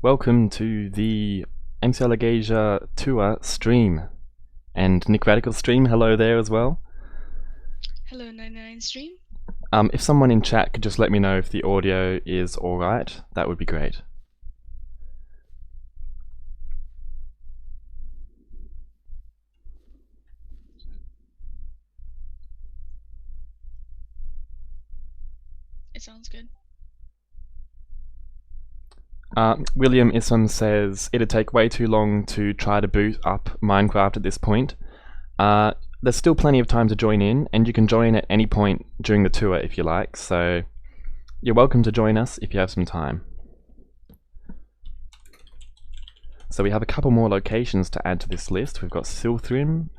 Welcome to the MCAlagaesia tour stream. And Nick Radical stream, hello there as well. Hello 99 stream. If someone in chat could just let me know if the audio is alright, that would be great. It sounds good. William Issam says, it'd take way too long to try to boot up Minecraft at this point. There's still plenty of time to join in, and you can join at any point during the tour if you like, so you're welcome to join us if you have some time. So we have a couple more locations to add to this list. We've got Silthrim,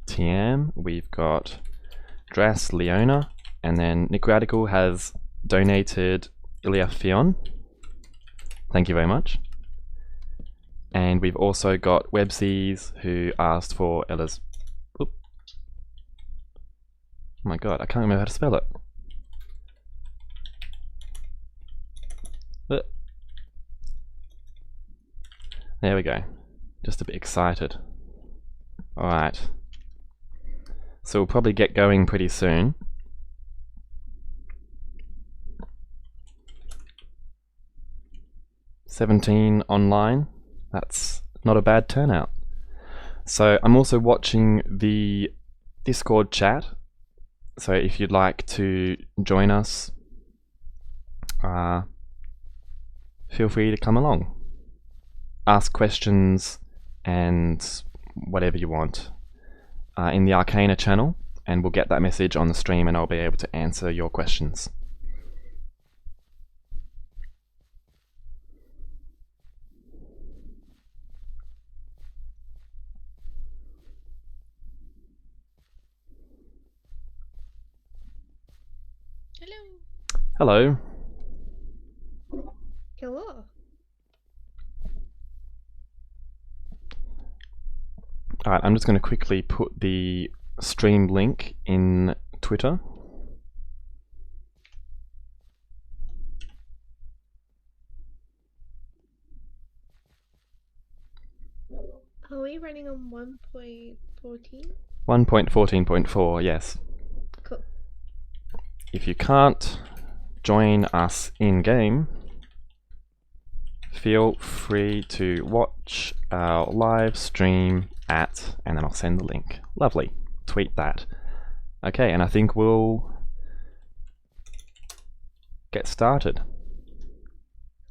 Teirm, we've got Dras-Leona, and then Nick Radical has donated Ilia Feon. Thank you very much. And we've also got Webseas who asked for Ellesmera. Oh my god, I can't remember how to spell it. There we go. Just a bit excited. Alright. So we'll probably get going pretty soon. $17 online. That's not a bad turnout. So I'm also watching the Discord chat. So if you'd like to join us, feel free to come along. Ask questions and whatever you want in the Arcana channel, and we'll get that message on the stream and I'll be able to answer your questions. Hello. Hello. Hello. Alright, I'm just going to quickly put the stream link in Twitter. Are we running on 1.14? 1.14.4, yes. Cool. If you can't join us in-game, feel free to watch our live stream at, and then I'll send the link. Lovely. Tweet that. Okay, and I think we'll get started.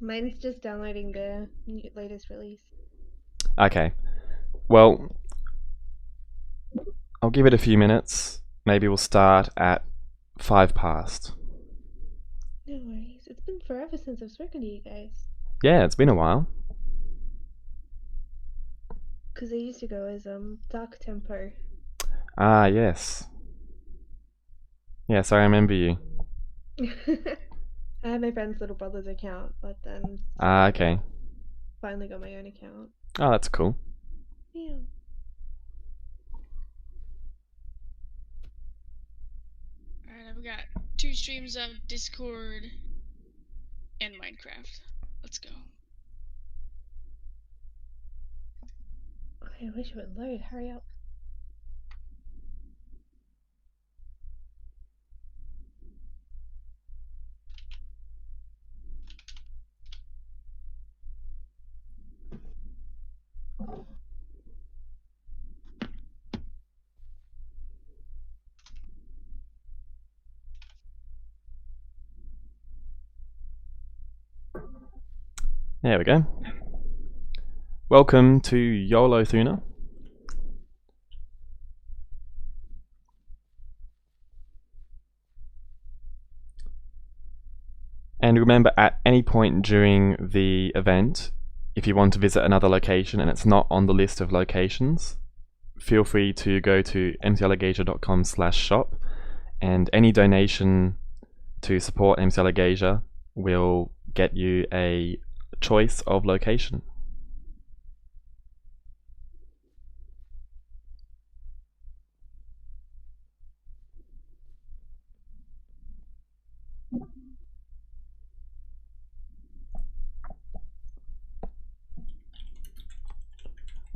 Mine's just downloading the latest release. Okay. Well, I'll give it a few minutes. Maybe we'll start at 5 past. No worries. It's been forever since I've spoken to you guys. Yeah, it's been a while. Because I used to go as Dark Tempo. Ah, yes. Yes, I remember you. I had my friend's little brother's account, but then Ah, okay. finally got my own account. Oh, that's cool. Yeah. Alright, I've got 2 streams of Discord and Minecraft. Let's go. I wish it would load. Hurry up. There we go. Welcome to YOLO Thuna. And remember, at any point during the event, if you want to visit another location and it's not on the list of locations, feel free to go to mcalagaesia.com/shop, and any donation to support MCAlagaesia will get you a choice of location.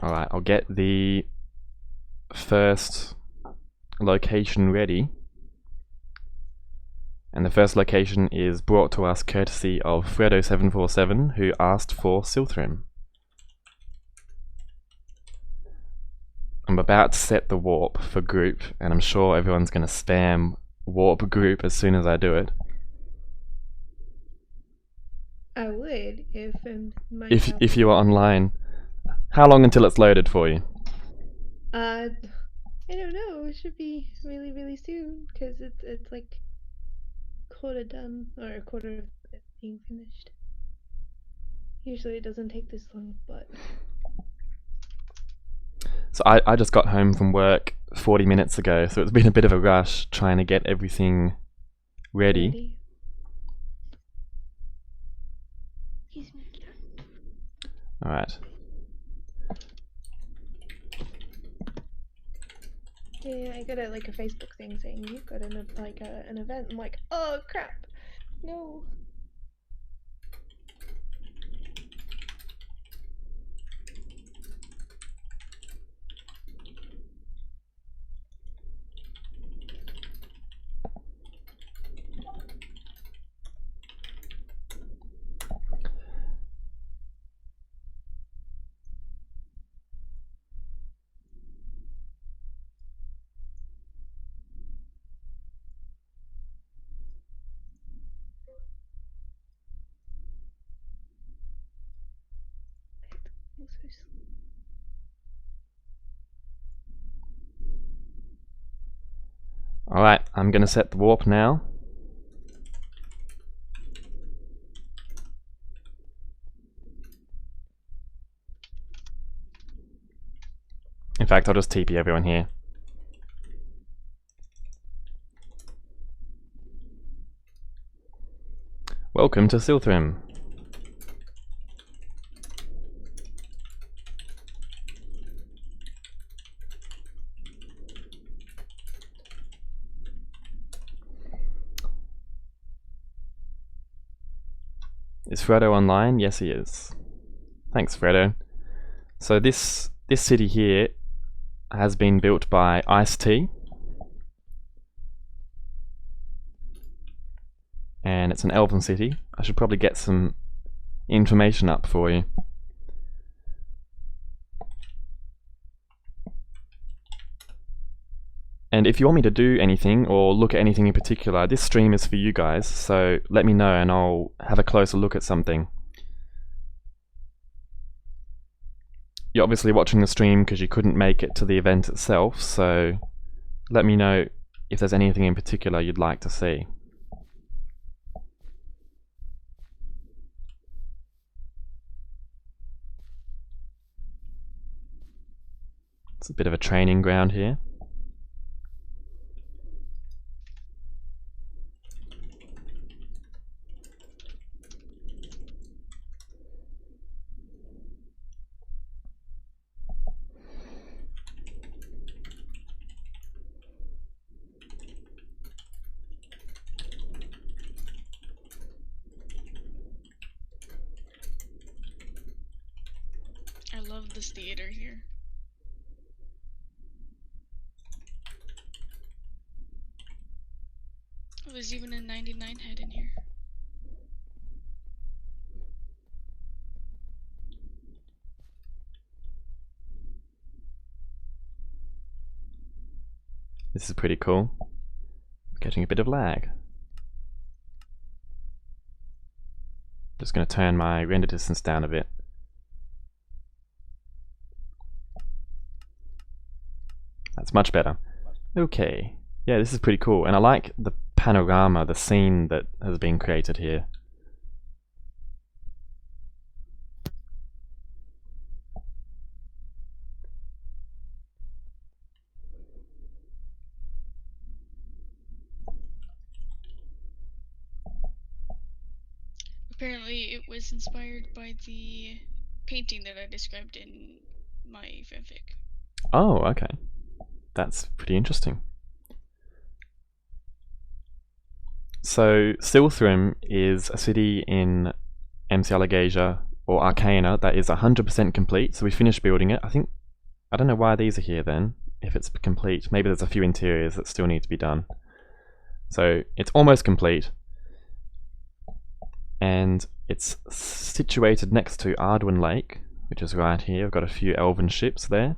Alright, I'll get the first location ready. And the first location is brought to us courtesy of Fredo747, who asked for Silthrim. I'm about to set the warp for group, and I'm sure everyone's going to spam warp group as soon as I do it. I would if If you are online. How long until it's loaded for you? I don't know. It should be really, really soon because it's like quarter done or a quarter of it being finished. Usually it doesn't take this long, but So I just got home from work 40 minutes ago, so it's been a bit of a rush trying to get everything ready. Excuse me. Alright. Yeah, I got a Facebook thing saying you've got an event. I'm like, oh crap, no. Alright, I'm going to set the warp now. In fact, I'll just TP everyone here. Welcome to Silthrim. Is Fredo online? Yes, he is. Thanks, Fredo. So this city here has been built by Ice-T. And it's an elven city. I should probably get some information up for you. And if you want me to do anything or look at anything in particular, this stream is for you guys, so let me know and I'll have a closer look at something. You're obviously watching the stream because you couldn't make it to the event itself, so let me know if there's anything in particular you'd like to see. It's a bit of a training ground here. I love this theater here. Oh, there's even a 99 head in here. This is pretty cool. Getting a bit of lag. Just going to turn my render distance down a bit. That's much better. Okay. Yeah, this is pretty cool. And I like the panorama, the scene that has been created here. Apparently it was inspired by the painting that I described in my fanfic. Oh, okay. That's pretty interesting. So, Silthrim is a city in MCAlagaesia or Arcana, that is 100% complete. So we finished building it. I don't know why these are here then, if it's complete. Maybe there's a few interiors that still need to be done. So it's almost complete. And it's situated next to Ardwin Lake, which is right here. I've got a few elven ships there.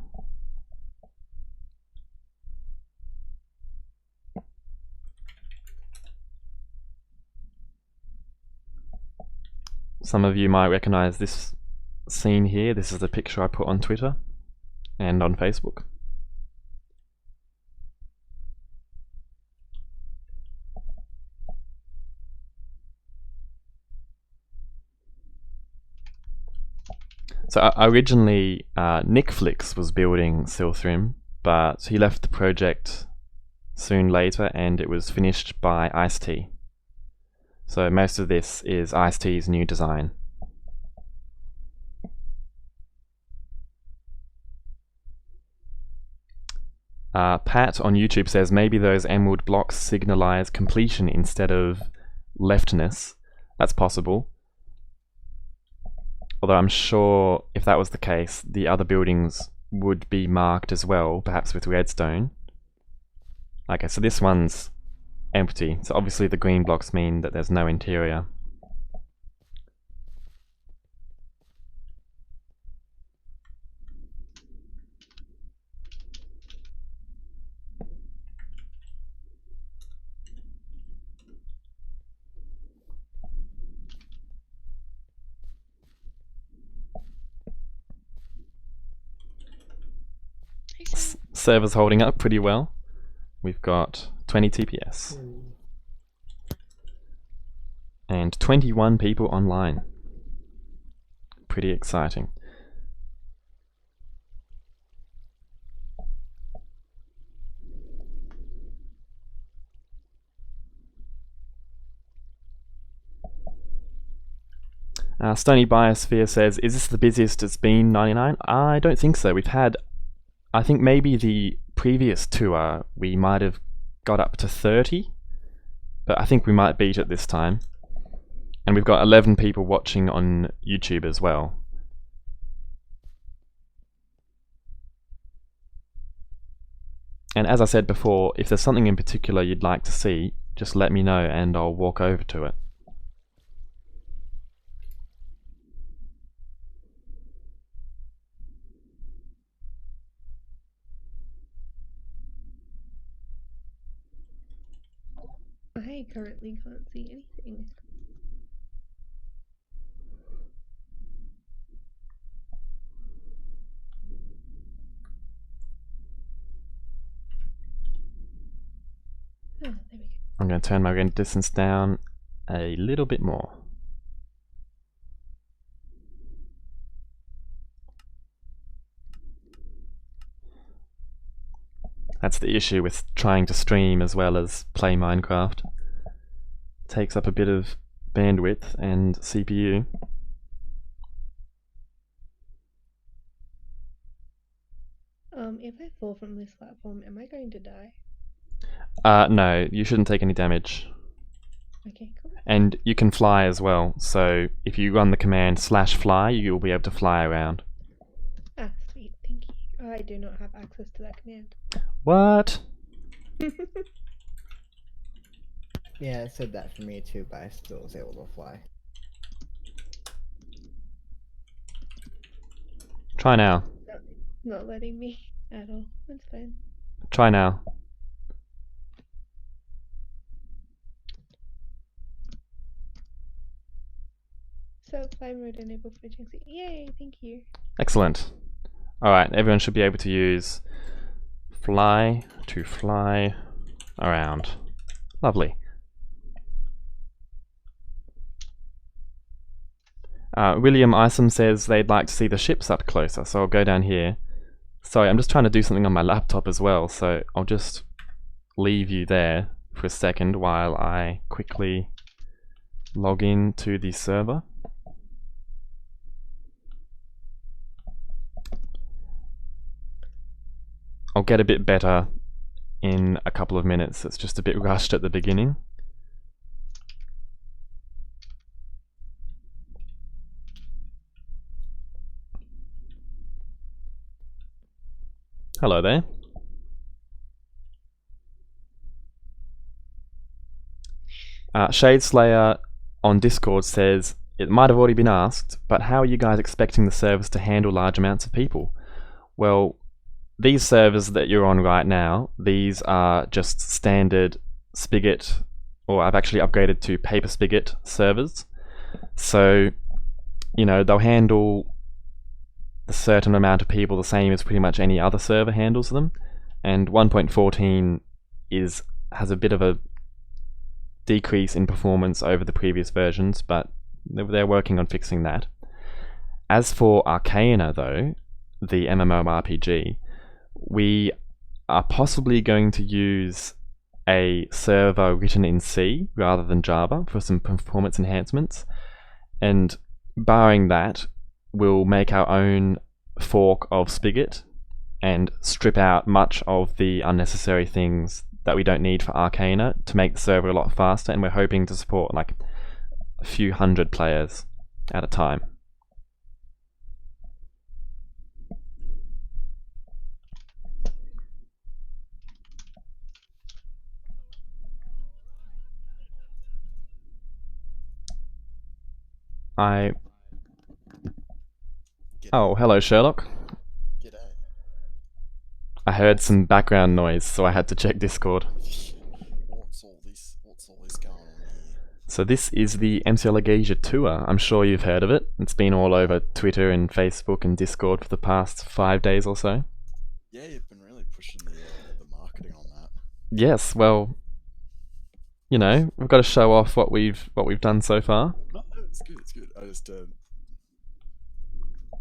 Some of you might recognize this scene here. This is the picture I put on Twitter and on Facebook. So originally Nickflix was building Silthrim, but he left the project soon later and it was finished by Ice-T. So most of this is Ice-T's new design. Pat on YouTube says maybe those emerald blocks signalize completion instead of leftness. That's possible. Although I'm sure if that was the case, the other buildings would be marked as well, perhaps with redstone. Okay, so this one's empty. So obviously the green blocks mean that there's no interior. Server's holding up pretty well. We've got 20 TPS. And 21 people online. Pretty exciting. Stony Biosphere says, is this the busiest it's been, 99? I don't think so. We've had, I think maybe the previous tour we might have got up to 30, but I think we might beat it this time. And we've got 11 people watching on YouTube as well. And as I said before, if there's something in particular you'd like to see, just let me know and I'll walk over to it. I currently can't see anything. Oh, there we go. I'm going to turn my render distance down a little bit more. That's the issue with trying to stream as well as play Minecraft. It takes up a bit of bandwidth and CPU. If I fall from this platform, am I going to die? No, you shouldn't take any damage. Okay, cool. And you can fly as well, so if you run the command /fly, you'll be able to fly around. Ah, sweet, thank you. Oh, I do not have access to that command. What? Yeah, it said that for me too, but I still was able to fly. Try now. Not letting me at all. That's fine. Try now. So, fly mode enable for Jinxie. Yay, thank you. Excellent. Alright, everyone should be able to use fly to fly around. Lovely. William Isom says they'd like to see the ships up closer, so I'll go down here. Sorry, I'm just trying to do something on my laptop as well, so I'll just leave you there for a second while I quickly log in to the server. I'll get a bit better in a couple of minutes. It's just a bit rushed at the beginning. Hello there. Shadeslayer on Discord says, it might have already been asked, but how are you guys expecting the servers to handle large amounts of people? Well, these servers that you're on right now, these are just standard Spigot, or I've actually upgraded to Paper Spigot servers. So, you know, they'll handle a certain amount of people the same as pretty much any other server handles them. And 1.14 has a bit of a decrease in performance over the previous versions, but they're working on fixing that. As for Arcana though, the MMORPG, we are possibly going to use a server written in C rather than Java for some performance enhancements, and barring that, we'll make our own fork of Spigot and strip out much of the unnecessary things that we don't need for Arcana to make the server a lot faster, and we're hoping to support like a few hundred players at a time. Oh, hello Sherlock. G'day. I heard some background noise, so I had to check Discord. What's all this going on here? So this is the MCAlagaesia tour. I'm sure you've heard of it. It's been all over Twitter and Facebook and Discord for the past 5 days or so. Yeah, you've been really pushing the marketing on that. Yes, well, you know, we've got to show off what we've done so far. No, it's good. I just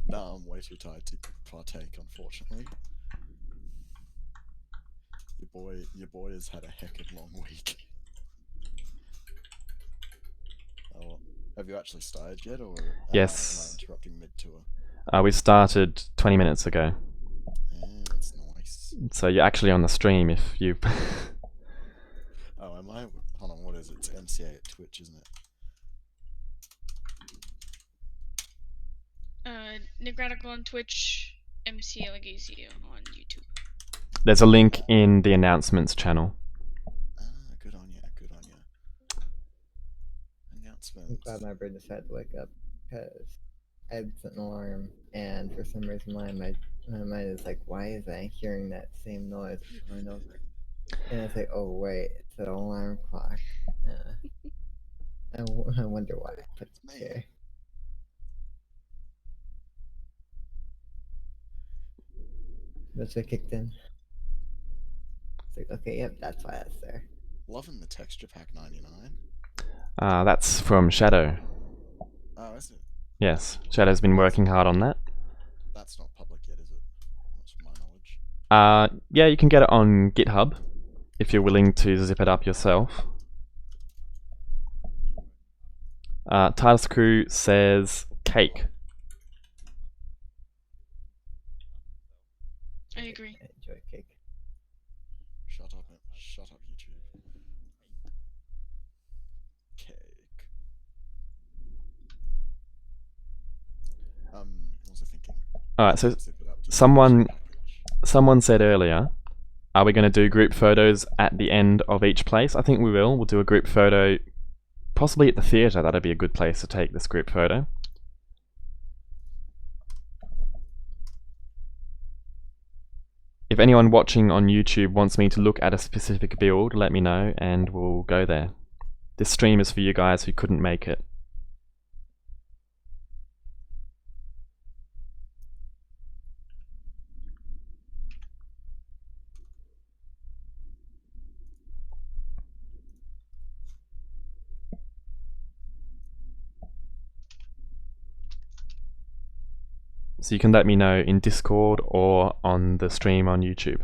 no, I'm way too tired to partake, unfortunately. Your boy has had a heckin' long week. Oh, have you actually started yet, or Yes. am I interrupting mid-tour? We started 20 minutes ago. That's nice. So you're actually on the stream if you... Oh, am I? Hold on, what is it? It's MCA at Twitch, isn't it? Nirvana on Twitch, MCAlagaesia on YouTube. There's a link in the announcements channel. Good on you. Announcements. I'm glad my brain decided to wake up because I had set an alarm, and for some reason my mind is like, why is I hearing that same noise over and over? And it's like, oh wait, it's an alarm clock. I wonder why I put it here. That's what kicked in. It's like, okay, yep, that's why that's there. Loving the texture pack 99. That's from Shadow. Oh, is it? Yes, Shadow's been working hard on that. That's not public yet, is it? That's from my knowledge. Yeah, you can get it on GitHub if you're willing to zip it up yourself. Titus Crew says cake. I agree. I enjoy cake. Shut up, YouTube. Cake. What was I thinking? Alright, so Zip it up to the someone package. said earlier, are we going to do group photos at the end of each place? I think we will. We'll do a group photo, possibly at the theatre. That'd be a good place to take this group photo. If anyone watching on YouTube wants me to look at a specific build, let me know and we'll go there. This stream is for you guys who couldn't make it. So you can let me know in Discord or on the stream on YouTube.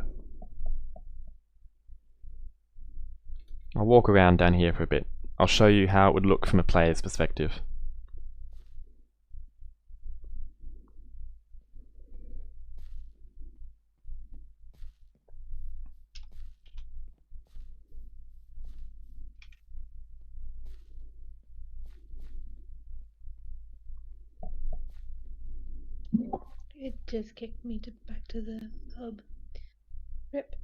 I'll walk around down here for a bit. I'll show you how it would look from a player's perspective. It just kicked me back to the hub. Rip.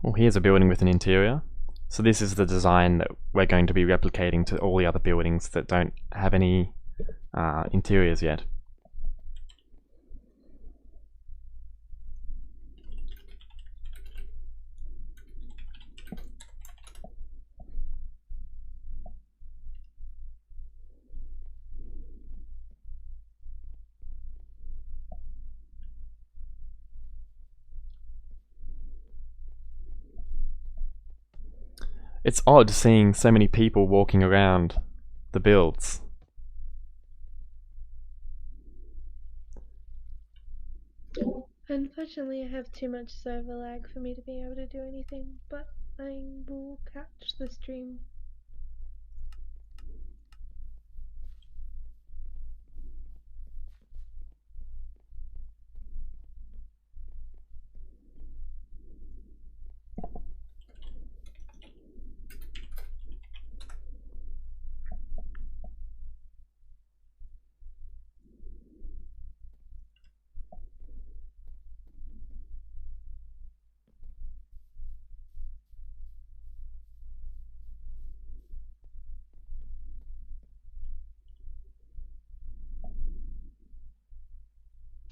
Well, here's a building with an interior. So this is the design that we're going to be replicating to all the other buildings that don't have any interiors yet. It's odd seeing so many people walking around the builds. Unfortunately, I have too much server lag for me to be able to do anything, but I will catch the stream.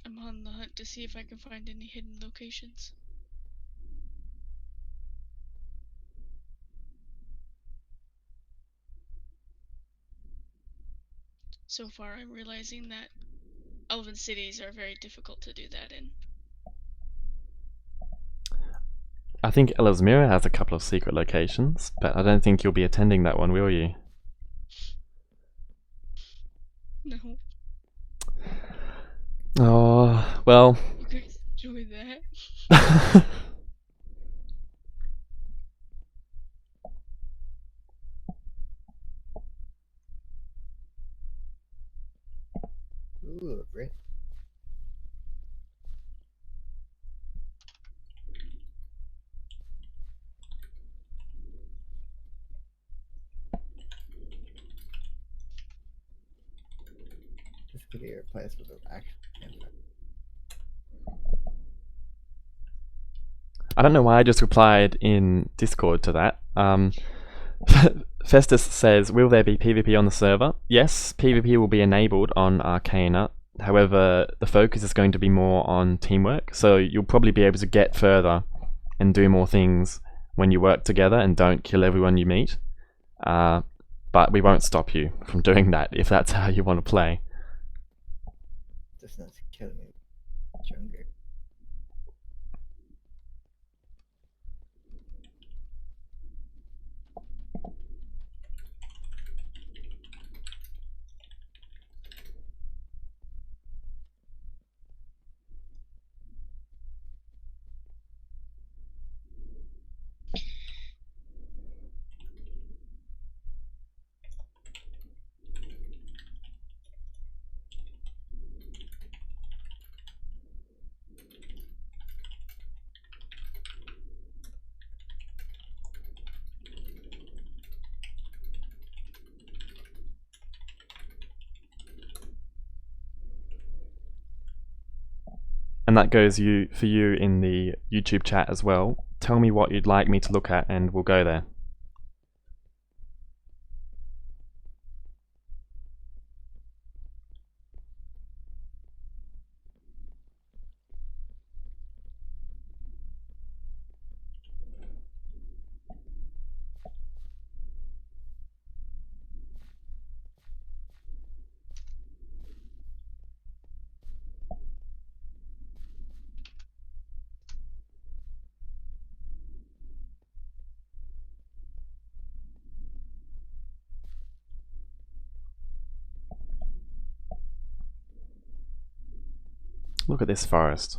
I'm on the hunt to see if I can find any hidden locations. So far, I'm realizing that elven cities are very difficult to do that in. I think Ellesmera has a couple of secret locations, but I don't think you'll be attending that one, will you? No, Oh, well. you guys enjoy that. Ooh, Brit. This could be replaced with an actual campfire. I don't know why I just replied in Discord to that. Festus says, will there be PvP on the server? Yes, PvP will be enabled on Arcana. However, the focus is going to be more on teamwork, so you'll probably be able to get further and do more things when you work together and don't kill everyone you meet. But we won't stop you from doing that if that's how you want to play. Just not to kill me. Stronger. And that goes for you in the YouTube chat as well. Tell me what you'd like me to look at and we'll go there. Look at this forest.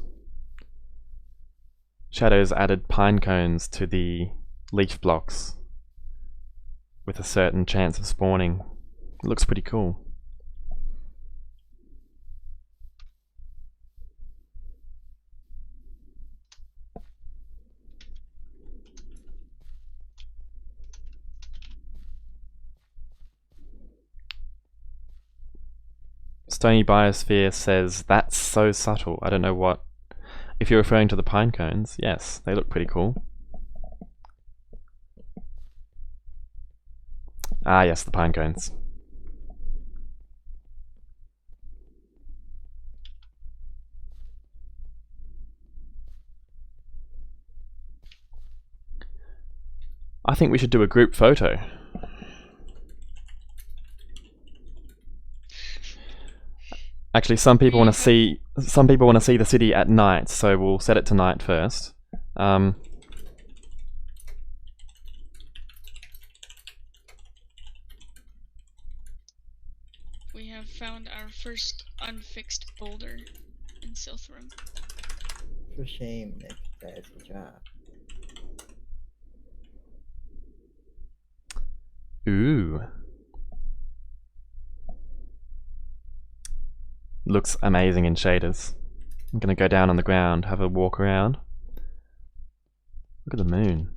Shadows added pine cones to the leaf blocks with a certain chance of spawning. It looks pretty cool. Stony Biosphere says, that's so subtle. I don't know what. If you're referring to the pine cones, yes, they look pretty cool. Ah, yes, the pine cones. I think we should do a group photo. Actually, some people want to see the city at night, so we'll set it to night first. We have found our first unfixed boulder in Silthrim. For shame, Nick. That is the job. Ooh. Looks amazing in shaders. I'm gonna go down on the ground, have a walk around. Look at the moon.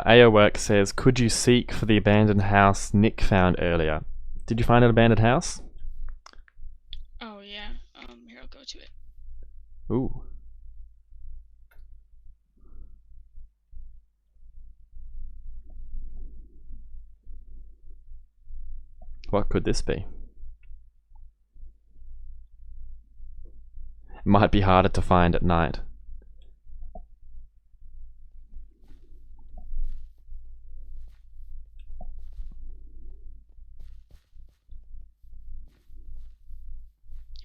AOWork says, could you seek for the abandoned house Nick found earlier? Did you find an abandoned house? Oh yeah. Here, I'll go to it. Ooh. What could this be? It might be harder to find at night.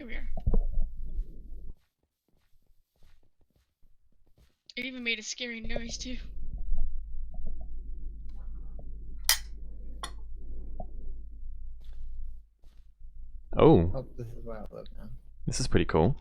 Here we are. It even made a scary noise too. Oh, Oh, this is where I live now. this is pretty cool.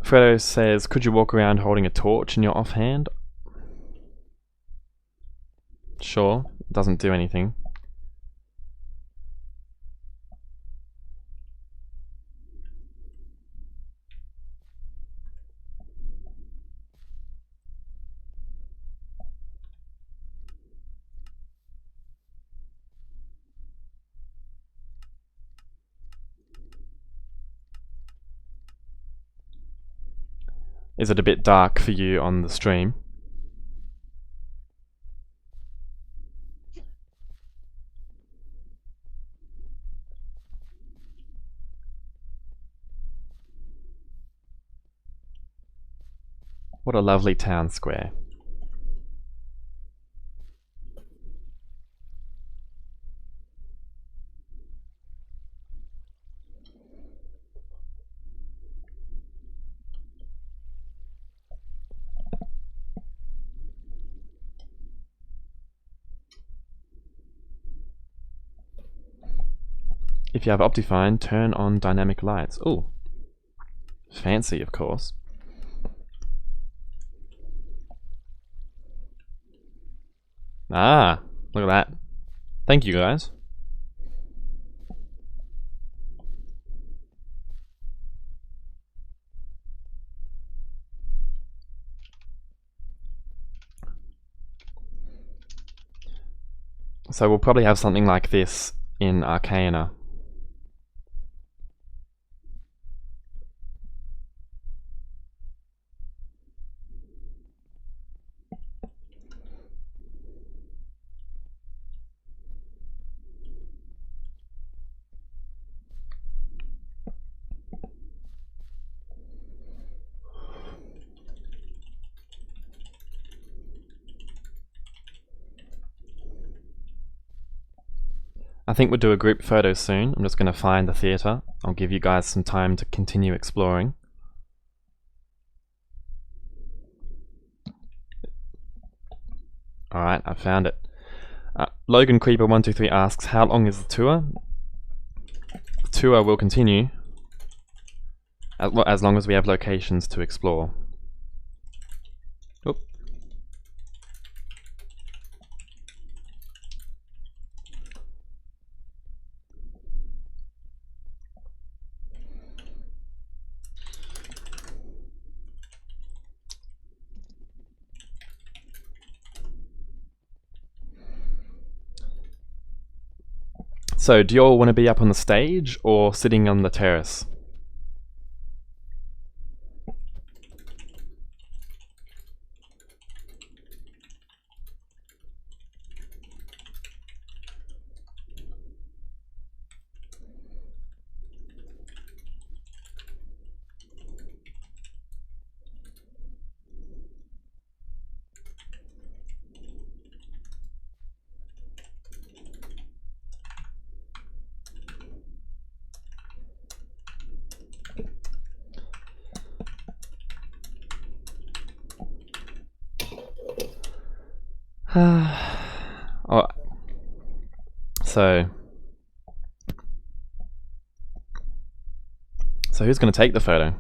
Fredo says, could you walk around holding a torch in your offhand? Sure, doesn't do anything. Is it a bit dark for you on the stream? What a lovely town square. If you have Optifine, turn on dynamic lights. Ooh. Fancy, of course. Ah, look at that. Thank you, guys. So we'll probably have something like this in Arcana. I think we'll do a group photo soon. I'm just going to find the theatre. I'll give you guys some time to continue exploring. Alright, I found it. Logan Creeper 123 asks, how long is the tour? The tour will continue as long as we have locations to explore. Oop. So, do you all want to be up on the stage or sitting on the terrace? Oh, so who's going to take the photo?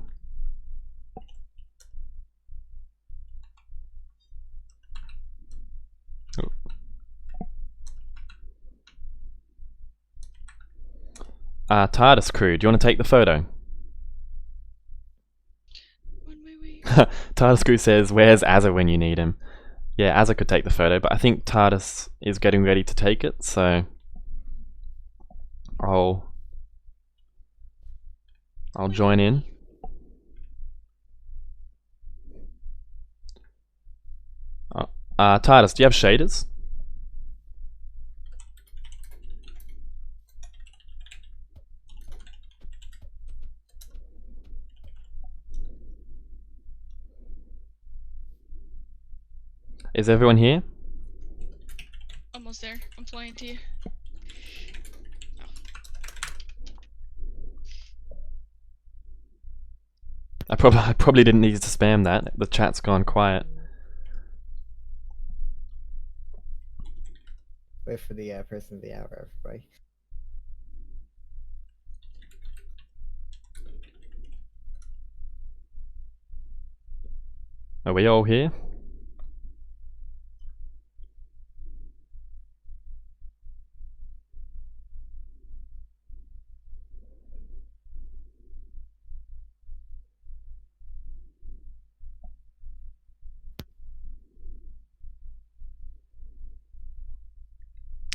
TARDIS crew, do you want to take the photo? On my way. TARDIS crew says, where's Azza when you need him? Yeah, Azza could take the photo, but I think TARDIS is getting ready to take it, so I'll join in. TARDIS, do you have shaders? Is everyone here? Almost there. I'm flying to you. I probably didn't need to spam that. The chat's gone quiet. Wait for the person of the hour, everybody. Are we all here?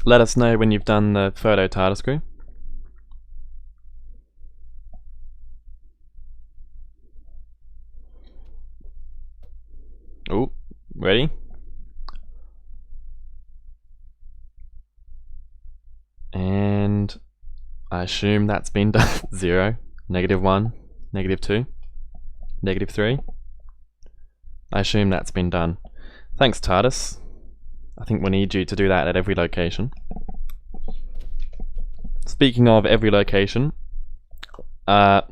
Let us know when you've done the photo, TARDIS crew. Oh, ready? And I assume that's been done. 0, -1, -2, -3. I assume that's been done. Thanks, TARDIS. I think we need you to do that at every location. Speaking of every location,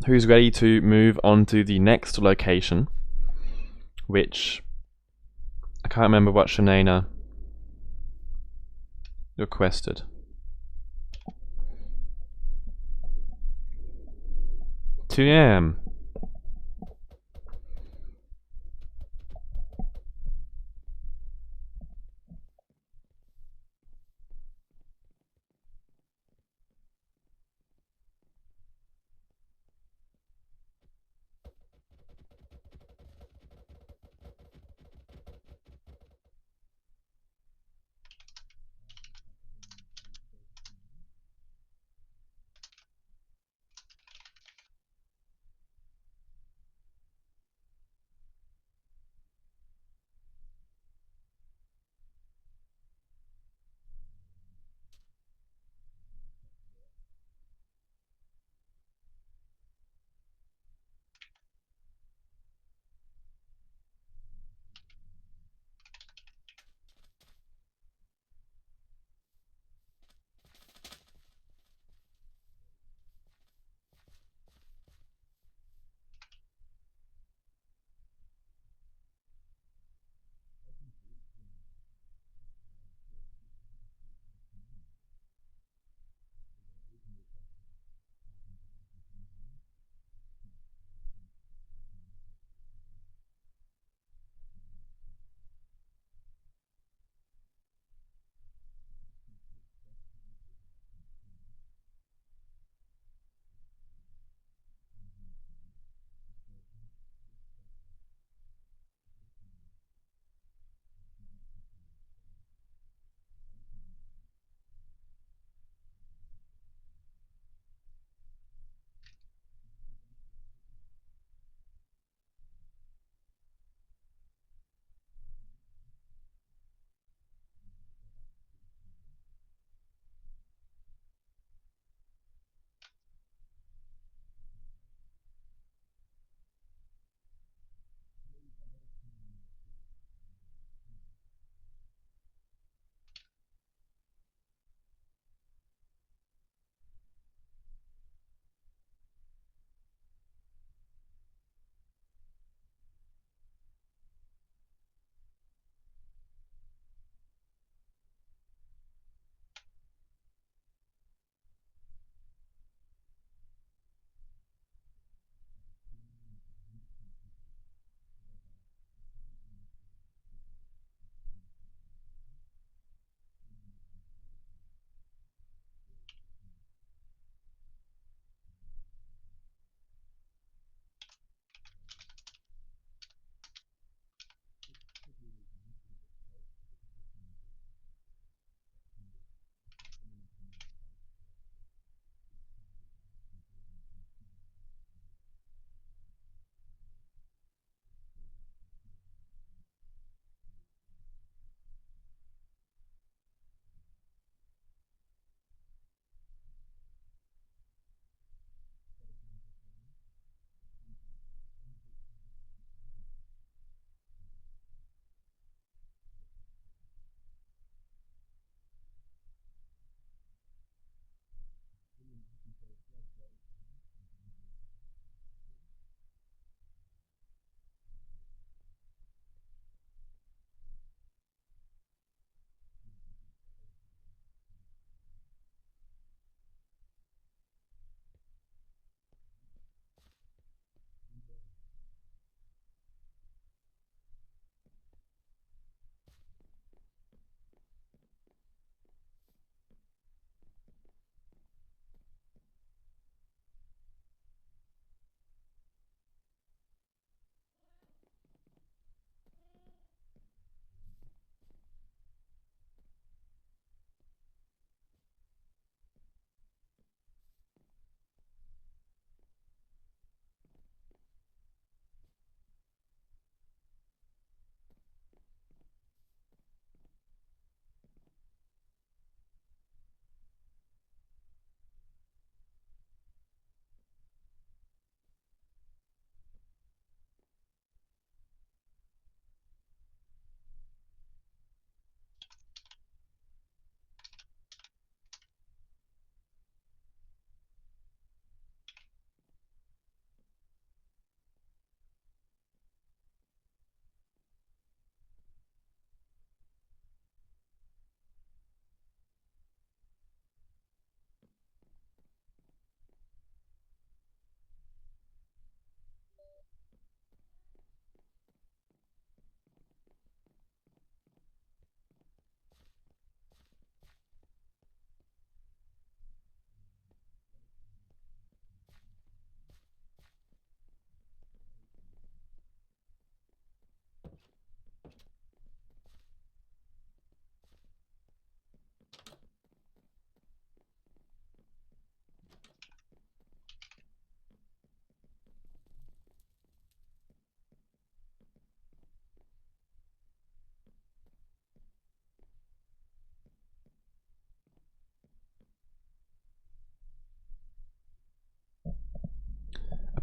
who's ready to move on to the next location? Which I can't remember what Shanaina requested. Teirm.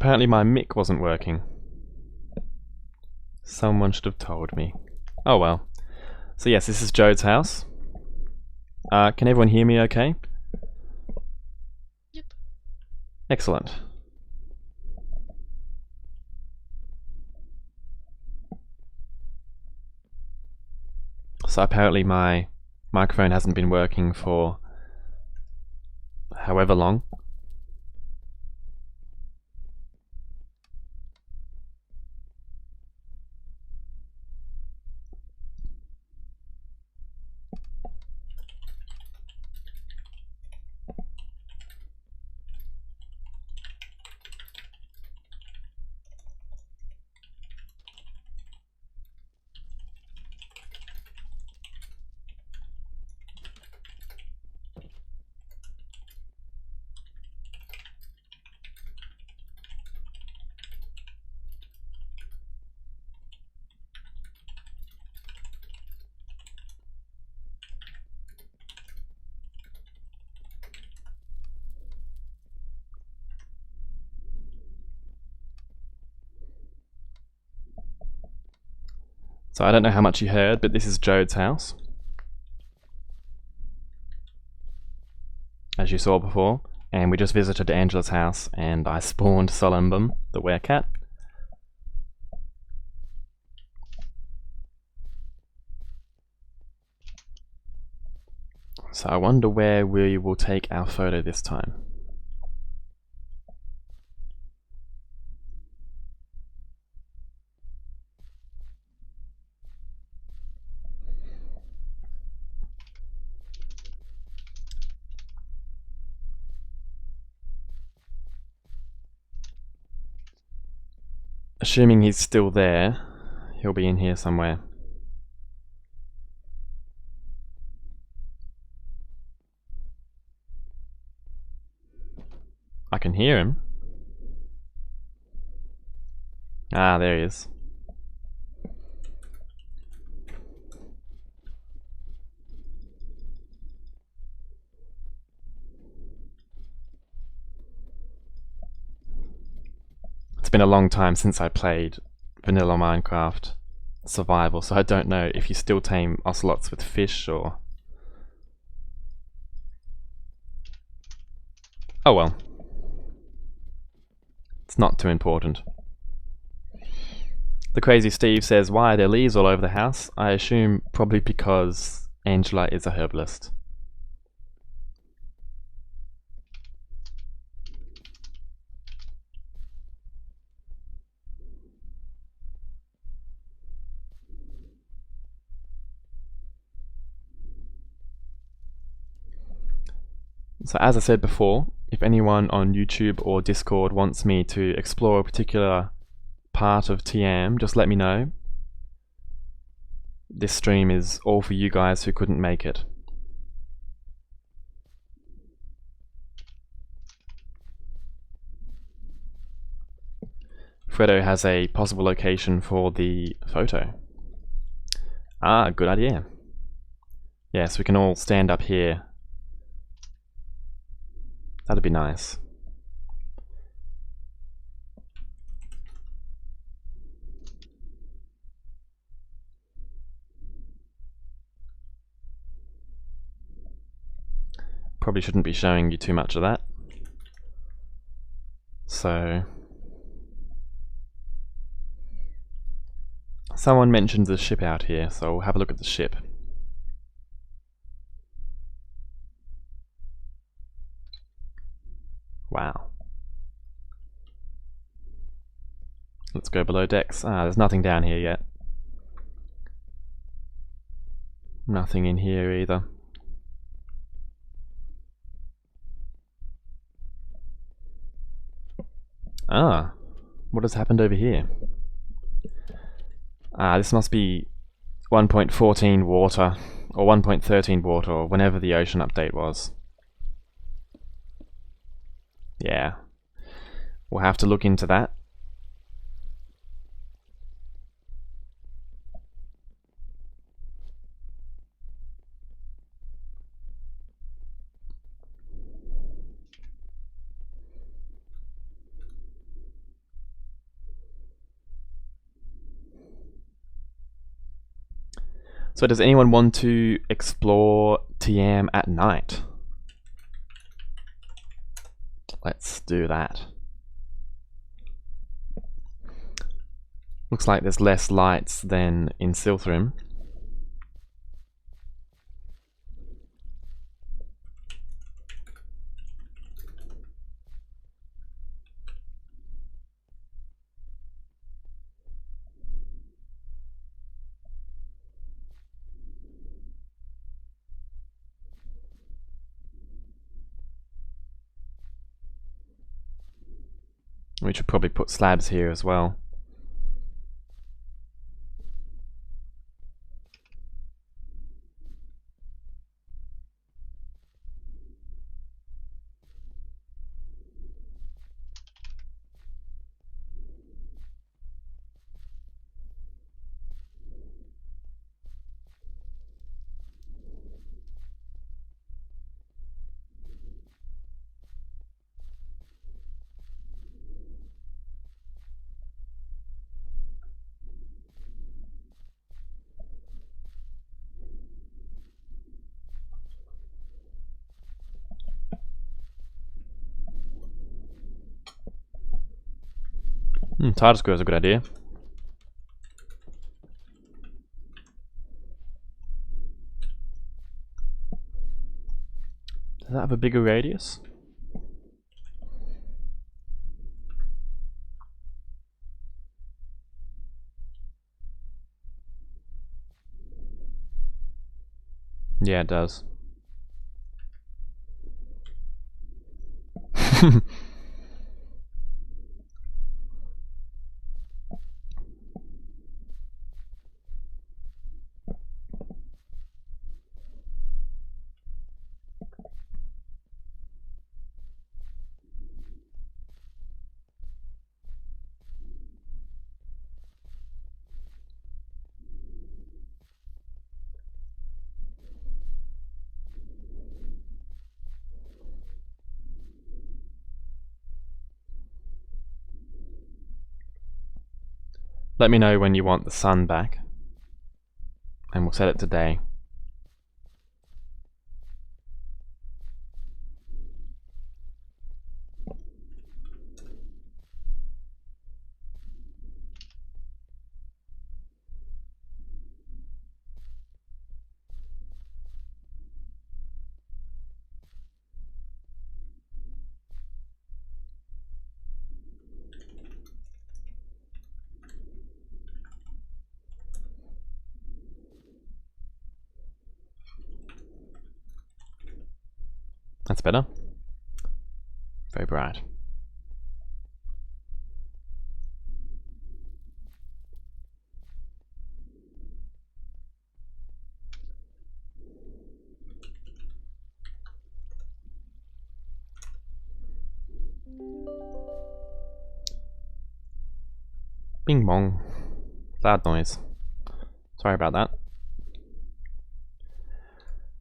Apparently my mic wasn't working. Someone should have told me. Oh well. So yes, this is Jode's house. Can everyone hear me okay? Yep. Excellent. So apparently my microphone hasn't been working for however long. So I don't know how much you heard, but this is Jode's house. As you saw before. And we just visited Angela's house and I spawned Solumbum, the werecat. So I wonder where we will take our photo this time. Assuming he's still there, he'll be in here somewhere. I can hear him. Ah, there he is. It's been a long time since I played vanilla Minecraft survival, so I don't know if you still tame ocelots with fish or... Oh well. It's not too important. The Crazy Steve says, why are there leaves all over the house? I assume probably because Angela is a herbalist. So as I said before, if anyone on YouTube or Discord wants me to explore a particular part of Teirm, just let me know. This stream is all for you guys who couldn't make it. Fredo has a possible location for the photo. Ah, good idea. Yes, we can all stand up here. That'd be nice. Probably shouldn't be showing you too much of that. So... Someone mentioned the ship out here, so we'll have a look at the ship. Wow. Let's go below decks. Ah, there's nothing down here yet. Nothing in here either. Ah, what has happened over here? Ah, this must be 1.14 water, or 1.13 water, or whenever the ocean update was. Yeah. We'll have to look into that. So does anyone want to explore Teirm at night? Let's do that. Looks like there's less lights than in Silthrim. We should probably put slabs here as well. Title square is a good idea. Does that have a bigger radius? Yeah, it does. Let me know when you want the sun back, and we'll set it to day. That's better. Very bright. Bing bong. Loud noise. Sorry about that.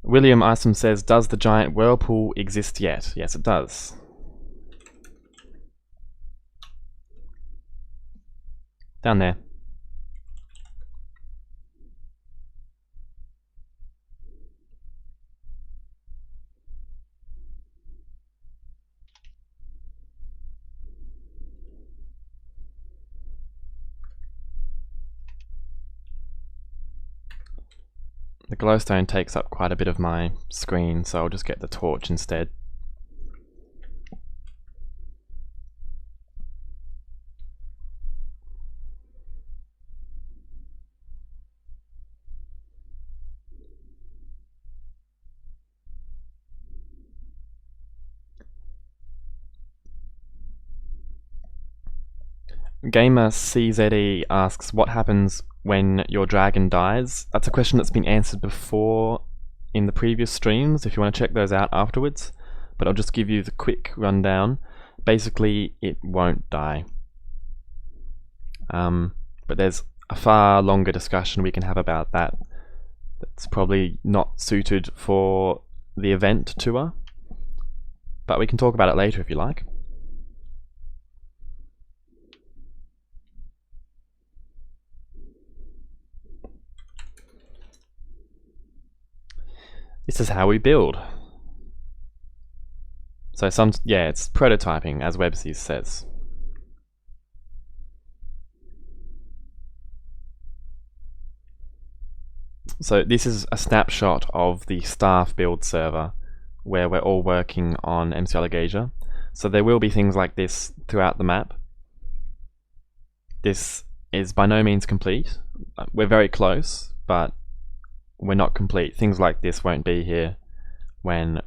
William Isom says, does the giant whirlpool exist yet? Yes, it does. Down there. The glowstone takes up quite a bit of my screen, so I'll just get the torch instead. Gamer CZE asks, what happens when your dragon dies? That's a question that's been answered before in the previous streams, if you want to check those out afterwards, but I'll just give you the quick rundown. Basically, it won't die. But there's a far longer discussion we can have about that. That's probably not suited for the event tour, but we can talk about it later if you like. This is how we build. So it's prototyping, as Websy says. So this is a snapshot of the staff build server where we're all working on MCAlagaesia. So there will be things like this throughout the map. This is by no means complete. We're very close, but we're not complete. Things like this won't be here when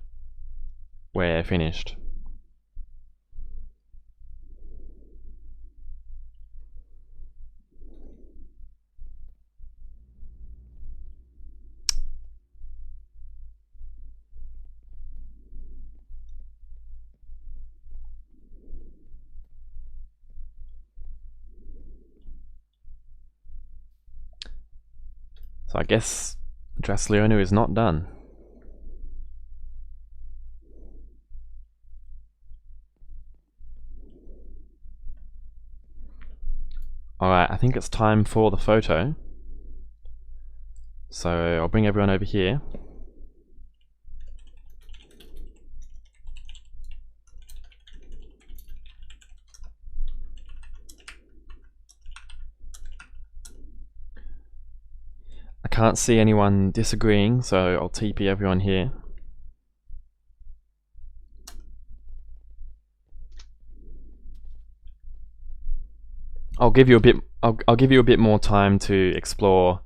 we're finished. So I guess Dras-Leona is not done. Alright, I think it's time for the photo. So I'll bring everyone over here. I can't see anyone disagreeing, so I'll TP everyone here. I'll give you a bit more time to explore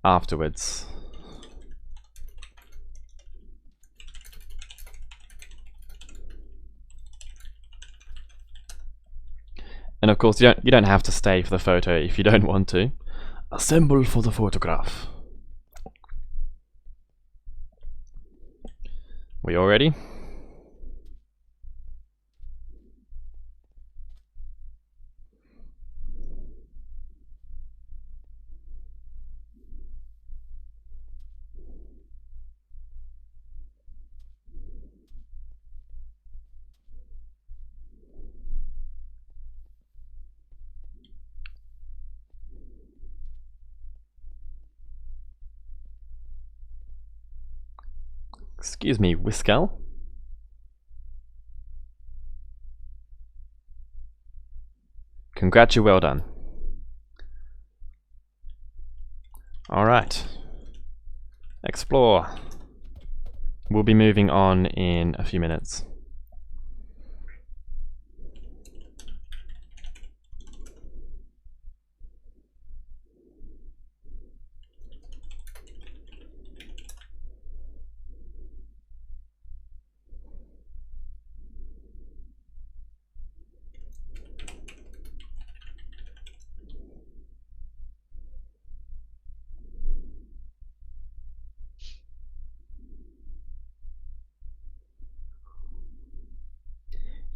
afterwards. And of course, you don't have to stay for the photo if you don't want to. Assemble for the photograph. We all ready? Excuse me, Whiskel. Congrats, you're well done. Alright. Explore. We'll be moving on in a few minutes.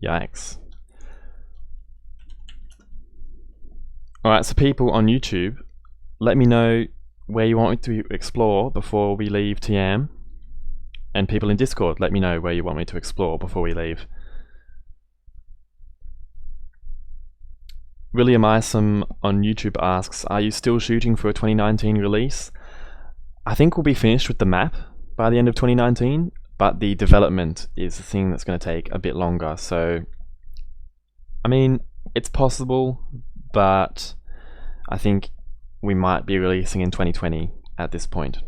Yikes. Alright, so people on YouTube, let me know where you want me to explore before we leave Teirm. And people in Discord, let me know where you want me to explore before we leave. William Isom on YouTube asks, are you still shooting for a 2019 release? I think we'll be finished with the map by the end of 2019. But the development is the thing that's going to take a bit longer. So, I mean, it's possible, but I think we might be releasing in 2020 at this point.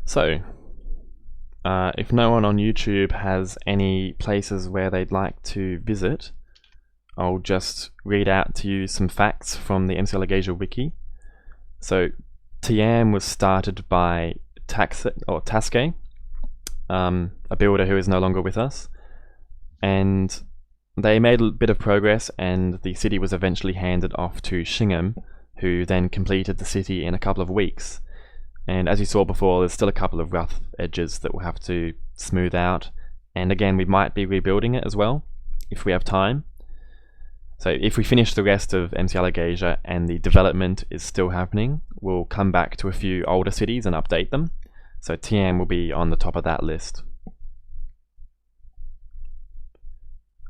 So, if no one on YouTube has any places where they'd like to visit, I'll just read out to you some facts from the MCAlagaesia wiki. So, Teirm was started by Taske, a builder who is no longer with us, and they made a bit of progress, and the city was eventually handed off to Shingham, who then completed the city in a couple of weeks. And as you saw before, there's still a couple of rough edges that we'll have to smooth out. And again, we might be rebuilding it as well, if we have time. So if we finish the rest of MCAlagaesia and the development is still happening, we'll come back to a few older cities and update them. So Teirm will be on the top of that list.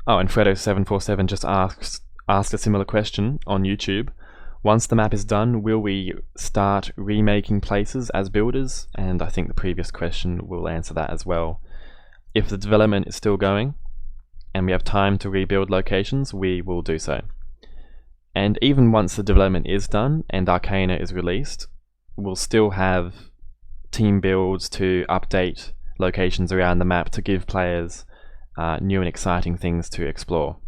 Oh, and Fredo747 just asked a similar question on YouTube. Once the map is done, will we start remaking places as builders? And I think the previous question will answer that as well. If the development is still going, and we have time to rebuild locations, we will do so. And even once the development is done and Arcana is released, we'll still have team builds to update locations around the map to give players new and exciting things to explore.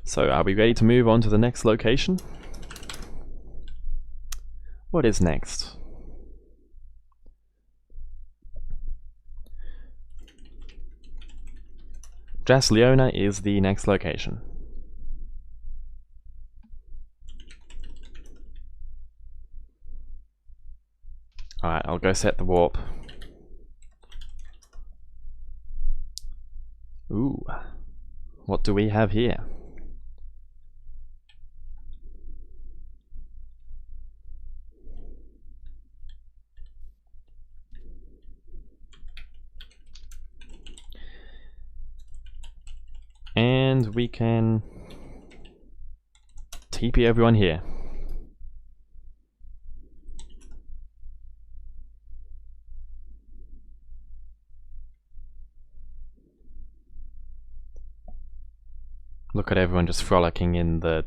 So are we ready to move on to the next location? What is next? Dras-Leona is the next location. Alright, I'll go set the warp. Ooh, what do we have here? And we can TP everyone here. Look at everyone just frolicking in the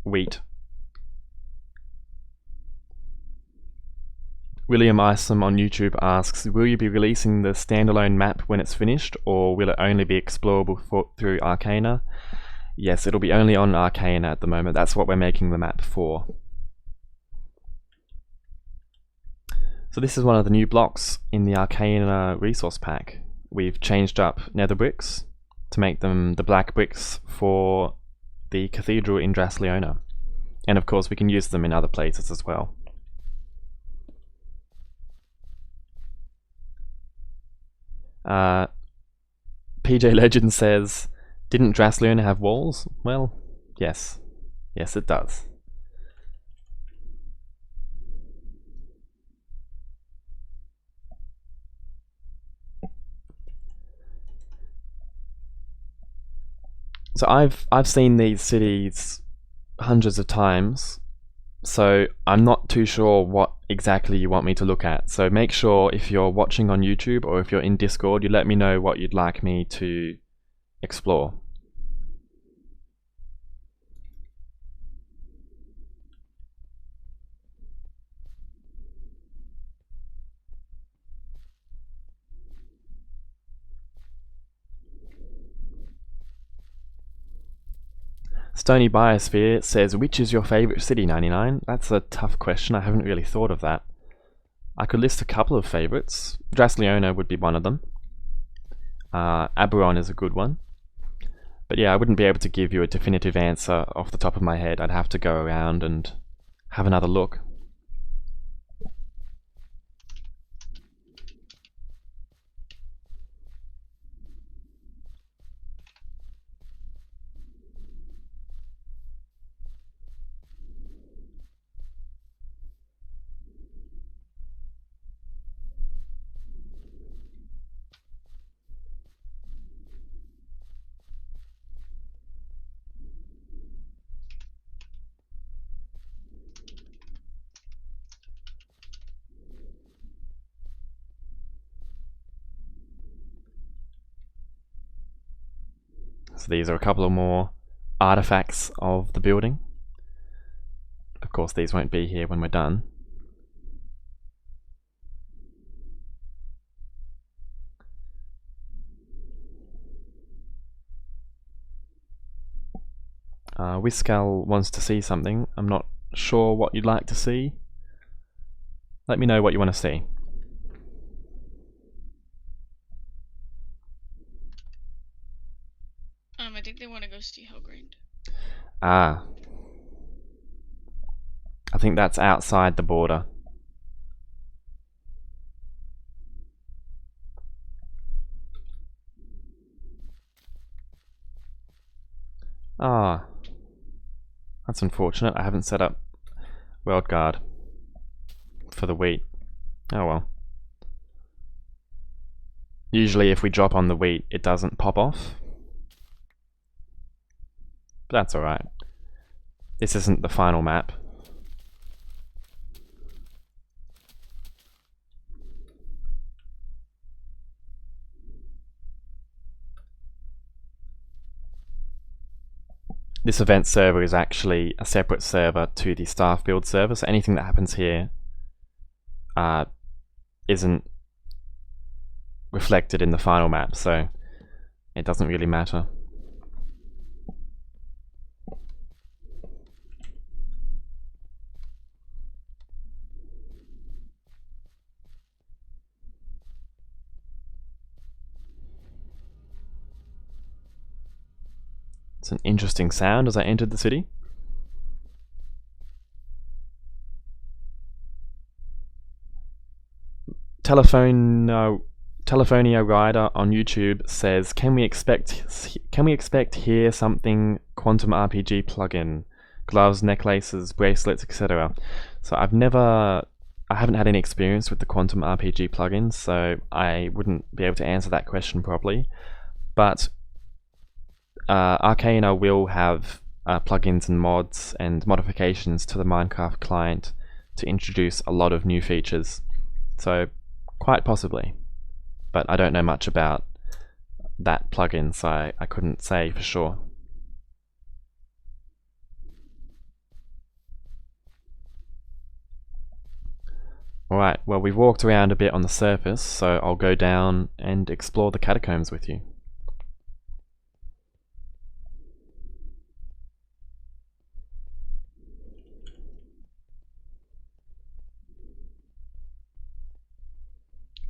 wheat. William Isom on YouTube asks, will you be releasing the standalone map when it's finished, or will it only be explorable through Arcana? Yes, it'll be only on Arcana at the moment. That's what we're making the map for. So this is one of the new blocks in the Arcana resource pack. We've changed up nether bricks to make them the black bricks for the cathedral in Dras-Leona. And of course we can use them in other places as well. PJ Legend says, didn't Dras-Leona have walls? Well, yes. Yes, it does. So I've seen these cities hundreds of times, so I'm not too sure what exactly you want me to look at. So make sure if you're watching on YouTube or if you're in Discord, you let me know what you'd like me to explore. Stony Biosphere says, which is your favourite city, 99? That's a tough question, I haven't really thought of that. I could list a couple of favourites. Dras-Leona would be one of them. Aberon is a good one. But yeah, I wouldn't be able to give you a definitive answer off the top of my head. I'd have to go around and have another look. So these are a couple of more artifacts of the building. Of course, these won't be here when we're done. Whiskal wants to see something. I'm not sure what you'd like to see, let me know what you want to see. I think they want to go see Helgrind. Ah. I think that's outside the border. Ah. That's unfortunate. I haven't set up World Guard for the wheat. Oh well. Usually if we drop on the wheat, it doesn't pop off. But that's alright. This isn't the final map. This event server is actually a separate server to the staff build server, so anything that happens here isn't reflected in the final map, so it doesn't really matter. It's an interesting sound as I entered the city. Telephonia Rider on YouTube says, "Can we expect here something Quantum RPG plugin, gloves, necklaces, bracelets, etc." So I haven't had any experience with the Quantum RPG plugins, so I wouldn't be able to answer that question properly. But Arcana will have plugins and mods and modifications to the Minecraft client to introduce a lot of new features. So quite possibly, but I don't know much about that plugin, so I couldn't say for sure. Alright, well we've walked around a bit on the surface, so I'll go down and explore the catacombs with you.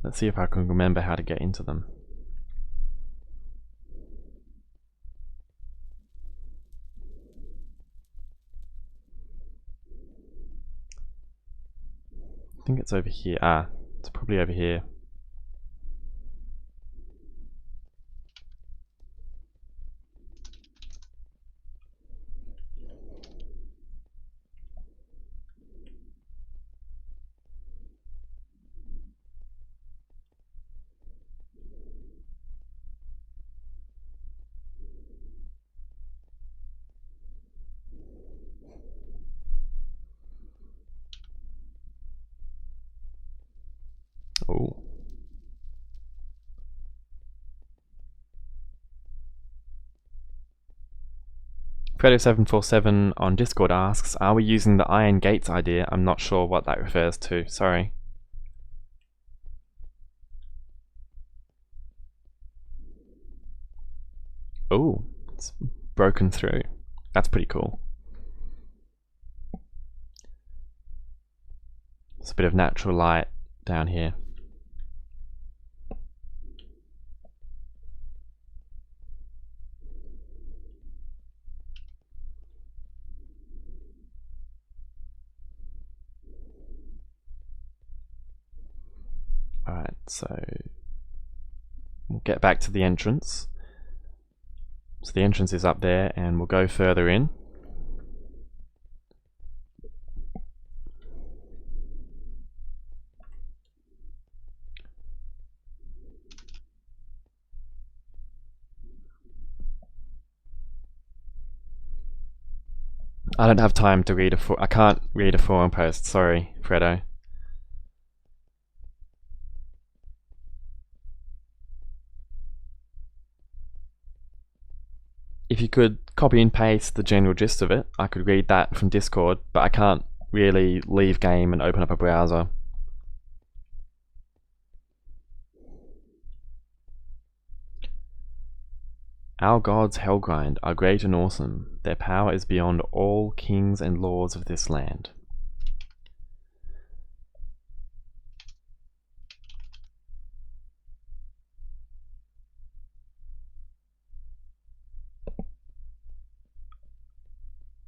Let's see if I can remember how to get into them. I think it's over here. Ah, it's probably over here. Oh. Fredo747 on Discord asks, "Are we using the Iron Gates idea? I'm not sure what that refers to. Sorry." Oh, it's broken through. That's pretty cool. There's a bit of natural light down here. Alright, so we'll get back to the entrance. So the entrance is up there, and we'll go further in. I don't have time to read I can't read a forum post, sorry, Fredo. If you could copy and paste the general gist of it, I could read that from Discord, but I can't really leave game and open up a browser. Our gods Helgrind are great and awesome. Their power is beyond all kings and lords of this land.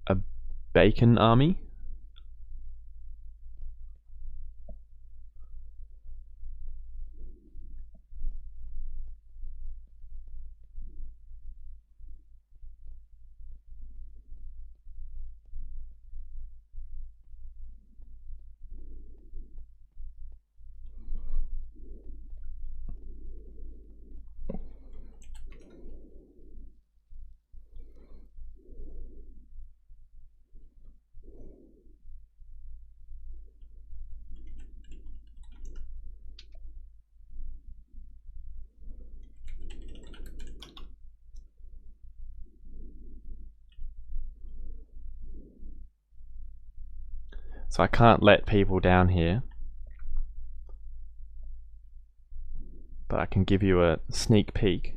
A bacon army? So I can't let people down here, but I can give you a sneak peek.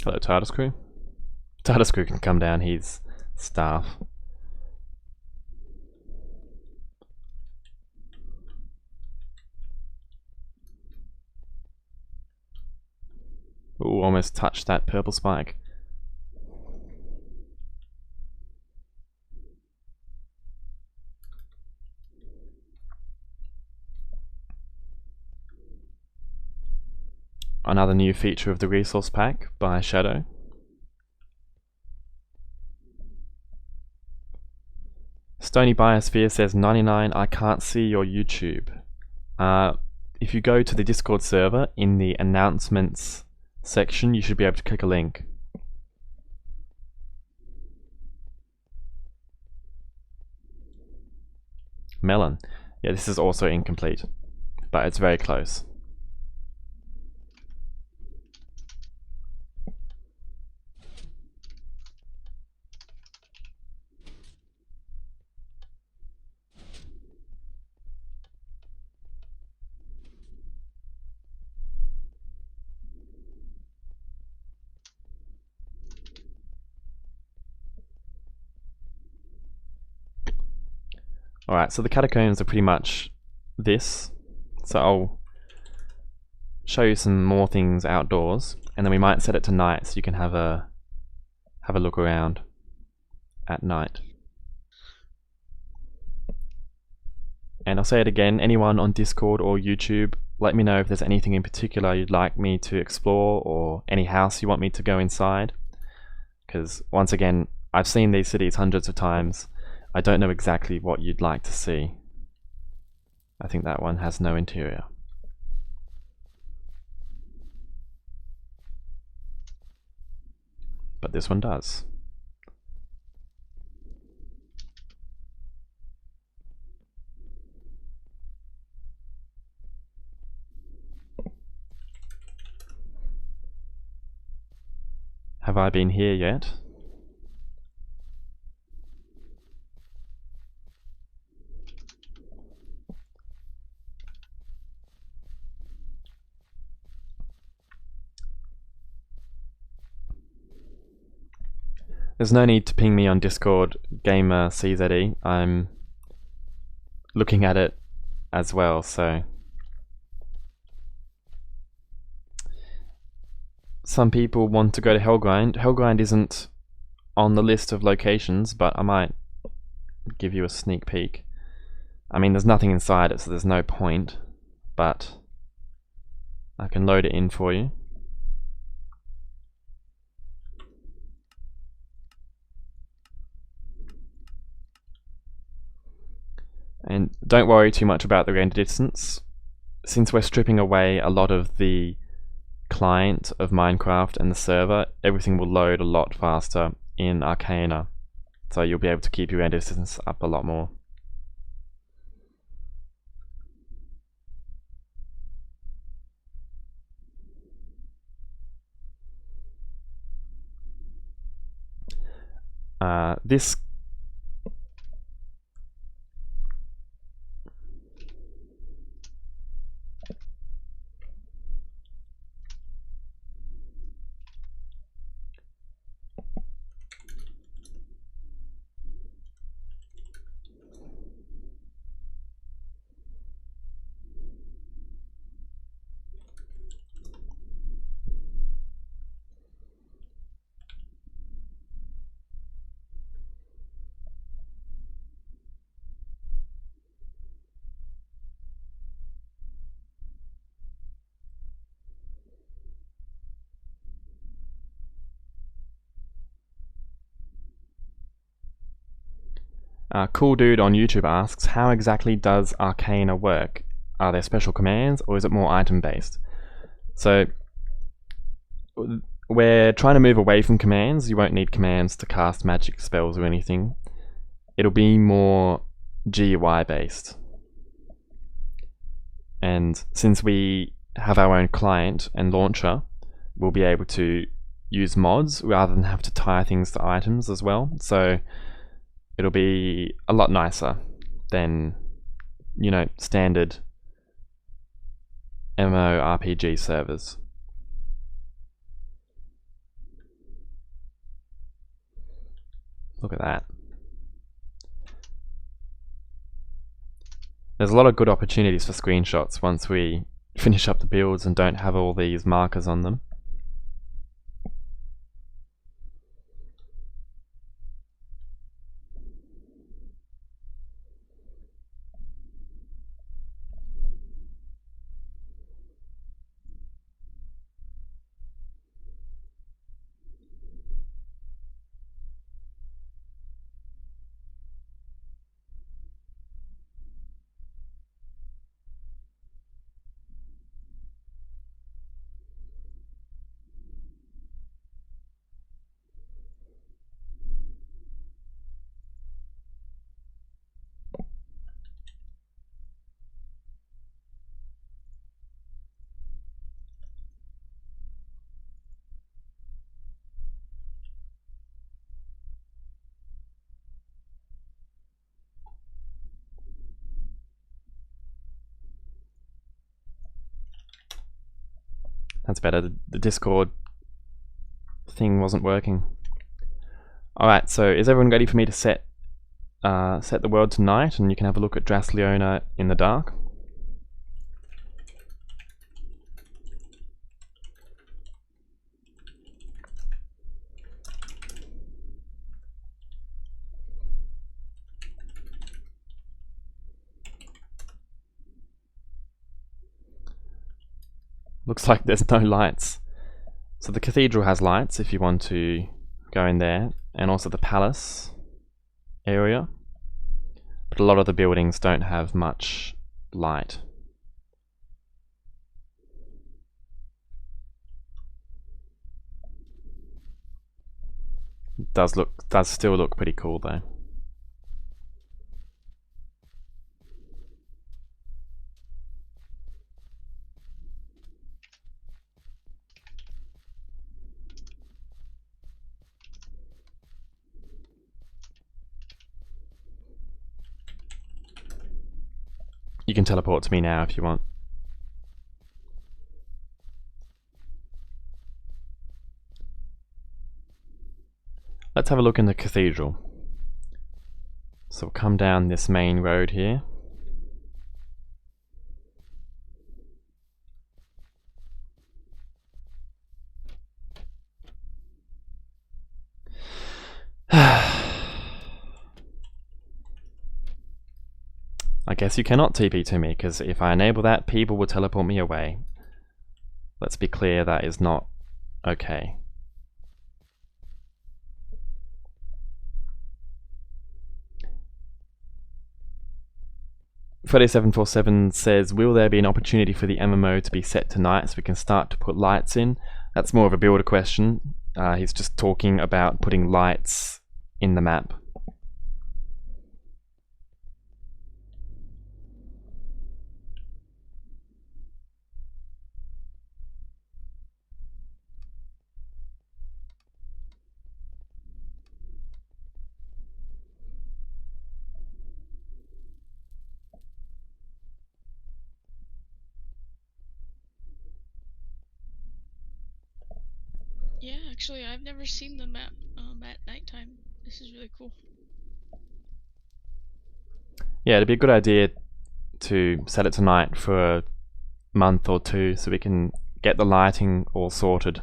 Hello, TARDIS crew. TARDIS crew can come down, he's staff. Ooh, almost touched that purple spike. Another new feature of the resource pack by Shadow. Stony Biosphere says 99, I can't see your YouTube. If you go to the Discord server, in the announcements section, you should be able to click a link. Melon. Yeah, this is also incomplete, but it's very close. Alright, so the catacombs are pretty much this. So I'll show you some more things outdoors, and then we might set it to night so you can have a look around at night. And I'll say it again, anyone on Discord or YouTube, let me know if there's anything in particular you'd like me to explore, or any house you want me to go inside. Because once again, I've seen these cities hundreds of times. I don't know exactly what you'd like to see. I think that one has no interior. But this one does. Have I been here yet? There's no need to ping me on Discord, Gamer CZE. I'm looking at it as well, so some people want to go to Helgrind. Helgrind isn't on the list of locations, but I might give you a sneak peek. I mean, there's nothing inside it, so there's no point, but I can load it in for you. And don't worry too much about the render distance. Since we're stripping away a lot of the client of Minecraft and the server, everything will load a lot faster in Arcana so you'll be able to keep your air distance up a lot more. This Cool Dude on YouTube asks, how exactly does Arcana work? Are there special commands, or is it more item based? So we're trying to move away from commands. You won't need commands to cast magic spells or anything. It'll be more GUI based. And since we have our own client and launcher, we'll be able to use mods rather than have to tie things to items as well. So it'll be a lot nicer than, you know, standard MMORPG servers. Look at that. There's a lot of good opportunities for screenshots once we finish up the builds and don't have all these markers on them. That's better. The Discord thing wasn't working. Alright, so is everyone ready for me to set the world to night, and you can have a look at Dras-Leona in the dark? Looks like there's no lights. So the cathedral has lights if you want to go in there, and also the palace area. But a lot of the buildings don't have much light. It does still look pretty cool though. You can teleport to me now if you want. Let's have a look in the cathedral. So we'll come down this main road here. I guess you cannot TP to me, because if I enable that, people will teleport me away. Let's be clear, that is not okay. Freddy747 says, will there be an opportunity for the MMO to be set to night so we can start to put lights in? That's more of a builder question. He's just talking about putting lights in the map. Yeah, actually, I've never seen the map at nighttime. This is really cool. Yeah, it'd be a good idea to set it tonight for a month or two so we can get the lighting all sorted.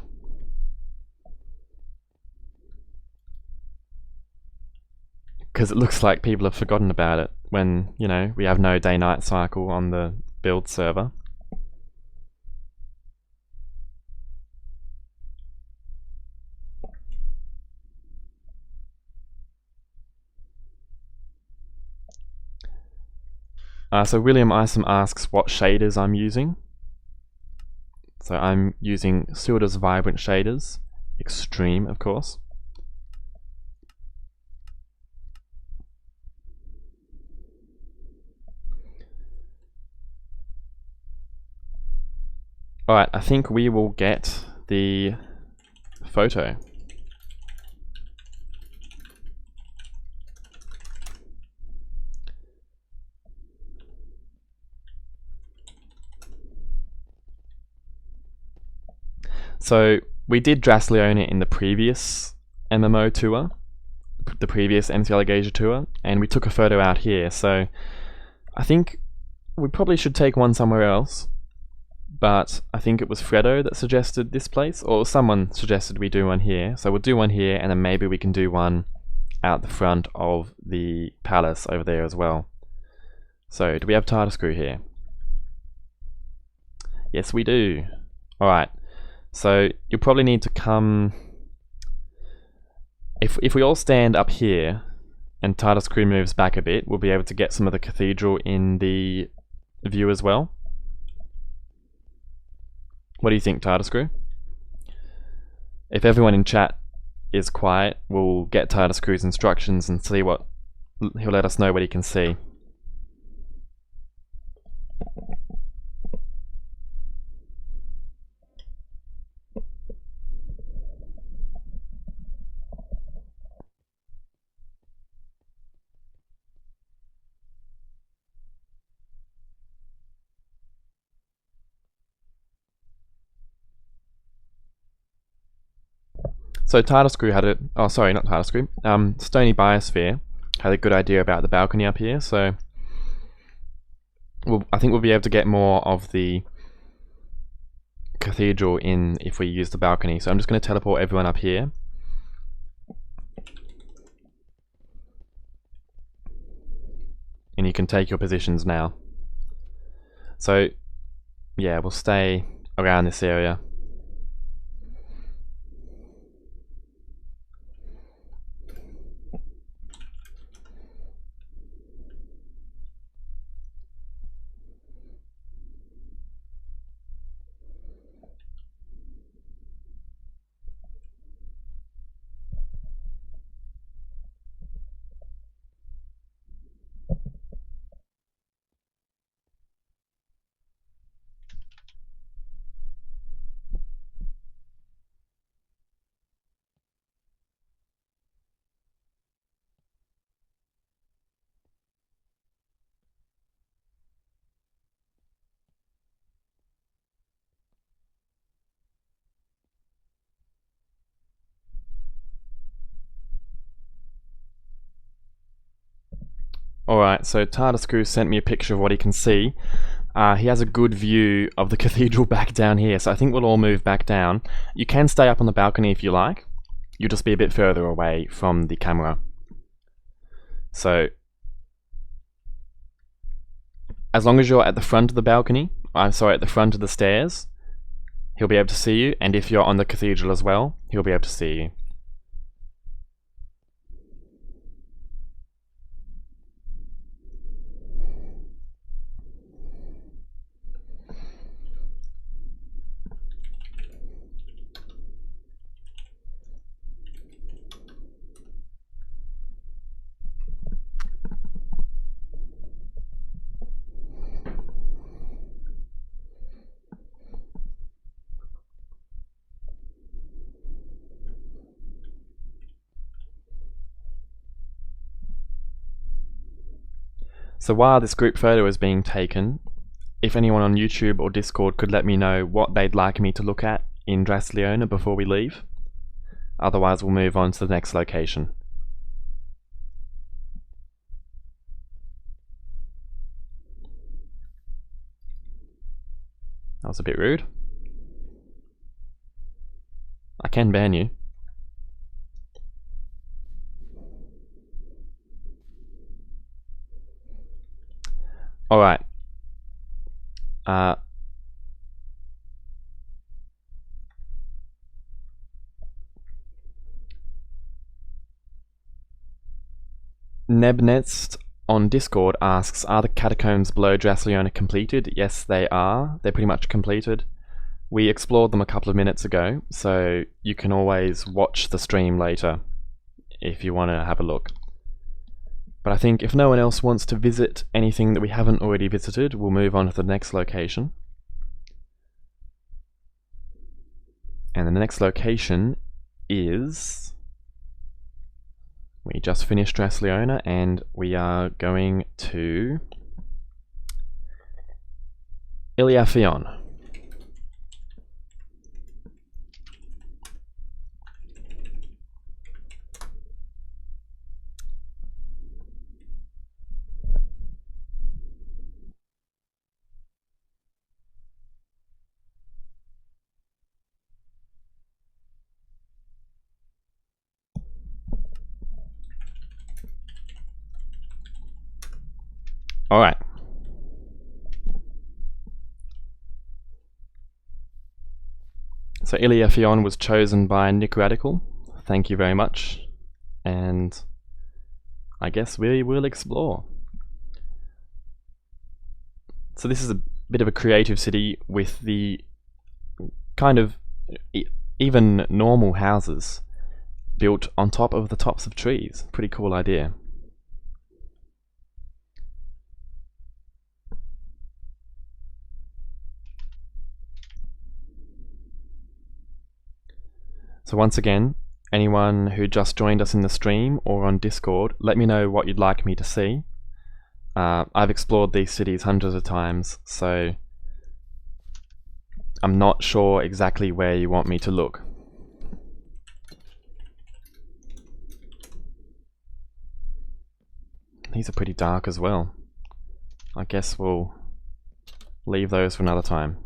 Because it looks like people have forgotten about it when, you know, we have no day-night cycle on the build server. So William Isom asks what shaders I'm using. So I'm using Silda's Vibrant shaders, Extreme of course. Alright, I think we will get the photo. So we did Dras-Leona in the previous MMO tour, the previous MCAlagaesia tour, and we took a photo out here. So I think we probably should take one somewhere else, but I think it was Fredo that suggested this place, or someone suggested we do one here. So we'll do one here, and then maybe we can do one out the front of the palace over there as well. So do we have Tartarscrew here? Yes, we do. Alright. So you'll probably need to come, if we all stand up here and Tartarscrew moves back a bit, we'll be able to get some of the cathedral in the view as well. What do you think, Tartarscrew? If everyone in chat is quiet, we'll get Tartarscrew's instructions and see what, he'll let us know what he can see. So Tartarscrew had a, oh sorry, not Tartarscrew, Stony Biosphere had a good idea about the balcony up here, so I think we'll be able to get more of the cathedral in if we use the balcony. So I'm just going to teleport everyone up here. And you can take your positions now. So yeah, we'll stay around this area. Alright, so Tartarscrew sent me a picture of what he can see. He has a good view of the cathedral back down here, so I think we'll all move back down. You can stay up on the balcony if you like. You'll just be a bit further away from the camera. So, as long as you're at the front of the balcony, I'm sorry, at the front of the stairs, he'll be able to see you, and if you're on the cathedral as well, he'll be able to see you. So while this group photo is being taken, if anyone on YouTube or Discord could let me know what they'd like me to look at in Dras-Leona before we leave, Otherwise, we'll move on to the next location. That was a bit rude. I can ban you. Alright. Nebnest on Discord asks, are the catacombs below Dras-Leona completed? Yes, they are. They're pretty much completed. We explored them a couple of minutes ago, so you can always watch the stream later if you want to have a look. But I think if no one else wants to visit anything that we haven't already visited, we'll move on to the next location. And the next location is... We just finished Dras-Leona and we are going to Ilia Feon. Alright. So Ilia Feon was chosen by Nick Radical. Thank you very much. And I guess we will explore. So this is a bit of a creative city with the kind of even normal houses built on top of the tops of trees. Pretty cool idea. So once again, anyone who just joined us in the stream or on Discord, let me know what you'd like me to see. I've explored these cities hundreds of times, so I'm not sure exactly where you want me to look. These are pretty dark as well. I guess we'll leave those for another time.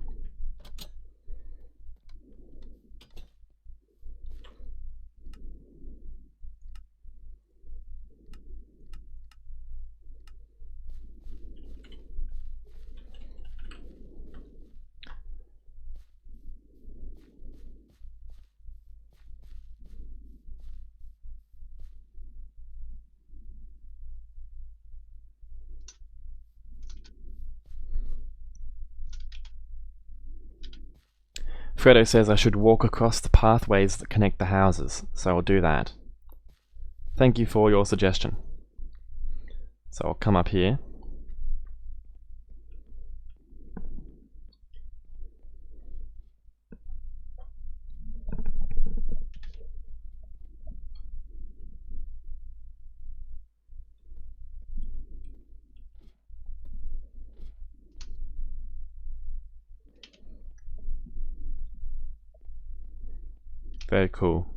Fredo says I should walk across the pathways that connect the houses, so I'll do that. Thank you for your suggestion. So I'll come up here. Very cool.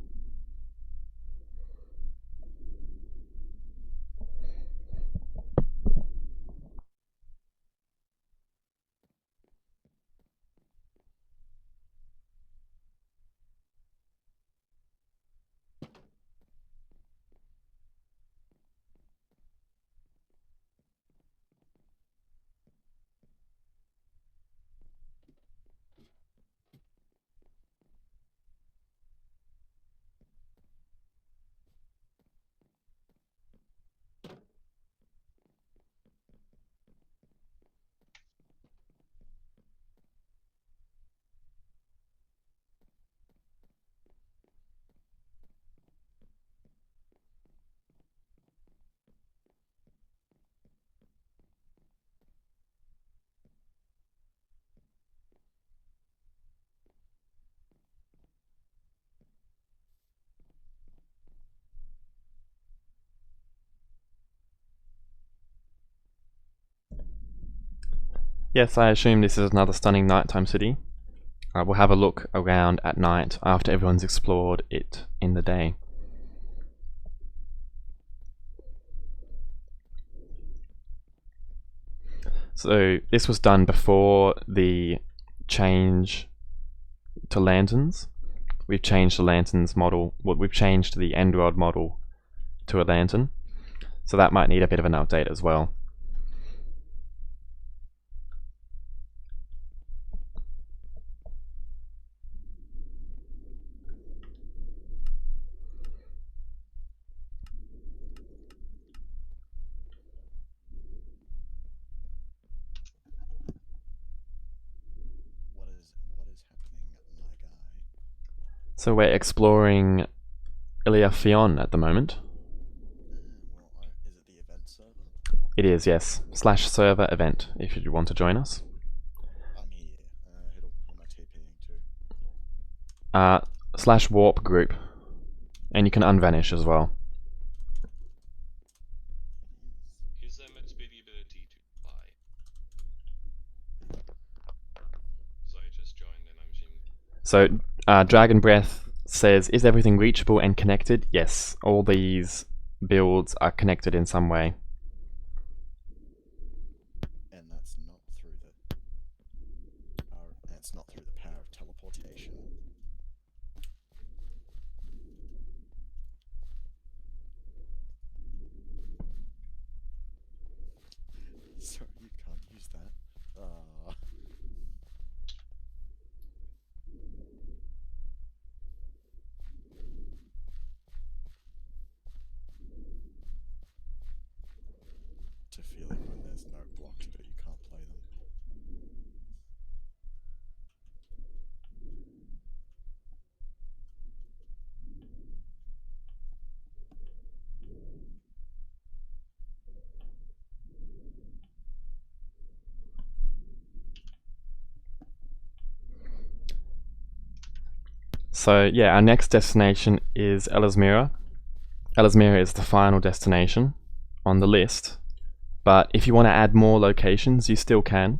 Yes, I assume this is another stunning nighttime city. We'll have a look around at night after everyone's explored it in the day. So this was done before the change to lanterns. We've changed the lanterns model, we've changed the end world model to a lantern. So that might need a bit of an update as well. What is happening, my guy? So we're exploring Ilia Feon at the moment. Is it the event server? It is, yes. /server event if you want to join us. I'm here. Who am I TPing to? /warp group. And you can unvanish as well. Is there meant to be the ability to fly? So I just joined and I'm assuming. So Dragon Breath says, is everything reachable and connected? Yes, all these builds are connected in some way. And that's not through the power. It's not through the power of teleportation. Sorry, you can't use that. To feeling when there's no blocks but you can't play them. So yeah, our next destination is Ellesmera. Ellesmera is the final destination on the list, but if you want to add more locations, you still can.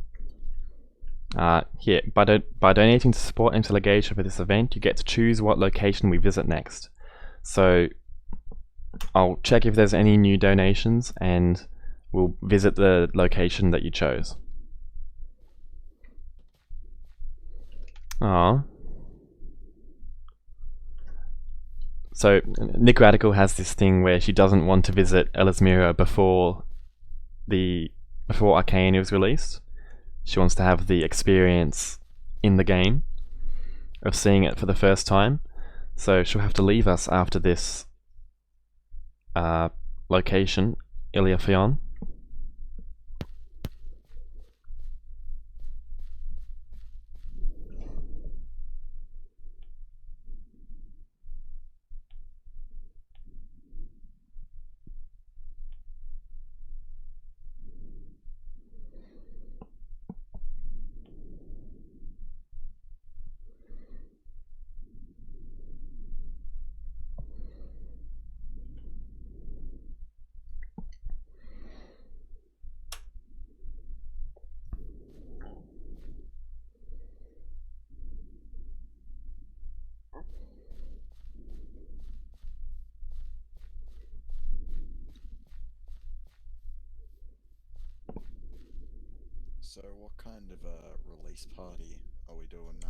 Here, by donating to support MCAlagaesia for this event, you get to choose what location we visit next. So I'll check if there's any new donations and we'll visit the location that you chose. Aww. So Nick Radical has this thing where she doesn't want to visit Ellesmera before Arcane was released. She wants to have the experience in the game of seeing it for the first time. So she'll have to leave us after this location, Ilia Feon. So what kind of a release party are we doing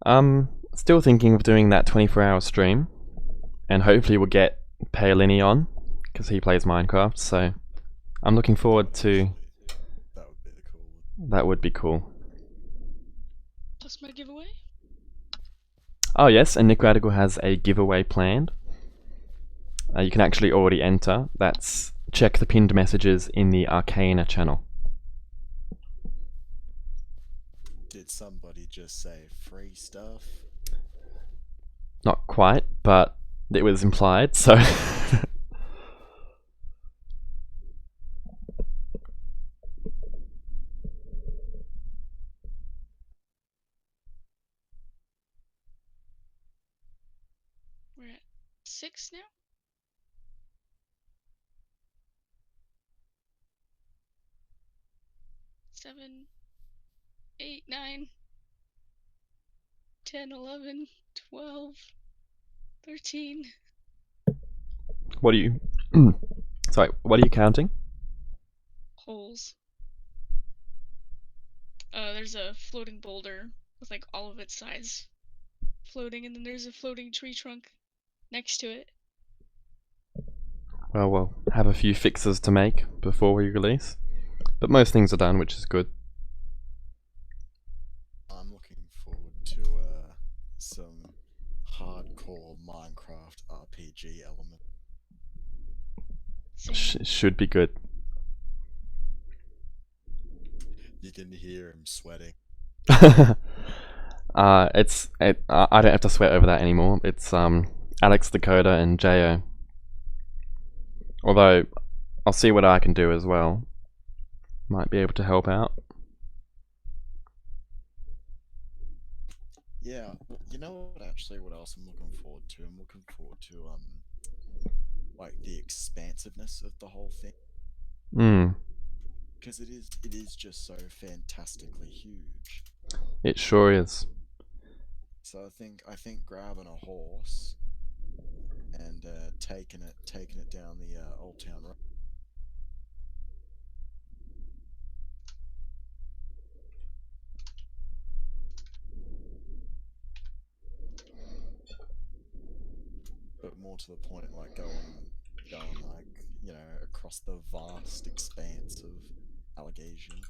99? Still thinking of doing that 24-hour stream, and hopefully we'll get Paolini on because he plays Minecraft. So I'm looking forward to. That would be the cool one. That would be cool. Plus my giveaway? Oh yes, and Nick Radical has a giveaway planned. You can actually already enter. That's check the pinned messages in the Arcana channel. Did somebody just say free stuff? Not quite, but it was implied, so. We're at 6 now? 7, 8, 9. 10, 11, 12, 13. What are you... Sorry, what are you counting? Holes. There's a floating boulder with like all of its sides floating, and then there's a floating tree trunk next to it. Well, we'll have a few fixes to make before we release. But most things are done, which is good. I'm looking forward to some hardcore Minecraft RPG element. Should be good. You can hear him sweating. I don't have to sweat over that anymore. It's Alex, Dakota, and Jo. Although I'll see what I can do as well. Might be able to help out. Yeah, you know what? Actually, what else I'm looking forward to? I'm looking forward to like the expansiveness of the whole thing. Because it is just so fantastically huge. It sure is. So I think grabbing a horse and taking it down the Old Town Road. But more to the point, like going like, you know, across the vast expanse of Alagaesia.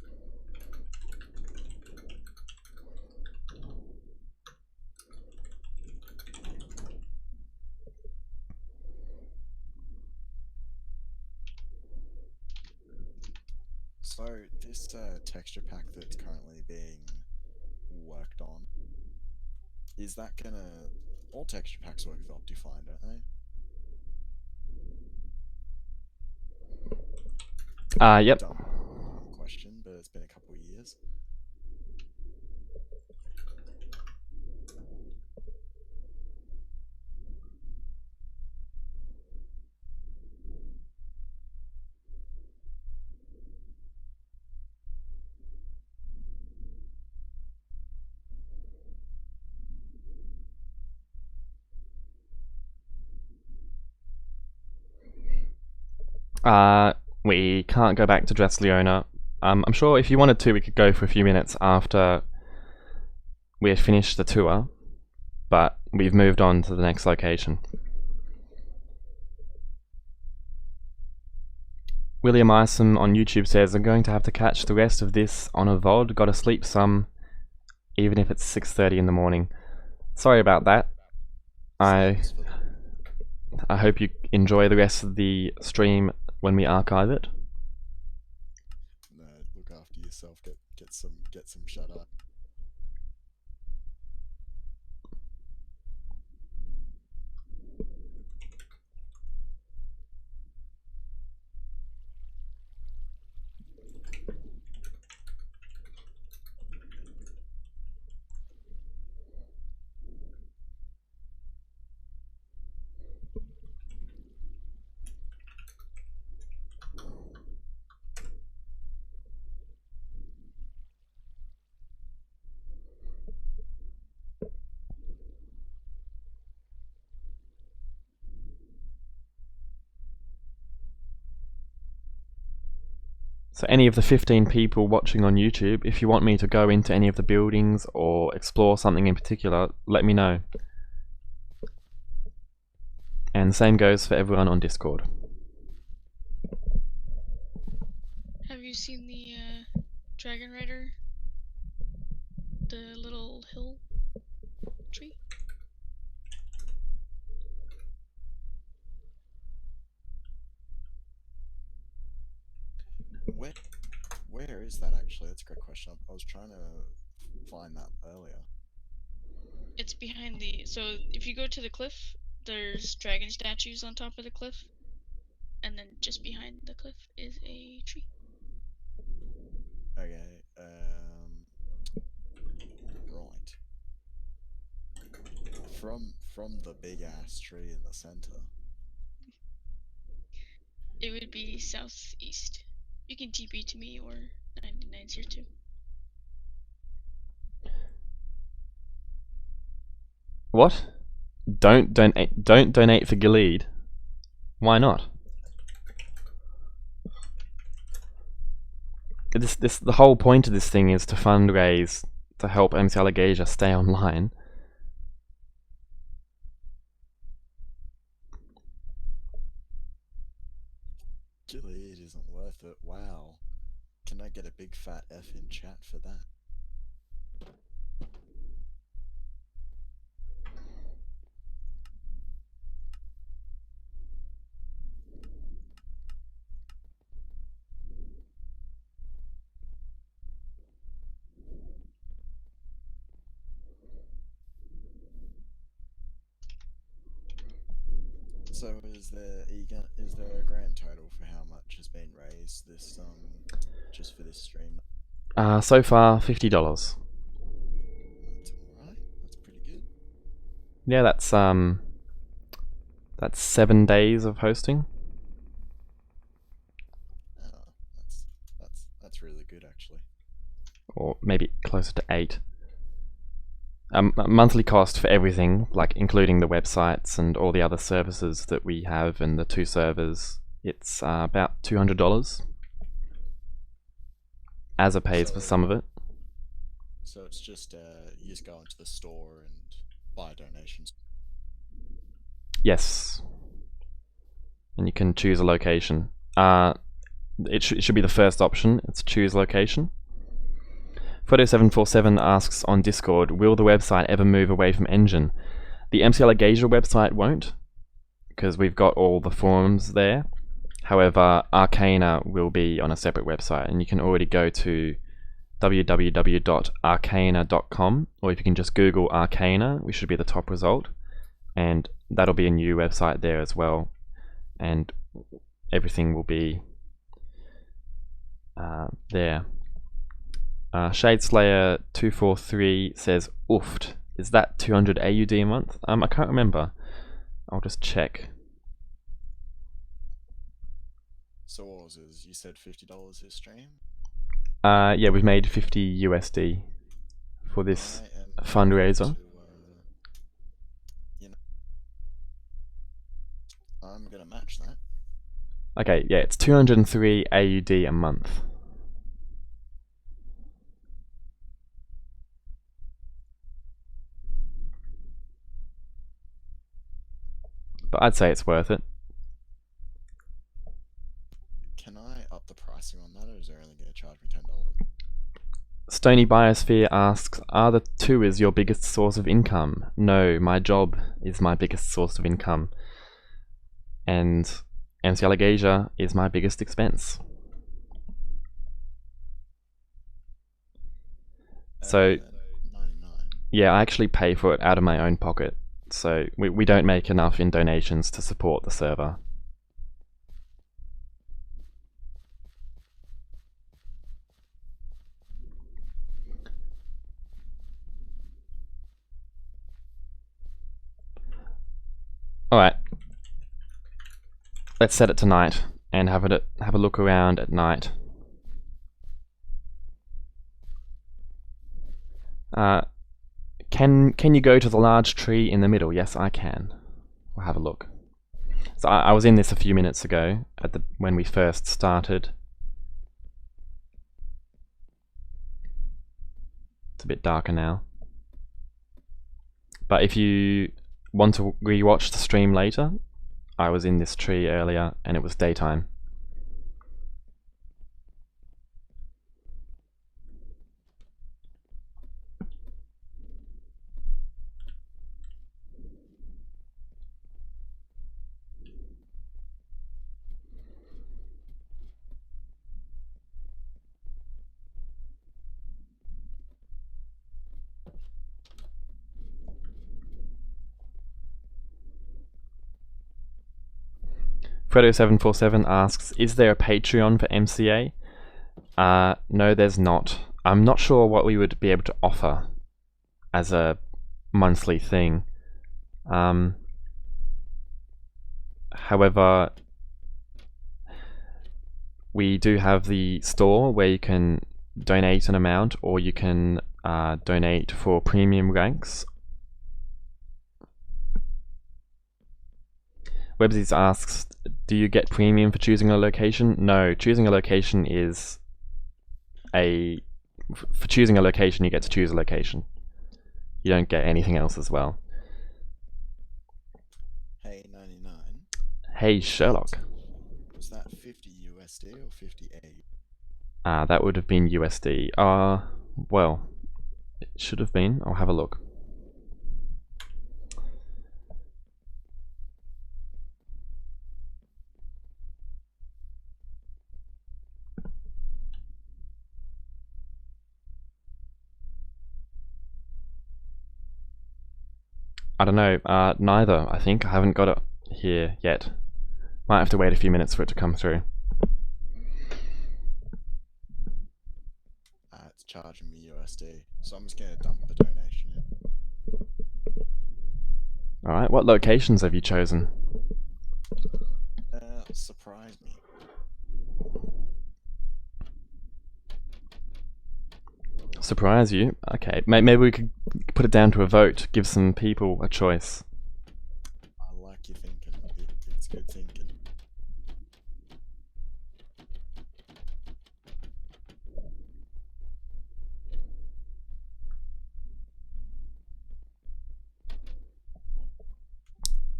So this texture pack that's currently being worked on, is that gonna... All texture packs work with Optifine, don't they? Yep. Dumb question, but it's been a couple of years. We can't go back to Dras-Leona. I'm sure if you wanted to, we could go for a few minutes after we had finished the tour, but we've moved on to the next location. William Isom on YouTube says, I'm going to have to catch the rest of this on a VOD. Gotta sleep some, even if it's 6:30 in the morning. Sorry about that. I hope you enjoy the rest of the stream when we archive it. No, look after yourself. Get some shut up. So any of the 15 people watching on YouTube, if you want me to go into any of the buildings or explore something in particular, let me know. And the same goes for everyone on Discord. Have you seen the Dragon Rider? The little hill tree? Where is that actually? That's a great question. I was trying to find that earlier. It's behind the... So if you go to the cliff, there's dragon statues on top of the cliff. And then just behind the cliff is a tree. Okay, right. From the big ass tree in the center. It would be southeast. You can TP to me, or 99's here too. What? Don't donate for Gilead. Why not? The whole point of this thing is to fundraise to help MCAlagaesia stay online. Gilead isn't worth it. Wow. Can I get a big fat F in chat for that? So is there a grand total for how much has been raised this just for this stream? So far $50. That's alright. That's pretty good. Yeah, that's 7 days of hosting. Oh, that's really good actually. Or maybe closer to 8. A monthly cost for everything, like including the websites and all the other services that we have and the 2 servers, it's about $200. Azza pays for some of it. So it's just you just go into the store and buy donations. Yes. And you can choose a location. It should be the first option. It's choose location. Photo747 asks on Discord, will the website ever move away from Engine? The MCAlagaesia website won't, because we've got all the forums there. However, Arcana will be on a separate website, and you can already go to www.arcana.com, or if you can just Google Arcana, we should be the top result, and that'll be a new website there as well, and everything will be there. Shadeslayer 243 says, oofed. Is that 200 AUD a month? I can't remember. I'll just check. So what was it? You said $50 this stream? Yeah, we've made 50 USD for this fundraiser. I'm gonna match that. Okay, yeah, it's 203 AUD a month. But I'd say it's worth it. Can I up the pricing on that, or is there only going to charge me $10? Stony Biosphere asks, are the tours your biggest source of income? No, my job is my biggest source of income. And MCAlagaesia is my biggest expense. So, 99. yeah, I actually pay for it out of my own pocket. So we don't make enough in donations to support the server. Alright. Let's set it to night and have a look around at night. Can you go to the large tree in the middle? Yes, I can. We'll have a look. So I was in this a few minutes ago when we first started. It's a bit darker now. But if you want to rewatch the stream later, I was in this tree earlier and it was daytime. Fredo747 asks, is there a Patreon for MCA? No, there's not. I'm not sure what we would be able to offer as a monthly thing. However, we do have the store where you can donate an amount, or you can donate for premium ranks. Websies asks, do you get premium for choosing a location? No, choosing a location is for choosing a location, you get to choose a location. You don't get anything else as well. Hey, 99. Hey, Sherlock. Was that 50 USD or 50 A? That would have been USD. Well, it should have been. I'll have a look. I don't know, neither, I think. I haven't got it here yet. Might have to wait a few minutes for it to come through. It's charging me USD, so I'm just gonna dump the donation in. Alright, what locations have you chosen? Surprise me. Surprise you? Okay, maybe we could put it down to a vote, give some people a choice. I like your thinking. It's good thinking.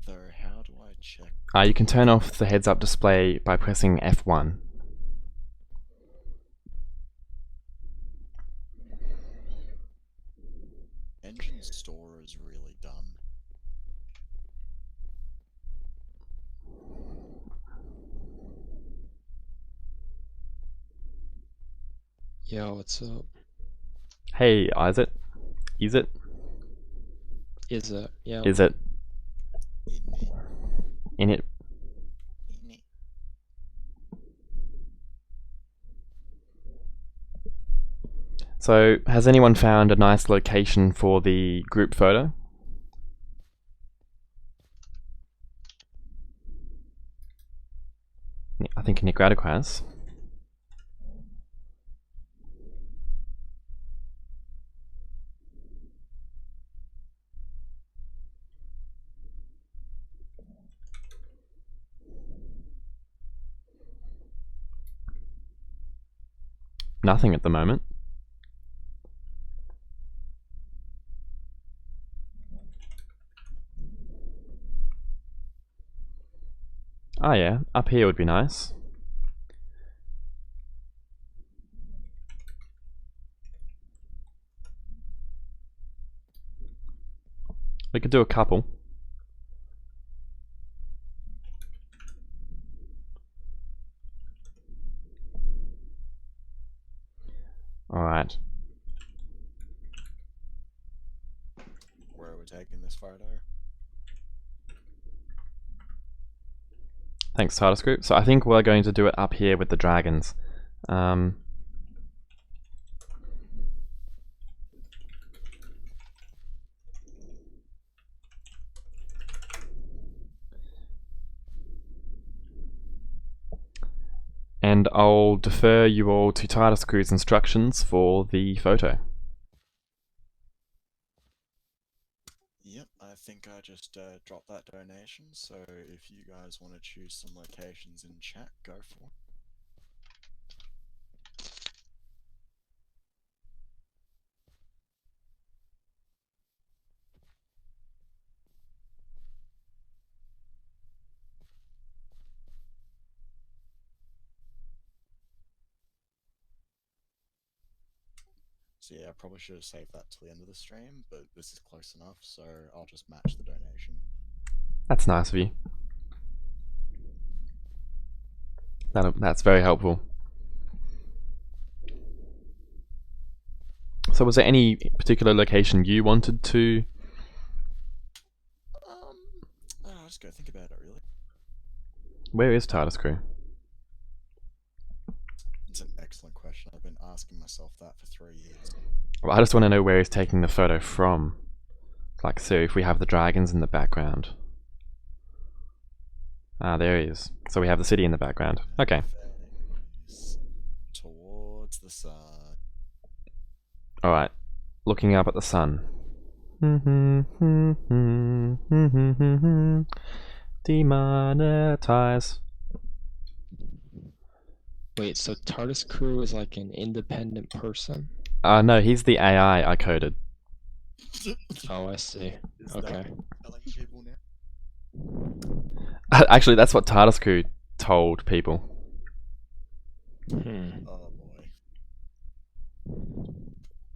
So how do I check? You can turn off the heads-up display by pressing F1. Engine store is really dumb. Yo, what's up? Hey, is it? Is it? Is it? Yeah. Is it? In it? So, has anyone found a nice location for the group photo? I think Nick Radical has. Nothing at the moment. Oh yeah, up here would be nice. We could do a couple. Alright. Where are we taking this photo? Thanks, TARDIS Group. So I think we're going to do it up here with the dragons. And I'll defer you all to TARDIS Crew's instructions for the photo. Yep, I think I just dropped that donation, so if you guys want to choose some locations in chat, go for it. So yeah, I probably should have saved that till the end of the stream, but this is close enough, so I'll just match the donation. That's nice of you. That's very helpful. So was there any particular location you wanted to? I'll just go think about it, really. Where is TARDIS Crew? It's an excellent question. I've been asking myself that for 3 years. Well, I just want to know where he's taking the photo from. Like, so if we have the dragons in the background. Ah, there he is. So we have the city in the background. Okay. Face towards the sun. Alright. Looking up at the sun. Demonetize. Wait, so TARDIS crew is like an independent person? No, he's the AI I coded. Oh, I see. Is Okay. that telling people now? Actually, that's what TARDIS crew told people. Hmm. Oh boy.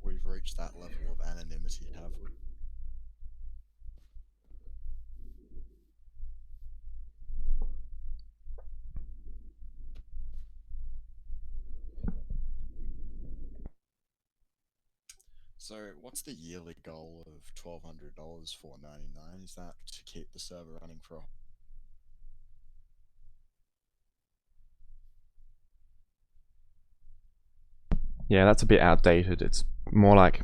We've reached that level of anonymity, have we? So, what's the yearly goal of $1,200 for $99? Is that to keep the server running for a... Yeah, that's a bit outdated. It's more like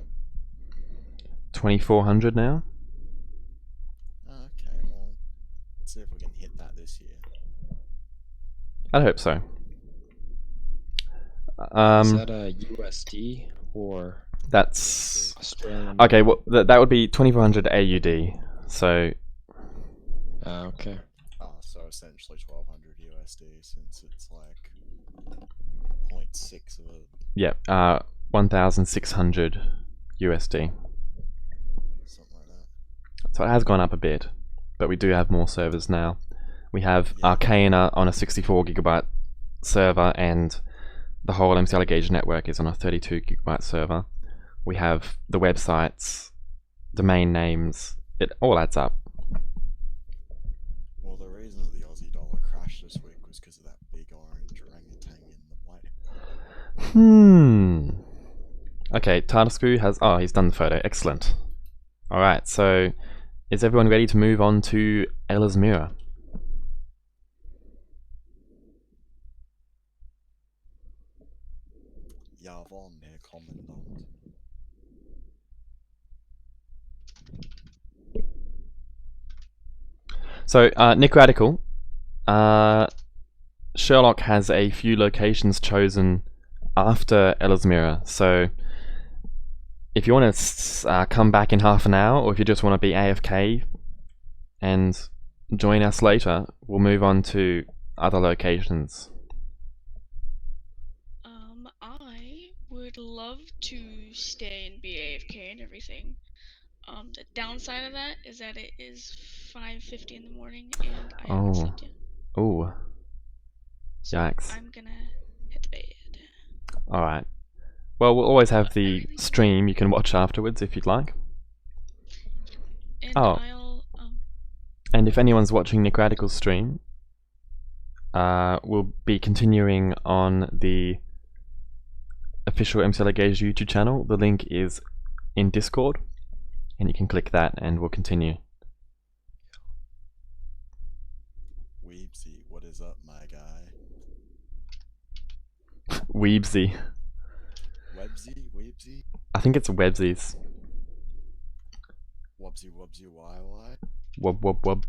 2,400 now. Oh, okay, well, let's see if we can hit that this year. I hope so. Is that a USD or That's Australian? okay. Well, that would be 2,400 AUD. So Okay. Ah, so essentially 1,200 USD, since it's like 0.6 of a... yeah, 1,600 USD. something like that. So it has gone up a bit, but we do have more servers now. We have Yeah. Arcana on a 64 gigabyte server, and the whole MCAlagaesia network is on a 32 gigabyte server. We have the websites, domain names. It all adds up. Well, the reason that the Aussie dollar crashed this week was because of that big orange orangutan in the white. Okay, Tardasku has... oh, he's done the photo. Excellent. Alright, so is everyone ready to move on to Ellesmera? Javon, Herr Kommandant. So, Nick Radical, Sherlock has a few locations chosen after Ellesmera, so if you want to come back in half an hour, or if you just want to be AFK and join us later, we'll move on to other locations. I would love to stay and be AFK and everything. The downside of that is that it is 5:50 in the morning and I haven't slept yet. Ooh. So Yikes. I'm gonna hit the bed. Alright. Well, we'll always have But I the really- stream you can watch afterwards if you'd like. And Oh. I'll And if anyone's watching Nick Radical's stream, we'll be continuing on the official MCAlagaesia YouTube channel. The link is in Discord, and you can click that and we'll continue. Weebsy, what is up, my guy? Weebsy. Websy? Weebsy? I think it's Websies. Wubsy Wubsy YY? Wub wub wub.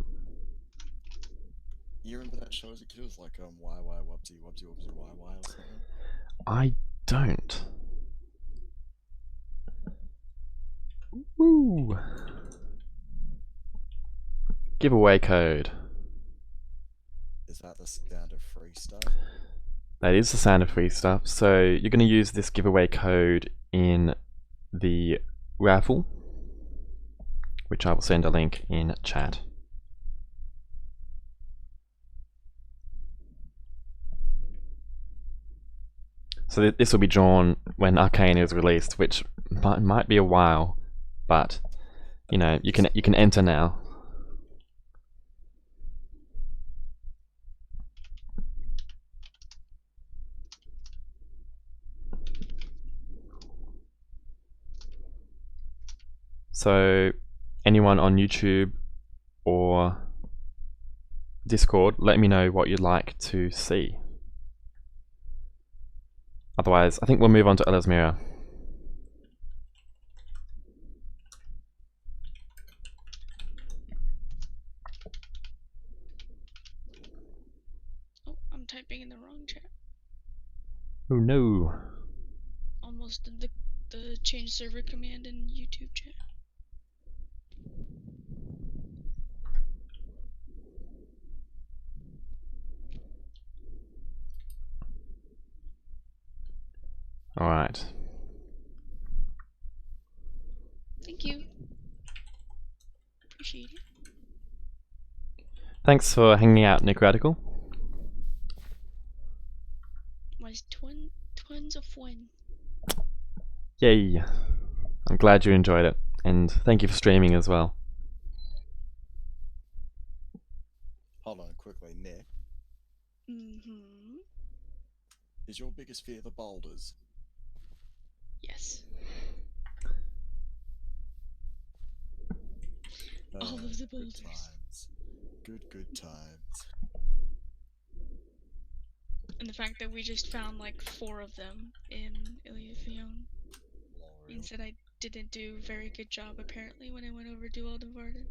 You remember that show as a kid? It was like YY Wubsy Wubsy Wubsy YY or something? I don't. Woo! Giveaway code. Is that the sound of free stuff? That is the sound of free stuff. So you're going to use this giveaway code in the raffle, which I will send a link in chat. So this will be drawn when Arcane is released, which might be a while, but you know, you can enter now. So anyone on YouTube or Discord, let me know what you'd like to see. Otherwise, I think we'll move on to Ellesmera. Oh, I'm typing in the wrong chat. Oh no. Almost did the change server command in YouTube chat. Alright. Thank you. Appreciate it. Thanks for hanging out, Nick Radical. Was twins of one. Yay. I'm glad you enjoyed it, and thank you for streaming as well. Hold on quickly, Nick. Mm-hmm. Is your biggest fear the boulders? Yes. All of the Good boulders. times. Good times. And the fact that we just found like 4 of them in Ilia Feon means that I didn't do a very good job apparently when I went over to Eldenvarden.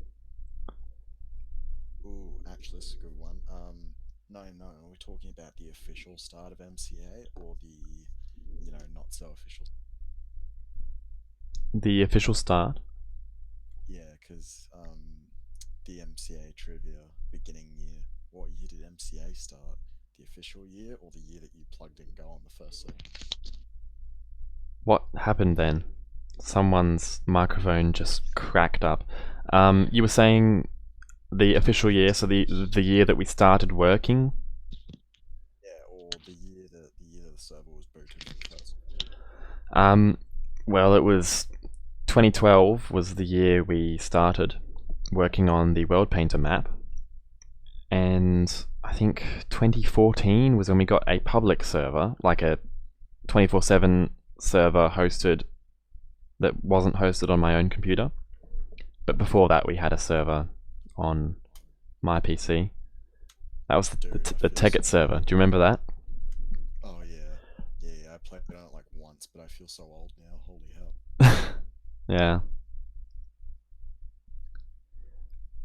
Ooh, actually, that's a good one. No, are we talking about the official start of MCA or the, not so official? The official start? Yeah, because, the MCA trivia beginning year. What year did MCA start? The official year or the year that you plugged in go on the first server? What happened then? Someone's microphone just cracked up. You were saying the official year, so the year that we started working? Yeah, or the year that the server was booted for the first. Well, it was 2012 was the year we started working on the World Painter map, and I think 2014 was when we got a public server, like a 24/7 server hosted that wasn't hosted on my own computer. But before that, we had a server on my PC. That was the Teggett server. Do you remember that? Oh yeah. I played on it like once, but I feel so old now. Holy hell. Yeah.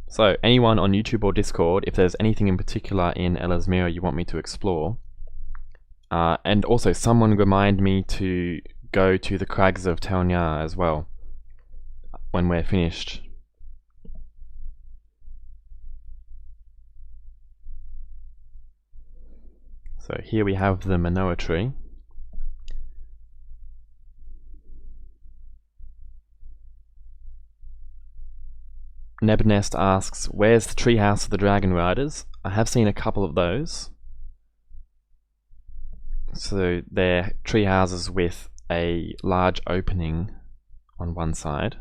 So, anyone on YouTube or Discord, if there's anything in particular in Ellesmera you want me to explore, and also someone remind me to go to the Crags of Tel'naeír as well when we're finished. So here we have the Manoa tree. Nebnest asks, where's the treehouse of the Dragon Riders? I have seen a couple of those. So they're tree houses with a large opening on one side.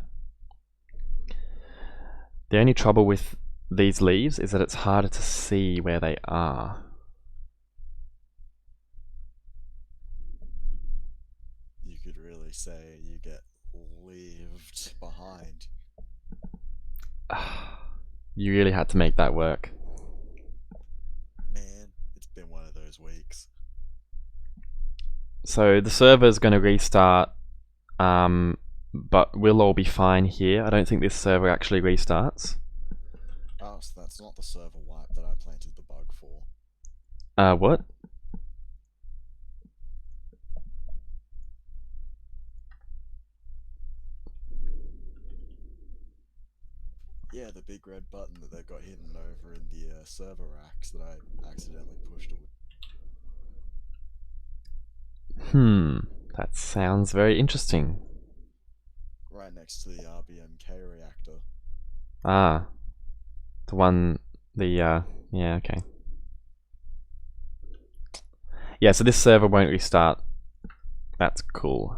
The only trouble with these leaves is that it's harder to see where they are. You could really say you get lived behind. You really had to make that work. Man, it's been one of those weeks. So the server's going to restart, but we'll all be fine here. I don't think this server actually restarts. Oh, so that's not the server wipe that I planted the bug for. What? Yeah, the big red button that they've got hidden over in the server racks that I accidentally pushed away. That sounds very interesting. Right next to the RBMK reactor. Ah. The one, yeah, okay. Yeah, so this server won't restart. That's cool.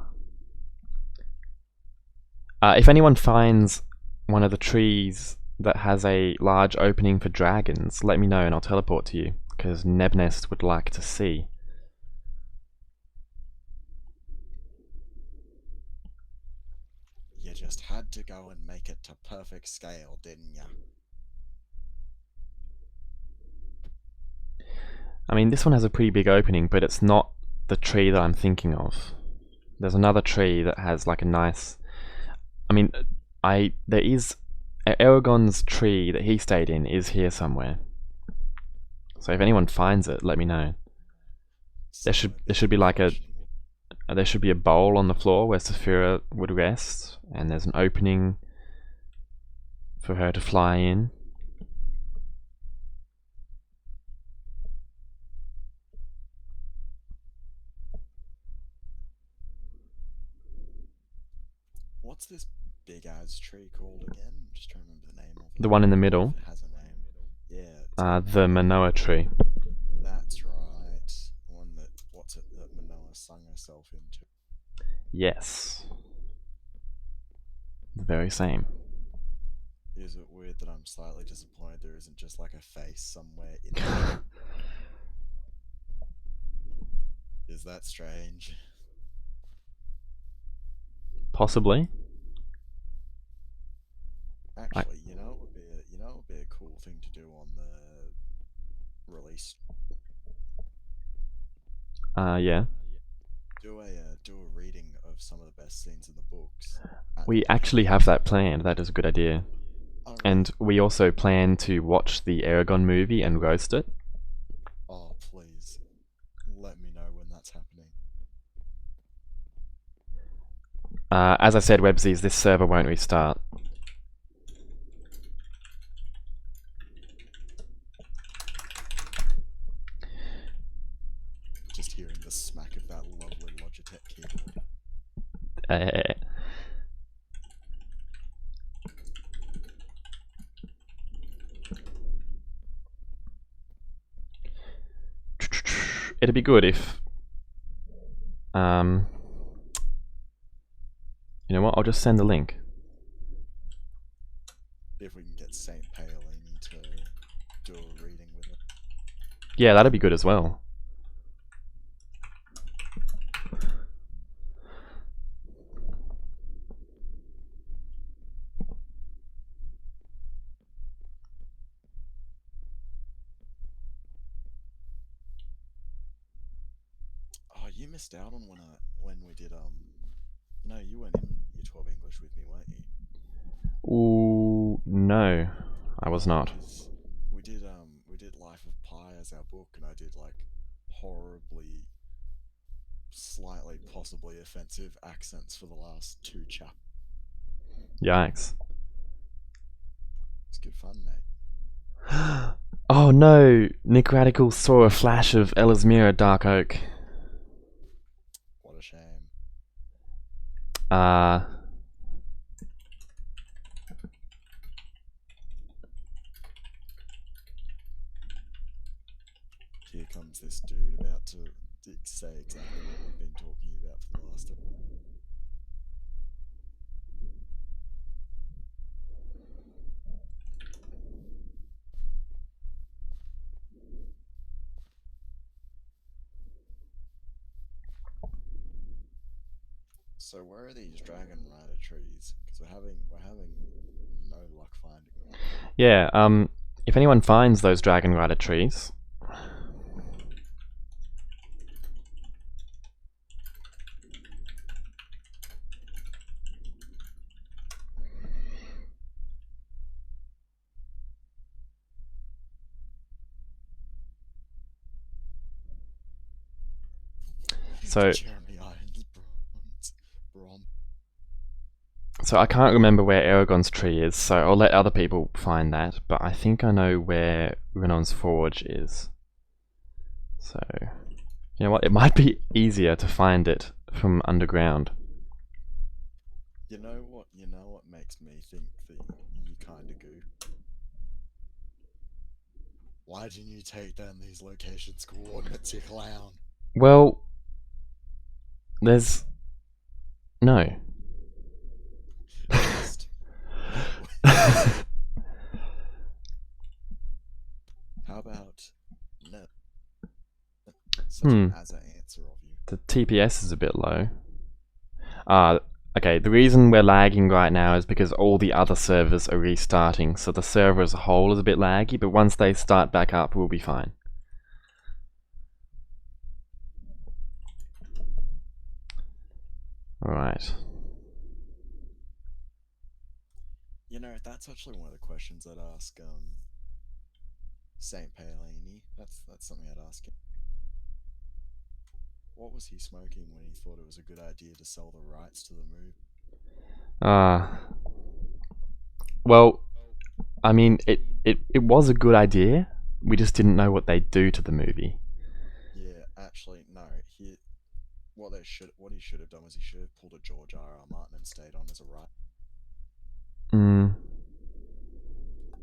If anyone finds one of the trees that has a large opening for dragons, let me know and I'll teleport to you, because Nebnest would like to see. You just had to go and make it to perfect scale, didn't ya? I mean, this one has a pretty big opening, but it's not the tree that I'm thinking of. There's another tree that has like a nice... I mean, there is... Aragon's tree that he stayed in is here somewhere. So if anyone finds it, let me know. There should be like a... There should be a bowl on the floor where Saphira would rest, and there's an opening for her to fly in. What's this big ass tree called again? I'm just trying to remember the name of it. The one in the middle. If it has a name. Yeah. it's got a The name. Manoa tree. That's right. The one that that Manoa sung herself into. Yes. The very same. Is it weird that I'm slightly disappointed there isn't just like a face somewhere in it? Is that strange? Possibly. Actually, you know, it would be a cool thing to do on the release. Yeah. Do a reading of some of the best scenes in the books. We actually have that planned. That is a good idea. Oh, really? And we also plan to watch the Aragon movie and roast it. Oh, please. Let me know when that's happening. As I said, Websies, this server won't restart. Just hearing the smack of that lovely Logitech keyboard. It'd be good if... You know what? I'll just send the link. If we can get Saint Paolini to do a reading with it. Yeah, that'd be good as well. Oh, you missed out on when we did No, you weren't in Year 12 English with me, weren't you? Ooh, no, I was not. 'Cause we did Life of Pi as our book, and I did like horribly, slightly, possibly offensive accents for the last 2 chapters. Yikes. It's good fun, mate. Oh no! Nick Radical saw a flash of Ellesmera Dark Oak. What a shame. Here comes this dude about to say exactly what we've been talking about for the last. So where are these Dragon Rider trees? Because we're having no luck finding them. Yeah, if anyone finds those Dragon Rider trees... So... Jeremy Irons, Brom. So I can't remember where Aragon's tree is, so I'll let other people find that, but I think I know where Renon's Forge is. So, you know what, it might be easier to find it from underground. You know what makes me think that you kinda goofed? Why didn't you take down these locations coordinates, you clown? Well, there's... no. Just... How about no? Such an as an answer of you. The TPS is a bit low. Okay, the reason we're lagging right now is because all the other servers are restarting, so the server as a whole is a bit laggy, but once they start back up, we'll be fine. Alright. You know, that's actually one of the questions I'd ask Saint Paolini. That's something I'd ask him. What was he smoking when he thought it was a good idea to sell the rights to the movie? Well, I mean, it was a good idea. We just didn't know what they'd do to the movie. Yeah, actually, no. what he should have done was he should have pulled a George R.R. Martin and stayed on as a writer,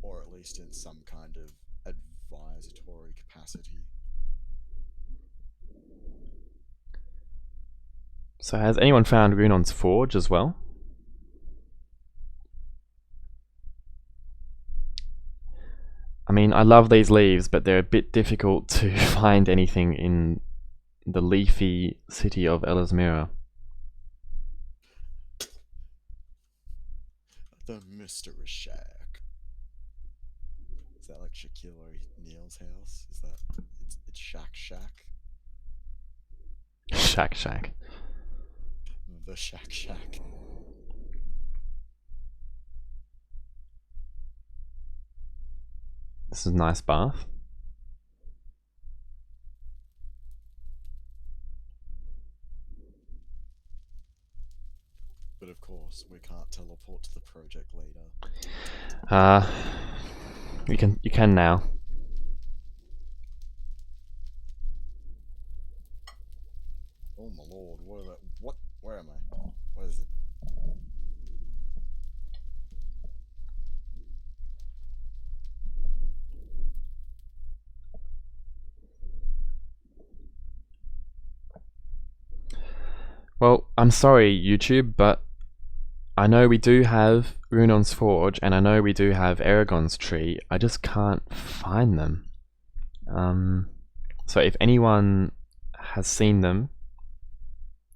or at least in some kind of advisory capacity. So has anyone found Runon's Forge as well? I mean, I love these leaves, but they're a bit difficult to find anything in the leafy city of Ellesmera. The Mystery Shack. Is that like Shaquille O'Neal's house? Is that it's Shack? Shack. The Shack. This is a nice bath. But of course, we can't teleport to the project leader. You can now. Oh my lord, what? Where am I? What is it? Well, I'm sorry, YouTube, but I know we do have Runon's Forge, and I know we do have Aragon's Tree. I just can't find them. So if anyone has seen them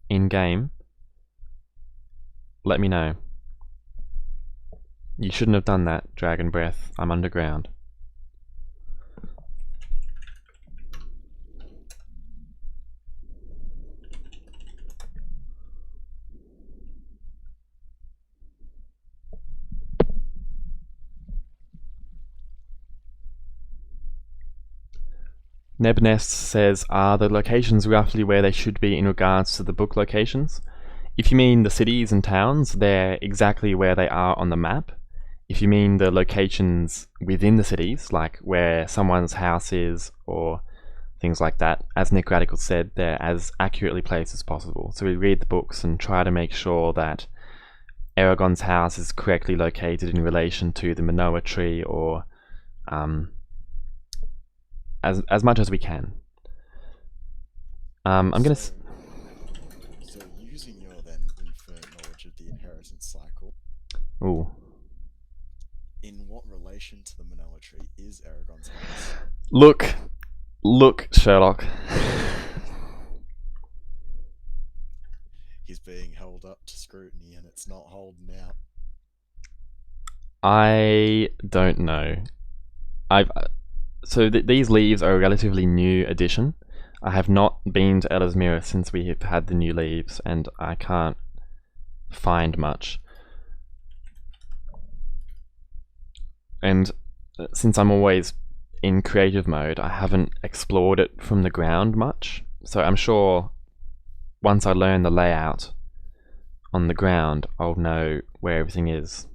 in-game, let me know. You shouldn't have done that, Dragon Breath. I'm underground. Nebnest says, are the locations roughly where they should be in regards to the book locations? If you mean the cities and towns, they're exactly where they are on the map. If you mean the locations within the cities, like where someone's house is or things like that, as Nick Radical said, they're as accurately placed as possible. So we read the books and try to make sure that Aragon's house is correctly located in relation to the Manoa tree, or as much as we can. I'm gonna. So using your then infinite knowledge of the inheritance cycle, Ooh. in what relation to the Manoa tree is Aragon's house? Look, Sherlock. He's being held up to scrutiny and it's not holding out. I don't know. So these leaves are a relatively new addition. I have not been to Ellesmera since we have had the new leaves, and I can't find much. And since I'm always in creative mode, I haven't explored it from the ground much. So I'm sure once I learn the layout on the ground, I'll know where everything is.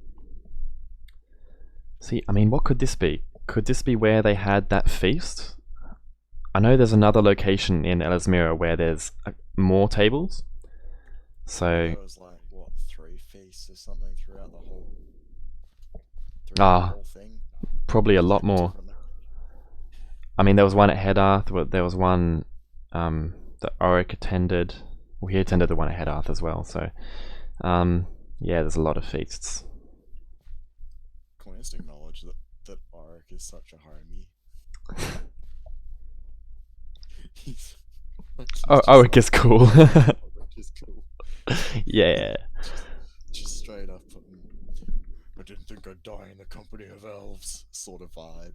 See, I mean, what could this be? Could this be where they had that feast? I know there's another location in Ellesmera where there's more tables. So There was like, what, 3 feasts or something throughout the whole thing? probably a lot more. I mean, there was one at Hedarth, there was one that Oric attended. Well, he attended the one at Hedarth as well, so yeah, there's a lot of feasts. Can we just acknowledge that Oric is such a homie? Oric is cool. Oric is cool. Yeah. Just straight up, I didn't think I'd die in the company of elves sort of vibe.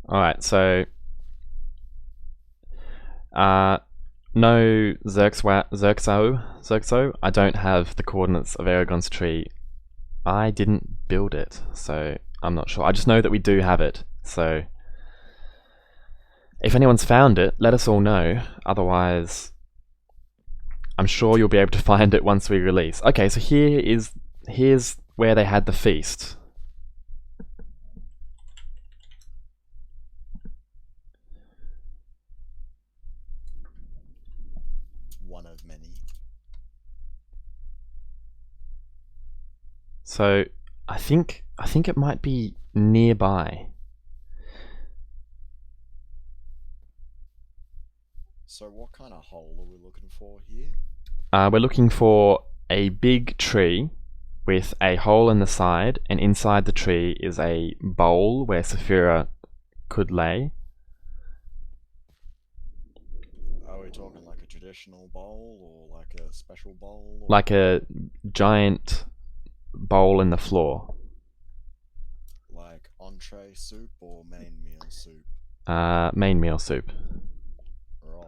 Alright, so no Xerxo. I don't have the coordinates of Aragon's tree. I didn't build it, so I'm not sure. I just know that we do have it, so if anyone's found it, let us all know. Otherwise, I'm sure you'll be able to find it once we release. Okay, so here's where they had the feast. one of many. So I think it might be nearby. So what kind of hole are we looking for here? We're looking for a big tree with a hole in the side, and inside the tree is a bowl where Saphira could lay. Are we talking like a traditional bowl or like a special bowl? Or Like a giant bowl in the floor. like entree soup or main meal soup? Main meal soup. Right.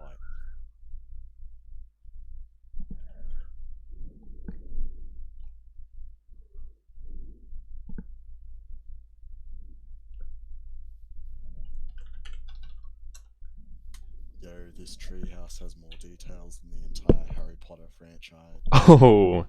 Yo, this treehouse has more details than the entire Harry Potter franchise. Oh!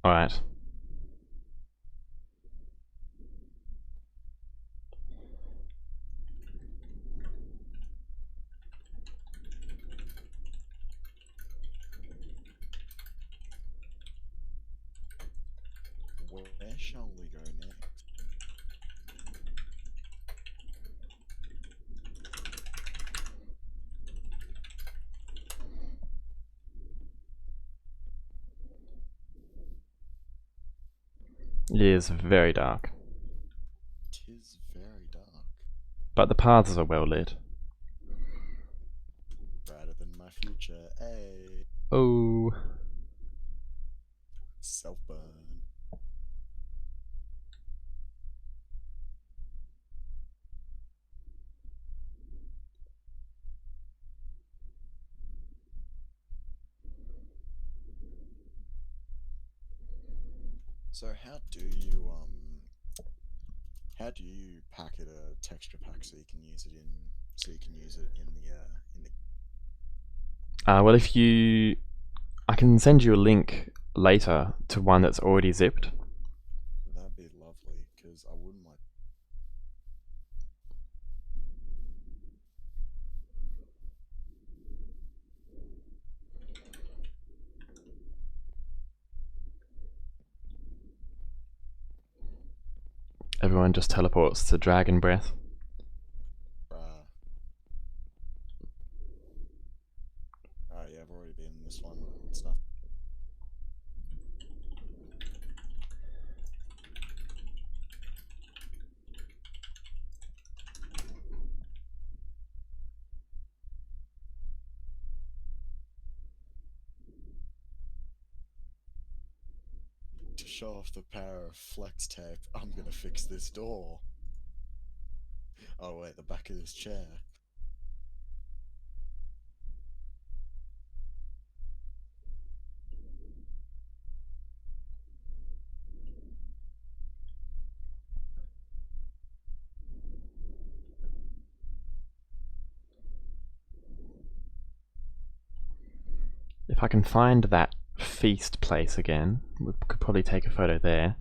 Alright. Where shall we go next? It is very dark, Tis very dark. but the paths are well lit. Brighter than my future. Hey, Oh. self-burn. So how do you pack it a texture pack so you can use it in the Well, I can send you a link later to one that's already zipped. That'd be lovely, because I wouldn't mind. Everyone just teleports to Dragon Breath. Oh yeah, I've already been in this one. It's not. To show off the power of flex tape, I'm gonna fix this door. Oh wait, the back of this chair. If I can find that feast place again, we could probably take a photo there.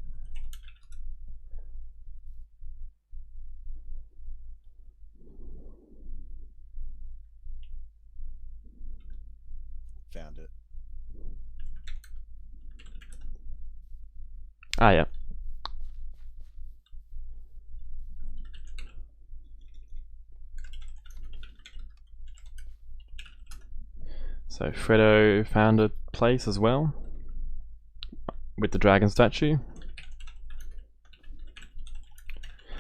Found it. Ah, yeah. So Fredo found a place as well with the dragon statue.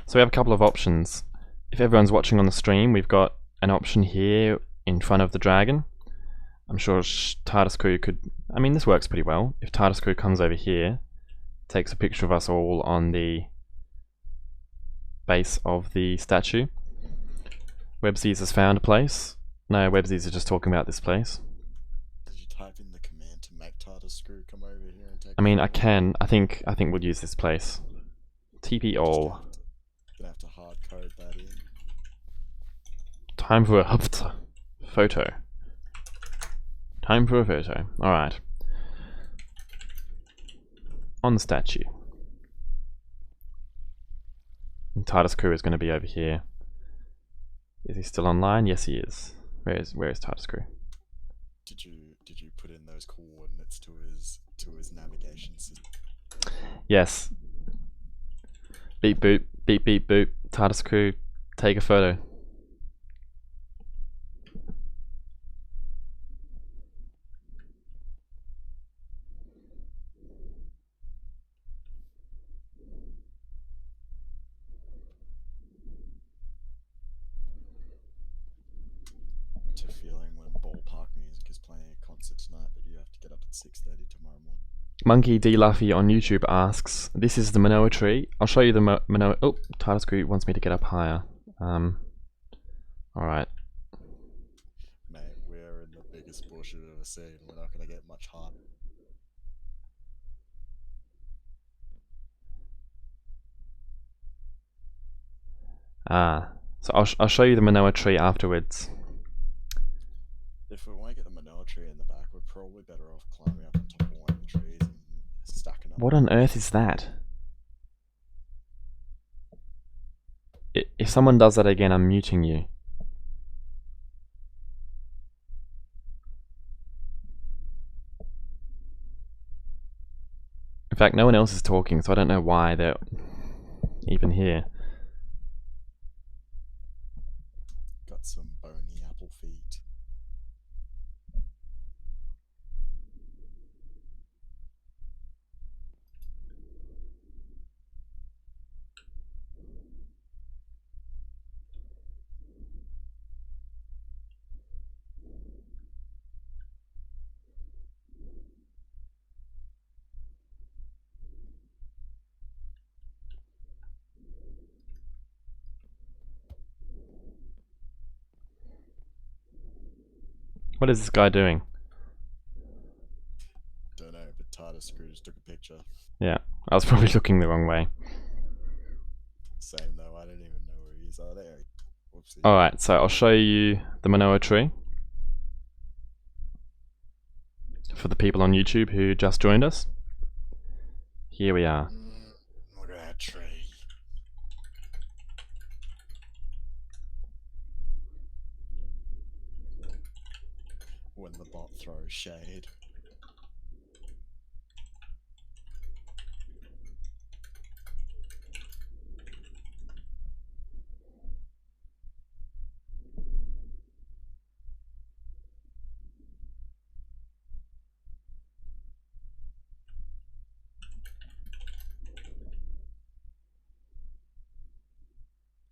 So we have a couple of options. If everyone's watching on the stream, we've got an option here in front of the dragon. I'm sure TARDIS crew could... I mean, this works pretty well. If TARDIS crew comes over here, takes a picture of us all on the base of the statue. Websies has found a place. No, Websies is just talking about this place. Did you type in the command to make Tartar Screw come over here and take? I mean, I can. I think we'll use this place. TP all. Gonna have to hard code that in. Time for a photo. Time for a photo. All right. On statue. Titus Crew is going to be over here. Is he still online? Yes, he is. Where is Titus Crew? Did you put in those coordinates to his navigation system? Yes. Beep boop, beep beep boop. Titus Crew, take a photo. To feeling when ballpark music is playing a concert tonight, but you have to get up at 6:30 tomorrow morning. Monkey D. Luffy on YouTube asks, "This is the Manoa tree. I'll show you the Manoa." Oh, Titus Crew wants me to get up higher. All right. Mate, we're in the biggest bush you've ever seen. We're not gonna get much higher. So I'll show you the Manoa tree afterwards. If we won't get the Manoa tree in the back, we're probably better off climbing up on top of one of the trees and stacking up. What on earth is that? If someone does that again, I'm muting you. In fact, no one else is talking, so I don't know why they're even here. Got some bony apple feet. What is this guy doing? Don't know, but Tartar Screw just took a picture. Yeah, I was probably looking the wrong way. Same though, I don't even know where he is. Oh, there. Whoopsie. Alright, so I'll show you the Manoa tree. For the people on YouTube who just joined us. Here we are. Look at that tree. When the bot throws shade.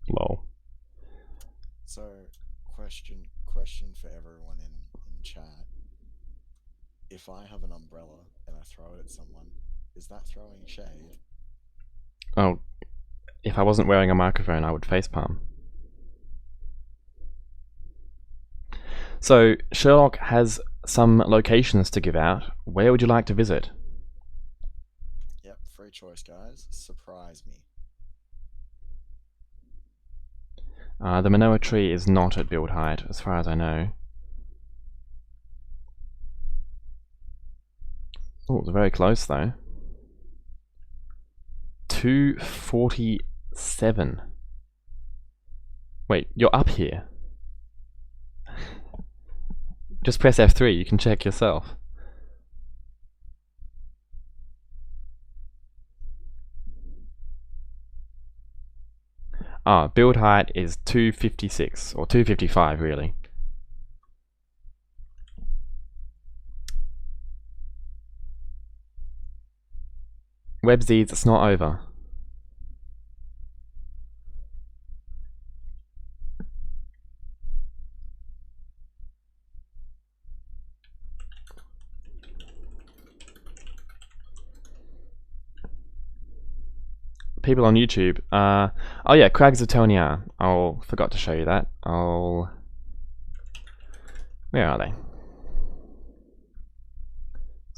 Lol. So, question for everyone in chat. If I have an umbrella and I throw it at someone, is that throwing shade? Oh, if I wasn't wearing a microphone, I would facepalm. So, Sherlock has some locations to give out. Where would you like to visit? Yep, free choice, guys. Surprise me. The Manoa tree is not at build height, as far as I know. Oh, it's very close though. 247. Wait, you're up here. Just press F3, you can check yourself. Build height is 256, or 255 really. Webseeds, it's not over. People on YouTube, oh yeah, Crags of Tel'naeír. Forgot to show you that. Where are they?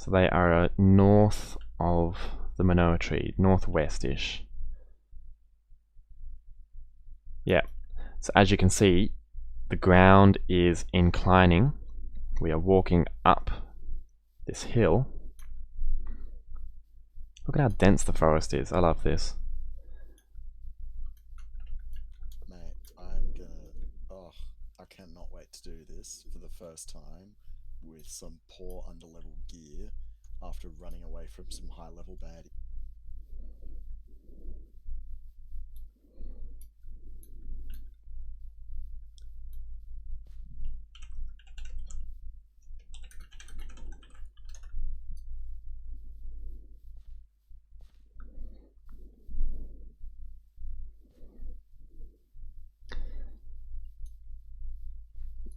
So they are north of the Manoa tree, northwest-ish. Yeah. So as you can see, the ground is inclining. We are walking up this hill. Look at how dense the forest is. I love this. Mate, I'm gonna. Oh, I cannot wait to do this for the first time with some poor underlevel gear after running away from some high level baddie.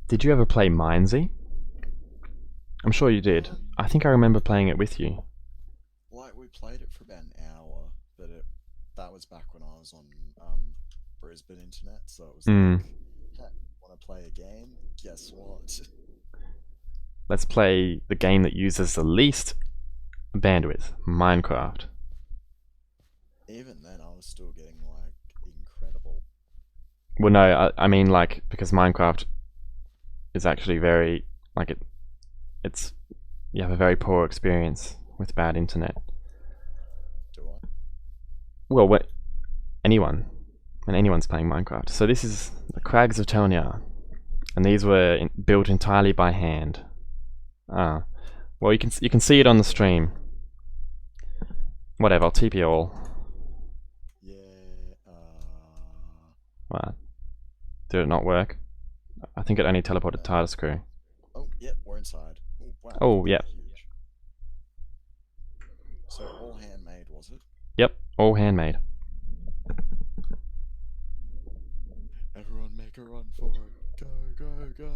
Did you ever play Mindsy? I'm sure you did. I think I remember playing it with you. Like, we played it for about an hour, but that was back when I was on Brisbane internet, so it was like, hey, want to play a game? Guess what? Let's play the game that uses the least bandwidth, Minecraft. Even then, I was still getting, like, incredible. Well, no, I mean, like, because Minecraft is actually very, like, it's you have a very poor experience with bad internet. Do I? Well, when anyone's playing Minecraft. So this is the Crags of Tel'naeír, and these were built entirely by hand. Well, you can see it on the stream. Whatever, I'll TP all. Yeah. What? Did it not work? I think it only teleported TARDIS crew. Oh, yep, we're inside. Oh, wow. Oh, yeah. Huge. So all handmade, was it? Yep, all handmade. Everyone make a run for it. Go, go, go.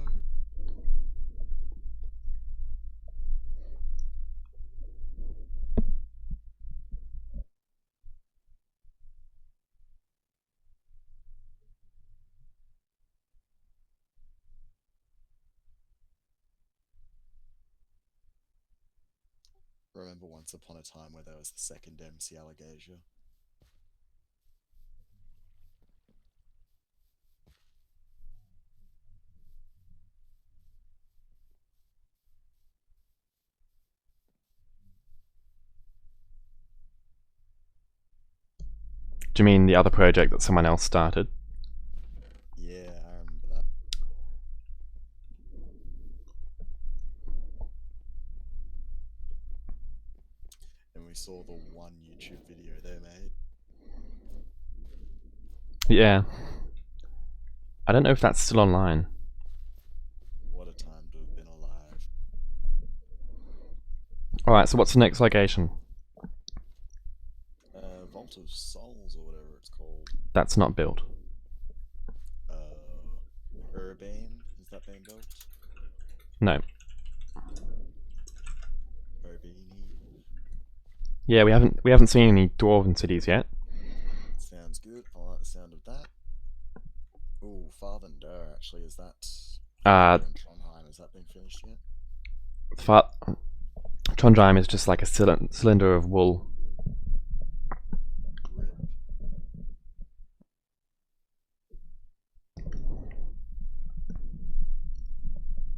Remember once upon a time where there was the second MCAlagaesia? Do you mean the other project that someone else started? Yeah, I remember that. And we saw the one YouTube video they made. Yeah. I don't know if that's still online. What a time to have been alive. Alright, so what's the next location? Vault of Souls or whatever it's called. That's not built. Urbane, has that been built? No. Urbane. Yeah, we haven't seen any dwarven cities yet. Sounds good. I like the sound of that. Ooh, Farther actually, is that in Trondheim, has that been finished yet? Trondheim is just like a cylinder of wool. Rip.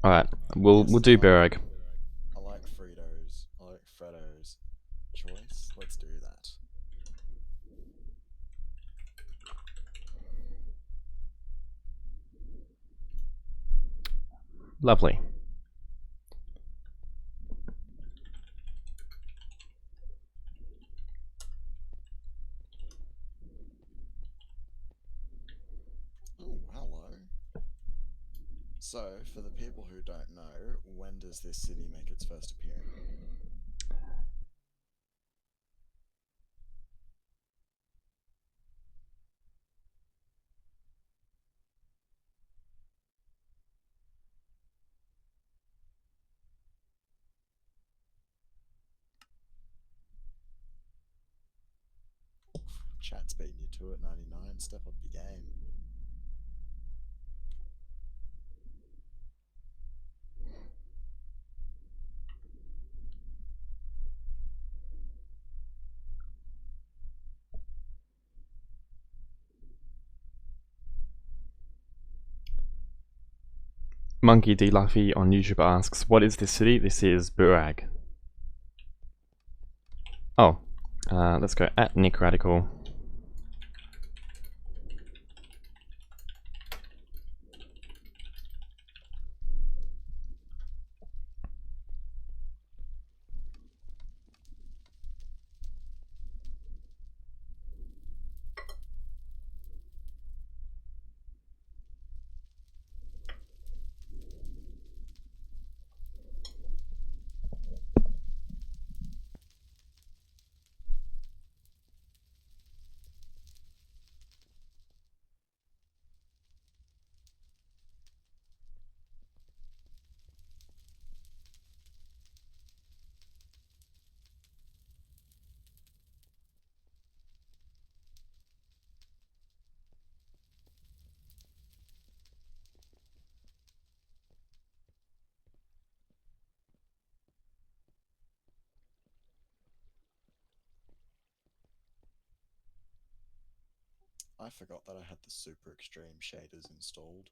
Alright, we'll do Buragh. I like Fritos. I like Freddo's choice. Let's do that. Lovely. Oh, hello. So, for the people who don't know, when does this city make its first appearance? Chat's beating you to it, 99. Step up your game. Monkey D. Luffy on YouTube asks, what is this city? This is Buragh. Oh, let's go at Nick Radical. I forgot that I had the super extreme shaders installed.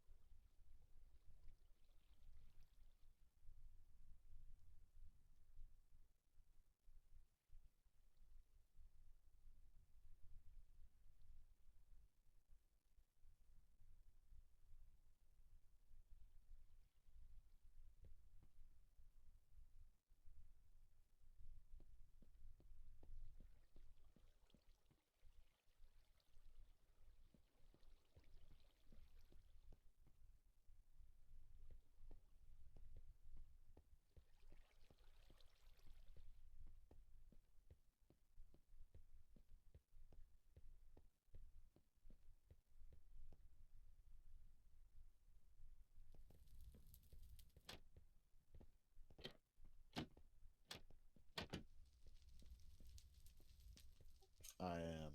I am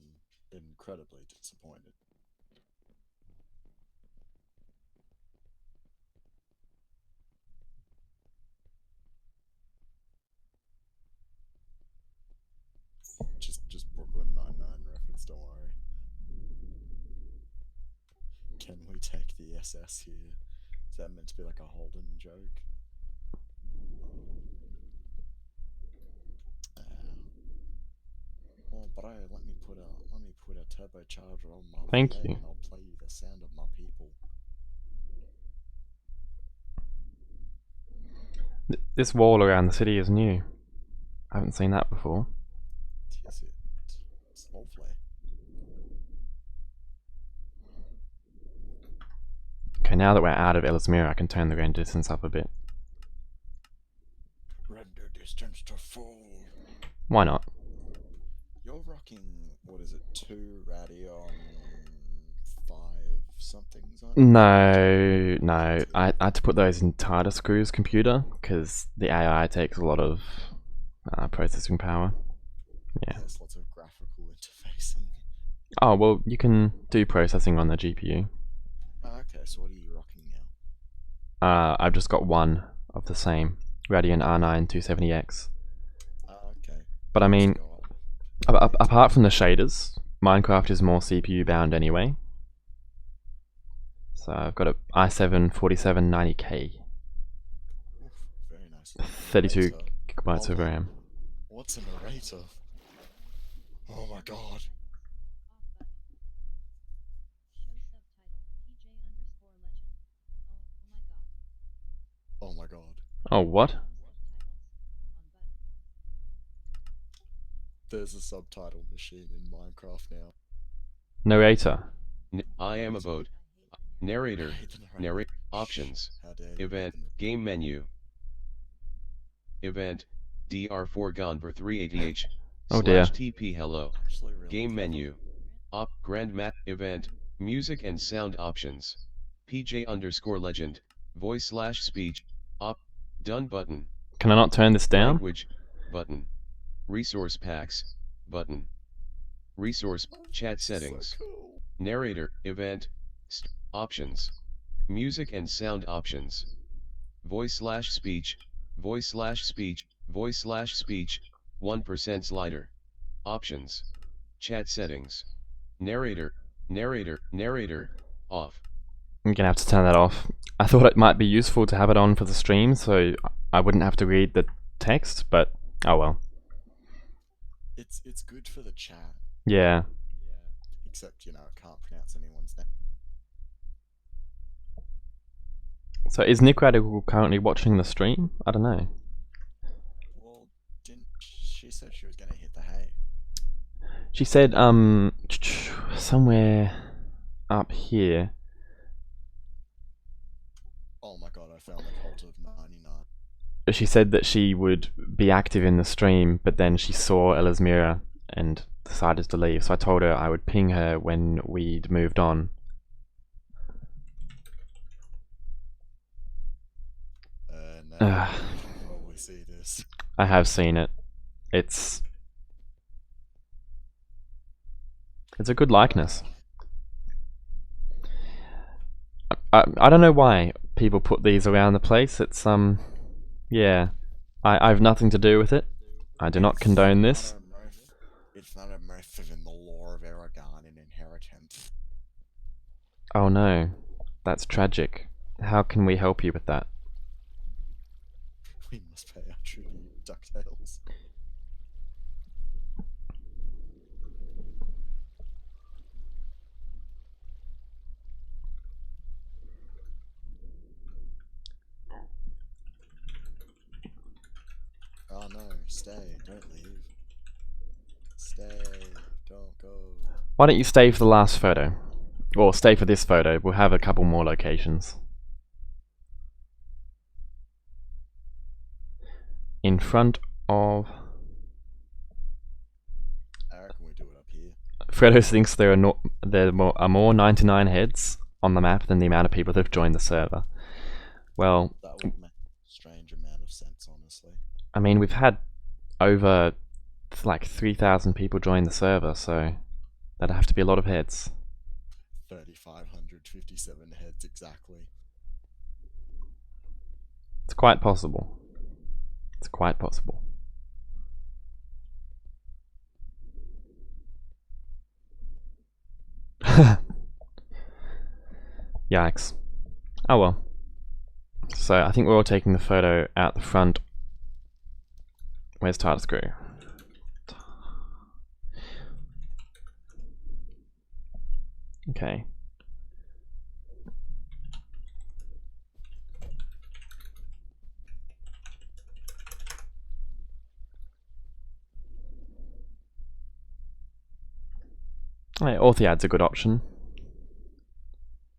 incredibly disappointed. Just Brooklyn Nine-Nine reference, don't worry. Can we take the SS here? Is that meant to be like a Holden joke? Oh, bro, let me put a turbocharger on my Thank plane you. and I'll play you the sound of my people. This wall around the city is new. I haven't seen that before. Yes, it's lovely. Okay, now that we're out of Ellesmera, I can turn the render distance up a bit. Render distance to full. Why not? You're rocking, what is it, 2 Radeon 5 somethings? No. I had to put those in TARDIS Crew's computer because the AI takes a lot of processing power. Yeah. There's lots of graphical interfacing. Oh, well, you can do processing on the GPU. Okay, so what are you rocking now? I've just got one of the same Radeon R9 270X. Okay. But I mean, Go up. apart from the shaders, Minecraft is more CPU bound anyway. So I've got a i7 4790K, Oof, very nice. 32 Narrator. gigabytes of Hold on. RAM. What's a narrator? Oh my god. Oh my god. Oh, what? There's a subtitle machine in Minecraft now. Narrator. I am a boat. Narrator. I hate the narrator. Narrate. Options. How dare you Event. hate the- Game menu. Event. DR4 Gonver 380H. Oh dear. /TP hello. Actually really Game clever. menu. Op. Grand Mat. Event. Music and sound options. PJ_legend. Voice/speech. Op. Done button. Can I not turn this down? Language. Button. Resource packs. Button. Resource. Chat So settings. cool. Narrator. Event. Options. Music and sound options. Voice/speech. Voice/speech. Voice/speech. 1% slider. Options. Chat settings. Narrator. Narrator. Narrator. Off. I'm gonna have to turn that off. I thought it might be useful to have it on for the stream, so I wouldn't have to read the text. But oh well. It's good for the chat. Yeah. Except it can't pronounce anyone's name. So is Nick Radical currently watching the stream? I don't know. Well, didn't she said she was going to hit the hay? She said somewhere up here. Oh my god, I found the cult of 99. She said that she would be active in the stream, but then she saw Ellesmera and decided to leave. So I told her I would ping her when we'd moved on. Now you can probably see this. I have seen it. It's a good likeness. I don't know why people put these around the place. It's yeah. I have nothing to do with it. I do not condone this. It's not a method in the lore of Aragon and inheritance. Oh no. That's tragic. How can we help you with that? We must pay our tribute, DuckTales. Oh no, stay, don't leave. Stay, don't go. Why don't you stay for the last photo? Or stay for this photo. We'll have a couple more locations. In front of... I reckon we do it up here. Fredo thinks there are more 99 heads on the map than the amount of people that have joined the server. Well, That would make a strange amount of sense, honestly. I mean, we've had over like 3,000 people join the server, so that'd have to be a lot of heads. 3,557 heads exactly. It's quite possible. It's quite possible. Yikes. Oh well. So I think we're all taking the photo out the front. Where's TARDIS Crew? Okay. Right, Orthiad's a good option.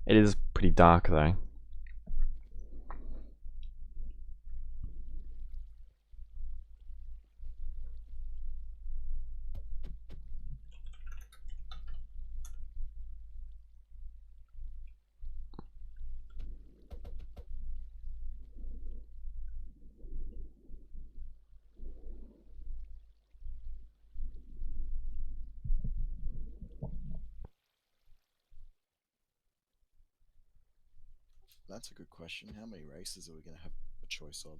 It is pretty dark though. That's a good question. How many races are we going to have a choice of?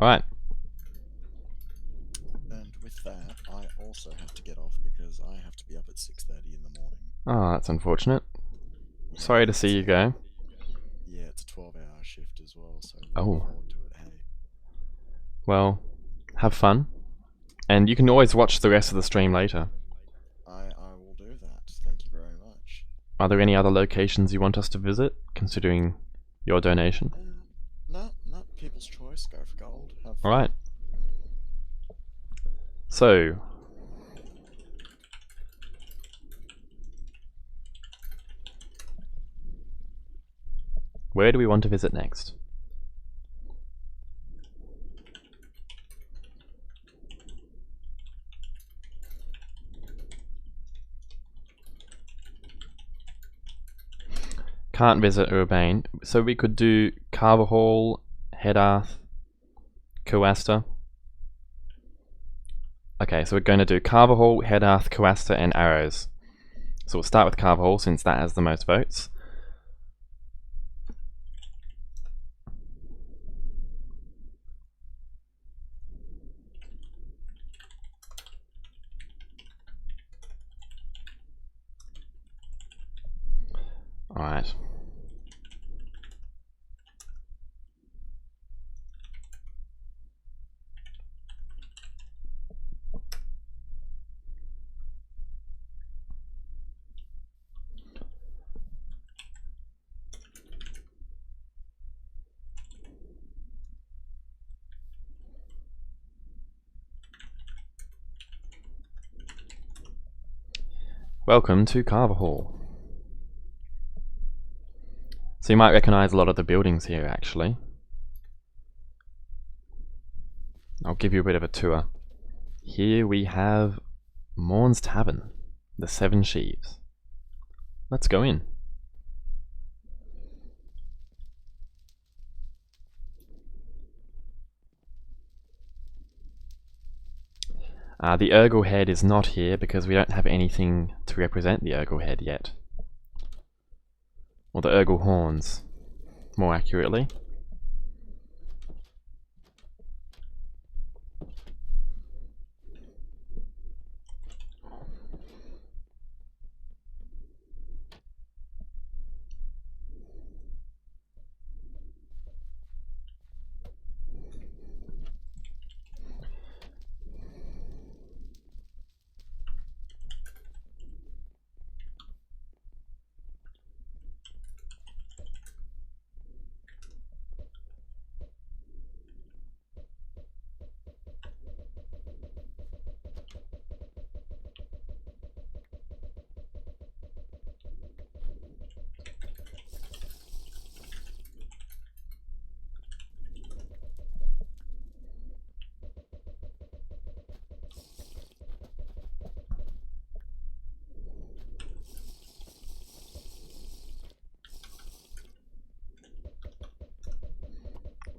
Alright. And with that, I also have to get off because I have to be up at 6:30 in the morning. Oh, that's unfortunate. Sorry to see you go. as well, so Oh. looking forward to it. Hey, Well, have fun. And you can always watch the rest of the stream later. I will do that. Thank you very much. Are there any other locations you want us to visit, considering your donation? No, people's choice. Go for gold. Have fun. Alright. So, where do we want to visit next? Can't visit Urbane, so we could do Carvahall, Hedarth, Kuasta. Okay, so we're going to do Carvahall, Hedarth, Kuasta, and Arrows. So we'll start with Carvahall since that has the most votes. Alright. Welcome to Carvahall. So you might recognize a lot of the buildings here actually. I'll give you a bit of a tour. Here we have Morn's Tavern, the Seven Sheaves. Let's go in. The Urgle head is not here because we don't have anything to represent the Urgle head yet. Or the Urgle horns, more accurately.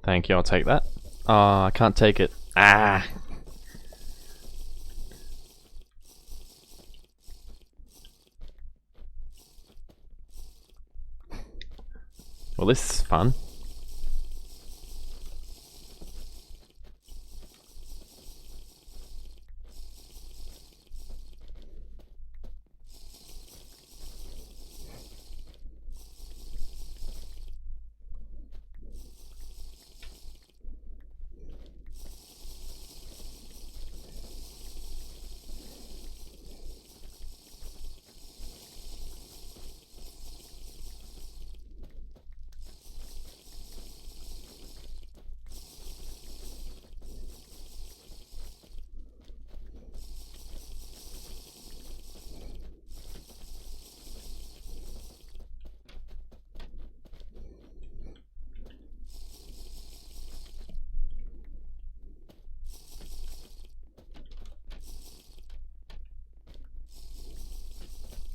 Thank you, I'll take that. Oh, I can't take it. Ah! Well, this is fun.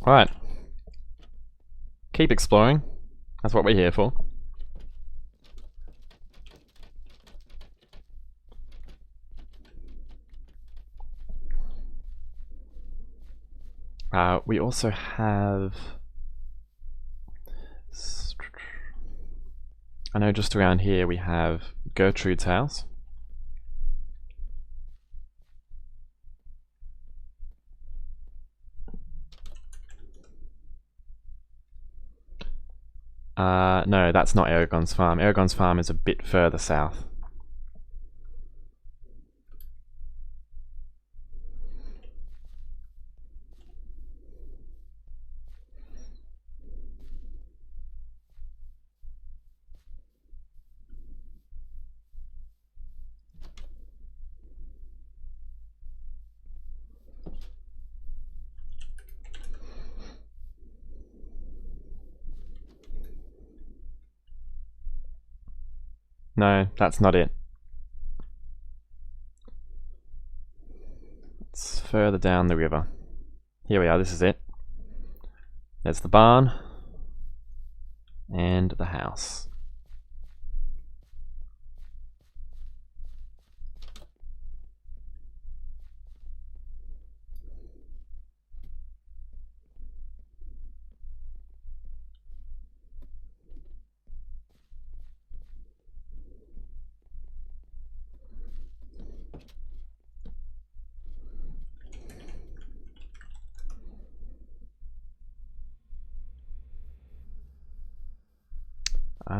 Alright. Keep exploring. That's what we're here for. We also have... I know just around here we have Gertrude's house. No, that's not Aragon's farm. Aragon's farm is a bit further south. No, that's not it. It's further down the river. Here we are, this is it. There's the barn and the house.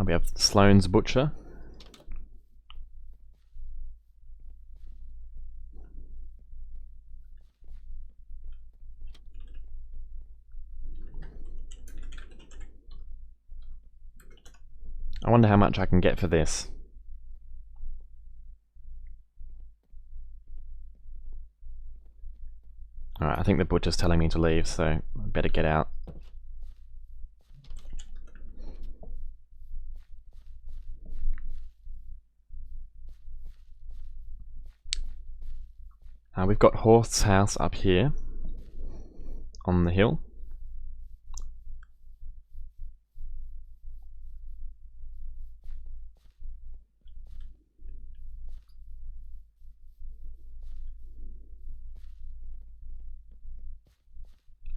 We have Sloane's Butcher. I wonder how much I can get for this. Alright, I think the butcher's telling me to leave, so I better get out. We've got Horth's house up here on the hill.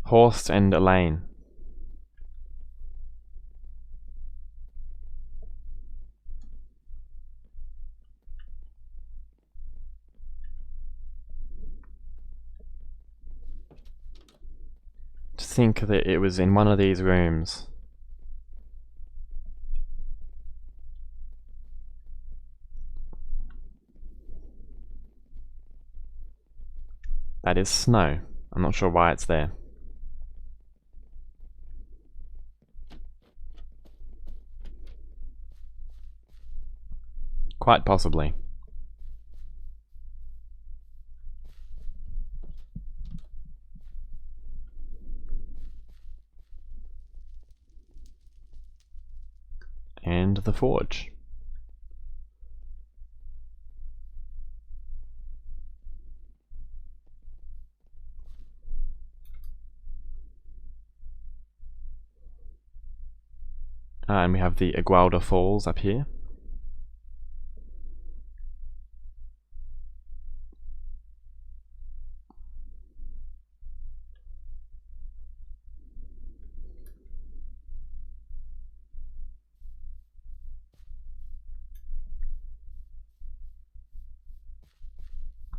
Horst and Elaine. To think that it was in one of these rooms. That is snow. I'm not sure why it's there. Quite possibly. And the forge. And we have the Igualda Falls up here.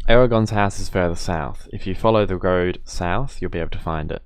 Aragon's house is further south. If you follow the road south, you'll be able to find it.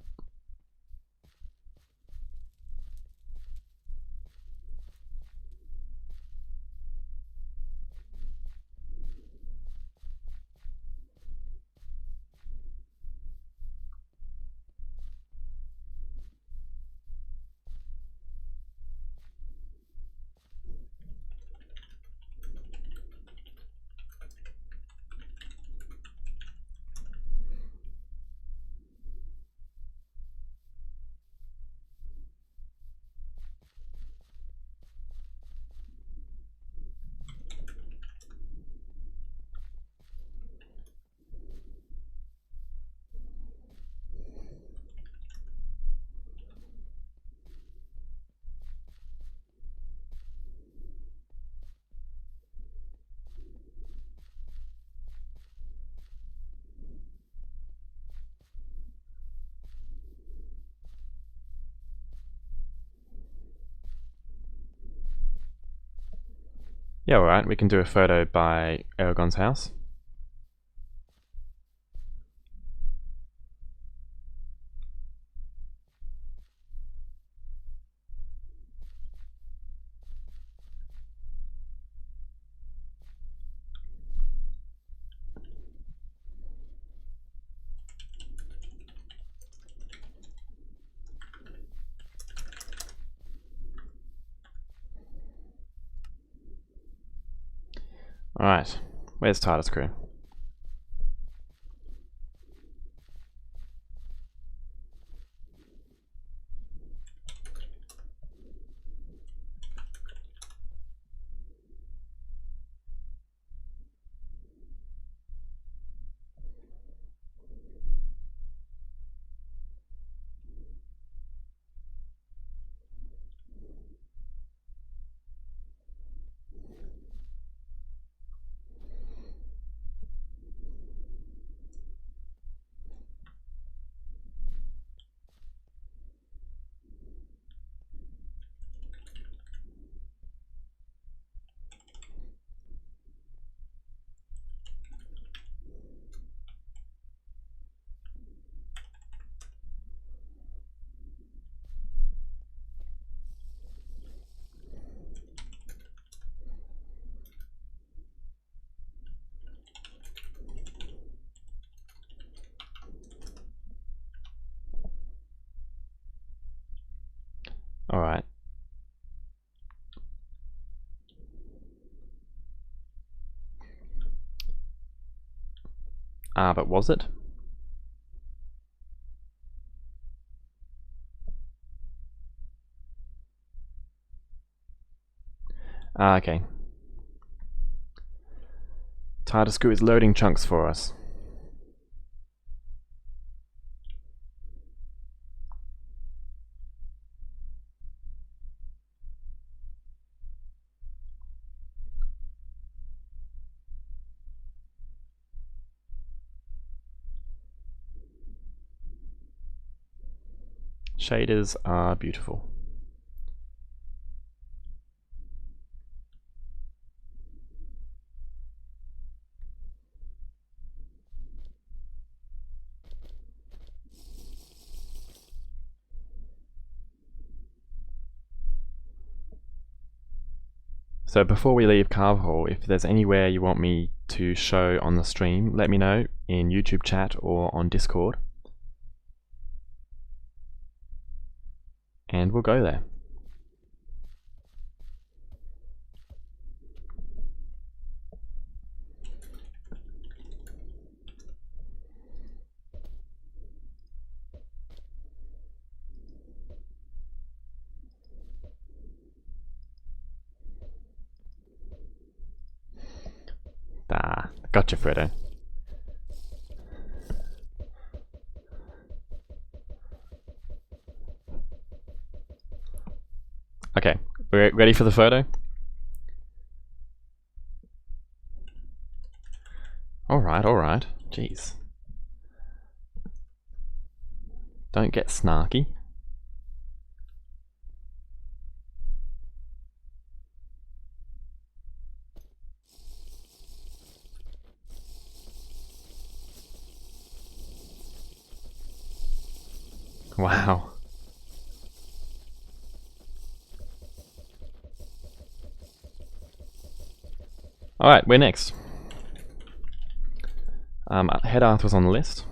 Yeah, alright, we can do a photo by Aragon's house. Alright, where's TARDIS crew? Alright. But was it? Okay. TARDIS crew is loading chunks for us. Shaders are beautiful. So before we leave Carvahall, if there's anywhere you want me to show on the stream, let me know in YouTube chat or on Discord. And we'll go there. Ah, gotcha, Fredo. Okay, we're ready for the photo? Alright. Jeez. Don't get snarky. Wow. Alright, we're next. Hedarth was on the list.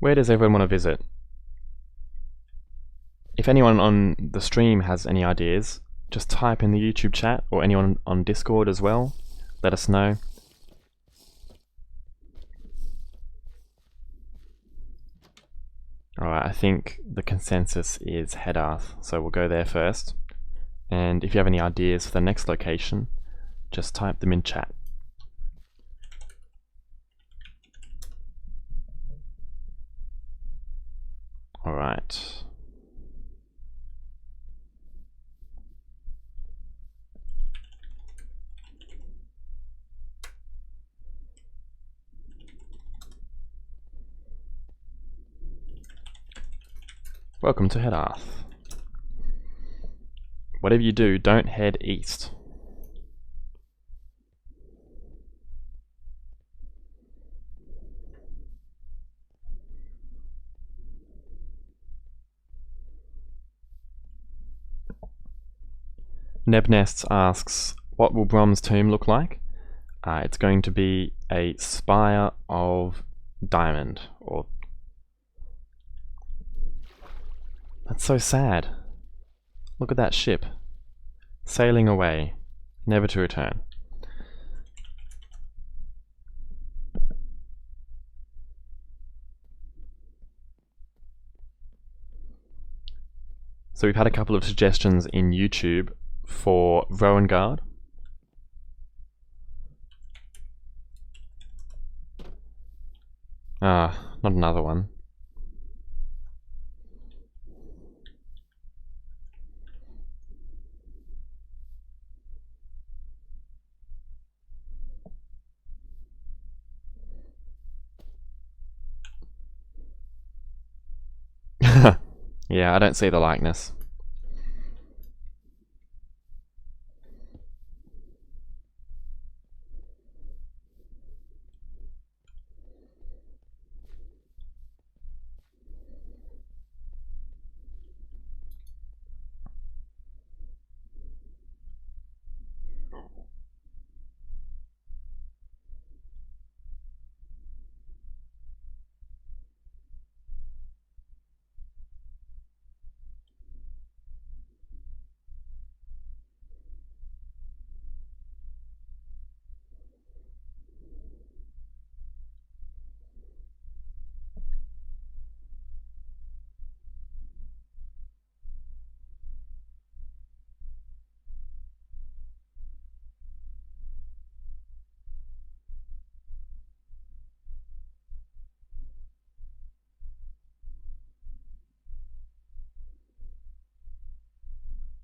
Where does everyone want to visit? If anyone on the stream has any ideas, just type in the YouTube chat, or anyone on Discord as well. Let us know. Alright, I think the consensus is Hedarth, so we'll go there first. And if you have any ideas for the next location, just type them in chat. Alright. Welcome to Hedarth. Whatever you do, don't head east. Nebnests asks, what will Brom's tomb look like? It's going to be a spire of diamond, or... That's so sad. Look at that ship. Sailing away, never to return. So we've had a couple of suggestions in YouTube for Vroengard. Not another one. Yeah, I don't see the likeness.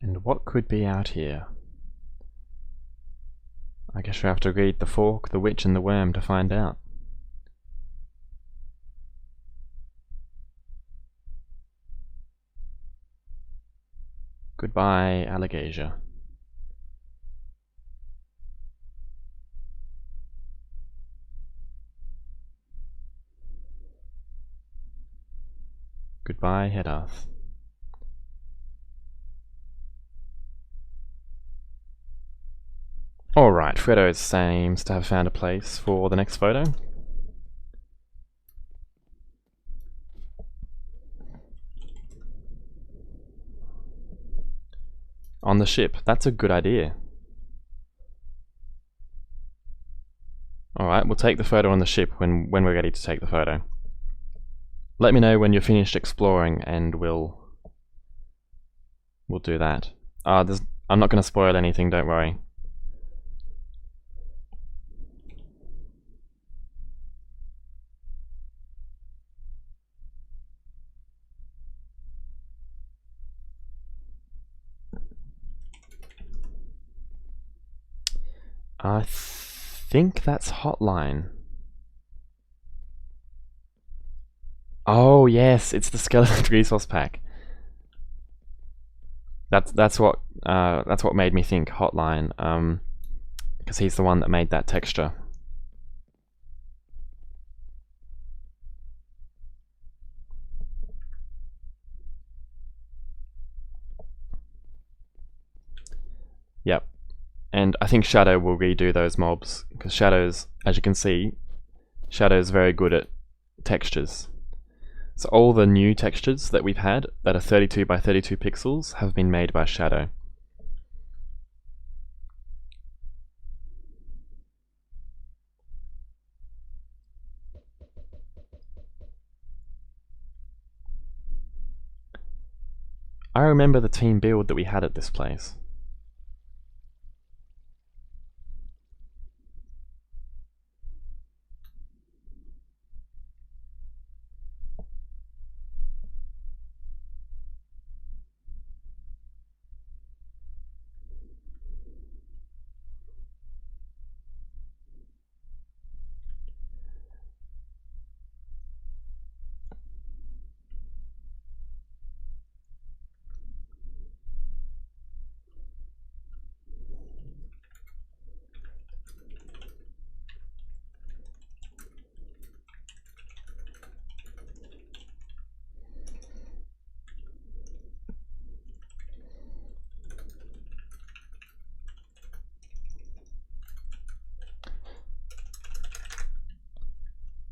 And what could be out here? I guess we have to read The Fork, the Witch and the Worm to find out. Goodbye, MCAlagaesia. Goodbye, Hedarth. Alright, Freddo seems to have found a place for the next photo. On the ship, that's a good idea. Alright, we'll take the photo on the ship when we're ready to take the photo. Let me know when you're finished exploring and we'll do that. I'm not going to spoil anything, don't worry. I think that's Hotline. Oh yes, it's the skeleton resource pack. That's what made me think Hotline, because he's the one that made that texture. Yep. And I think Shadow will redo those mobs, because Shadow's, as you can see, Shadow's very good at textures. So all the new textures that we've had that are 32 by 32 pixels have been made by Shadow. I remember the team build that we had at this place.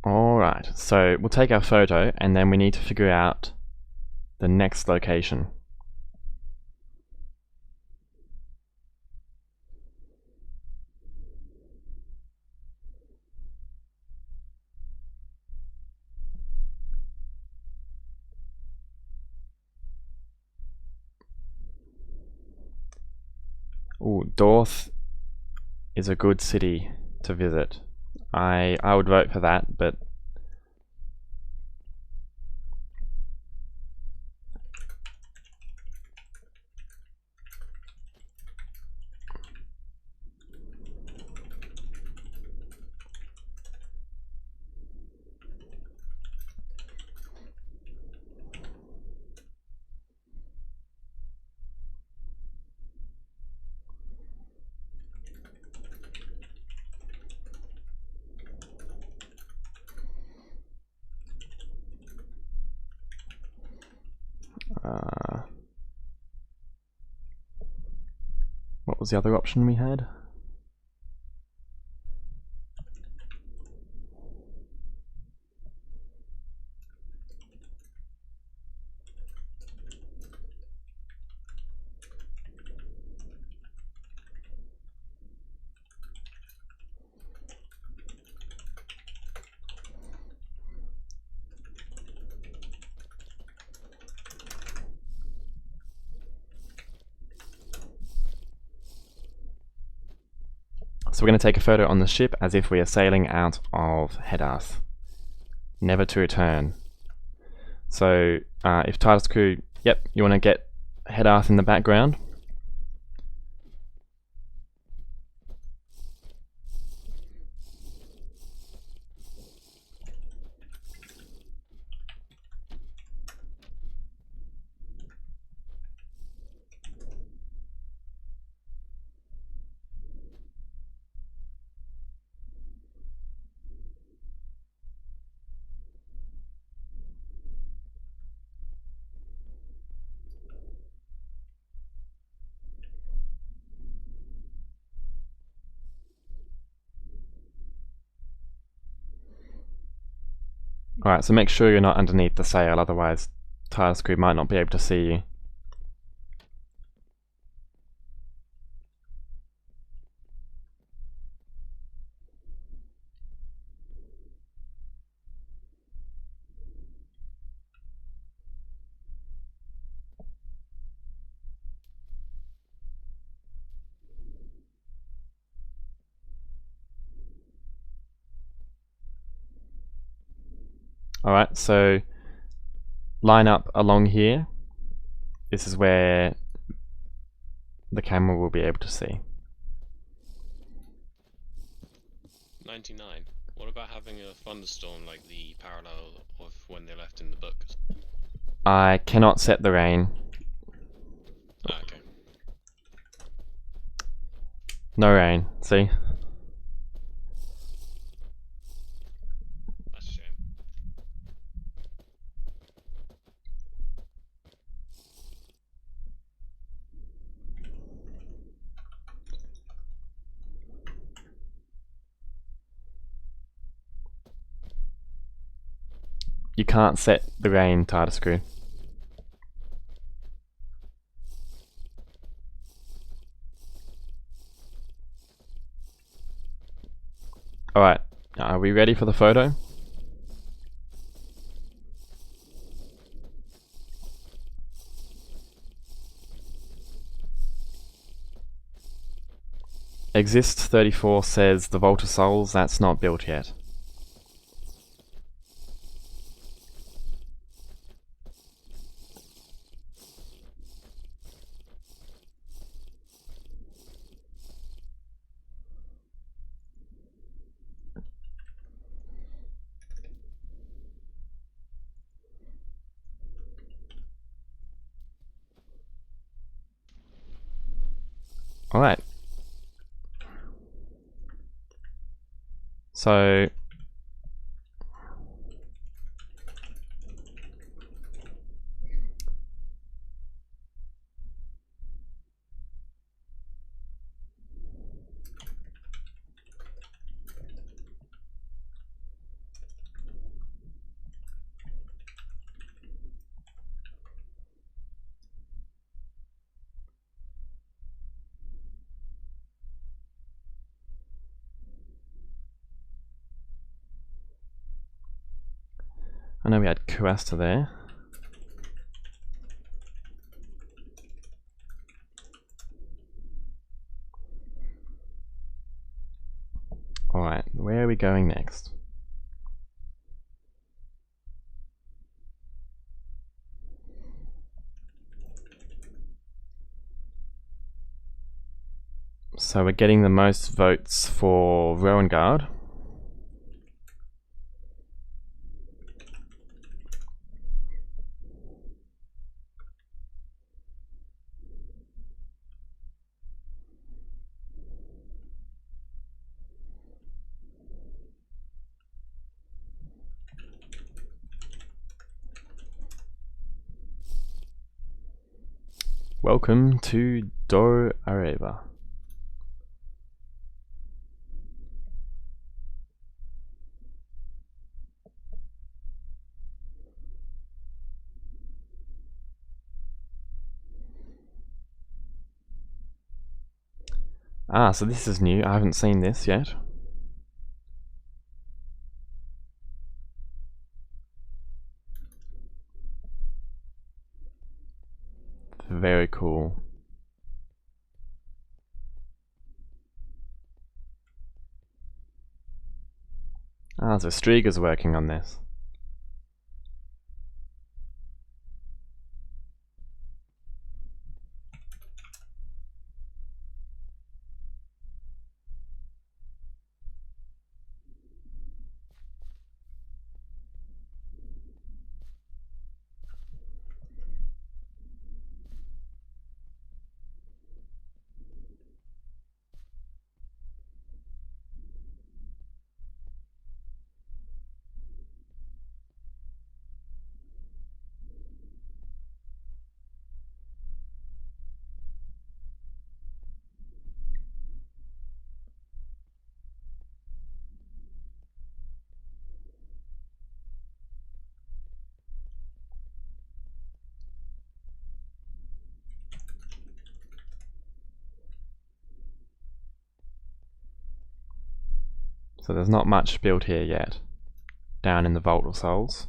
Alright, so we'll take our photo and then we need to figure out the next location. Ooh, Dorth is a good city to visit. I would vote for that, but what was the other option we had? So we're going to take a photo on the ship as if we are sailing out of Hedarth, never to return. So if TARDIS crew, yep, you want to get Hedarth in the background. Alright, so make sure you're not underneath the sail, otherwise TARDIS crew might not be able to see you. Alright, so line up along here. This is where the camera will be able to see. 99. What about having a thunderstorm like the parallel of when they left in the book? I cannot set the rain. Ah, okay. No rain, see? That's a shame. You can't set the rain, TARDIS crew. Alright, are we ready for the photo? Exist 34 says the Vault of Souls, that's not built yet. Alright. So I know we had Kuasta there. Alright, where are we going next? So we're getting the most votes for Vroengard. Welcome to Doru Araeba. Ah, so this is new. I haven't seen this yet. Very cool. Ah, so Striga's working on this. So there's not much built here yet, down in the Vault of Souls.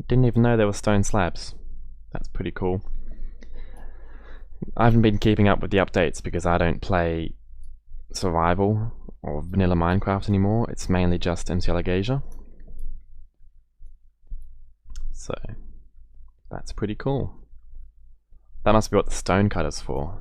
Didn't even know there were stone slabs. That's pretty cool. I haven't been keeping up with the updates because I don't play survival or vanilla Minecraft anymore. It's mainly just MCAlagaesia. So that's pretty cool. That must be what the stone cutter's for.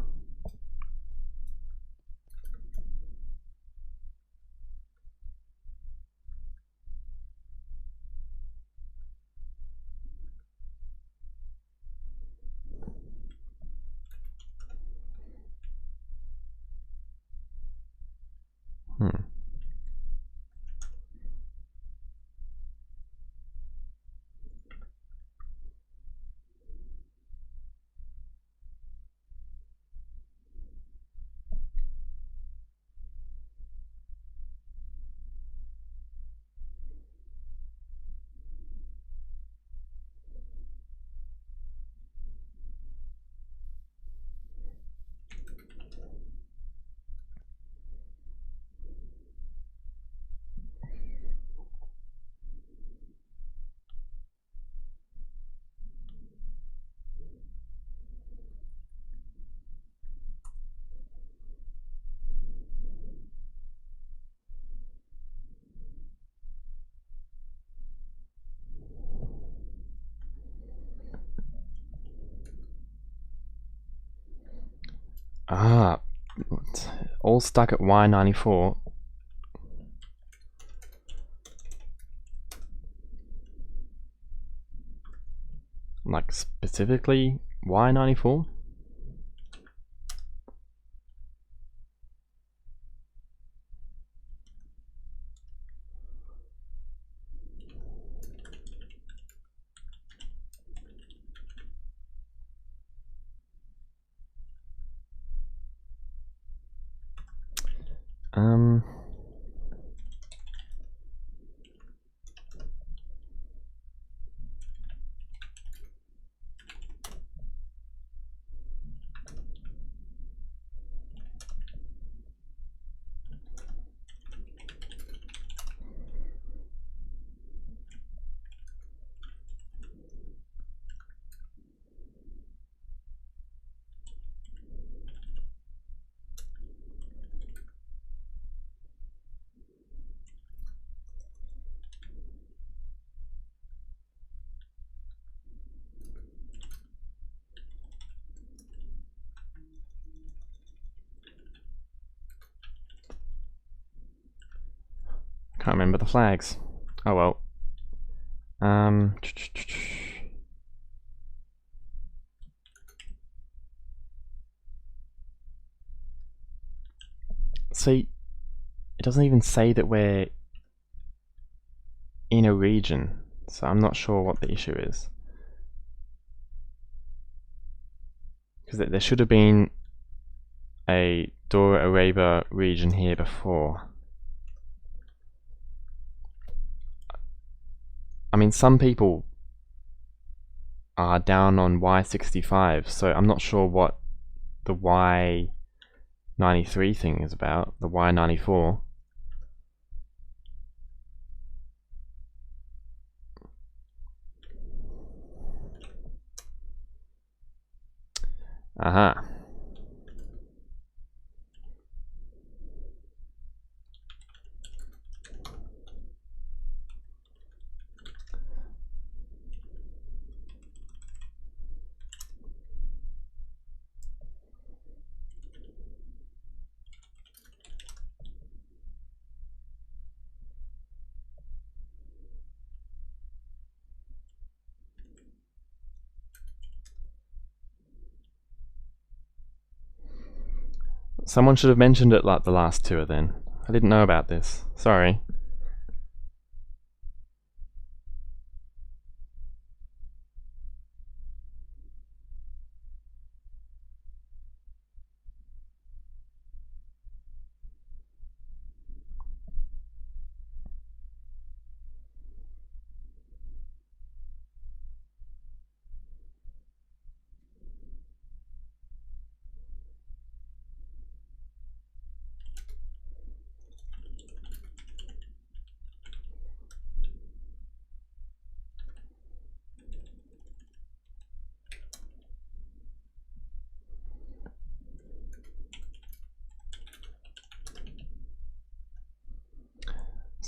Ah, all stuck at Y94. Like specifically Y94? Um, can't remember the flags. Oh well. See, it doesn't even say that we're in a region, so I'm not sure what the issue is. Because there should have been a Doru Araeba region here before. I mean, some people are down on Y65, so I'm not sure what the Y93 thing is about, the Y94. Aha. Someone should have mentioned it like the last tour then. I didn't know about this. Sorry.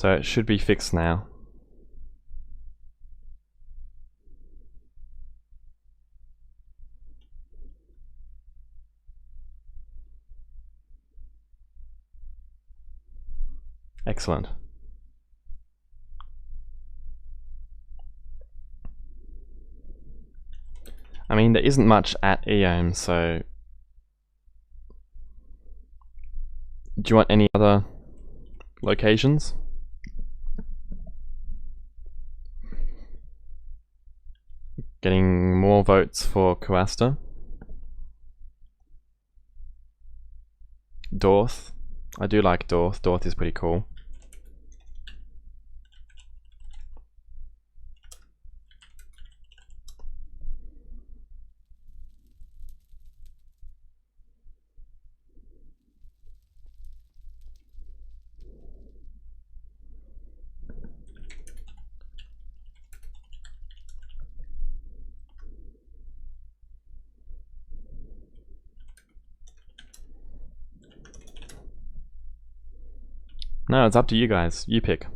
So it should be fixed now. Excellent. I mean, there isn't much at Eom, so... Do you want any other locations? Getting more votes for Kuasta. Dorth. I do like Dorth. Dorth is pretty cool. No, it's up to you guys. You pick.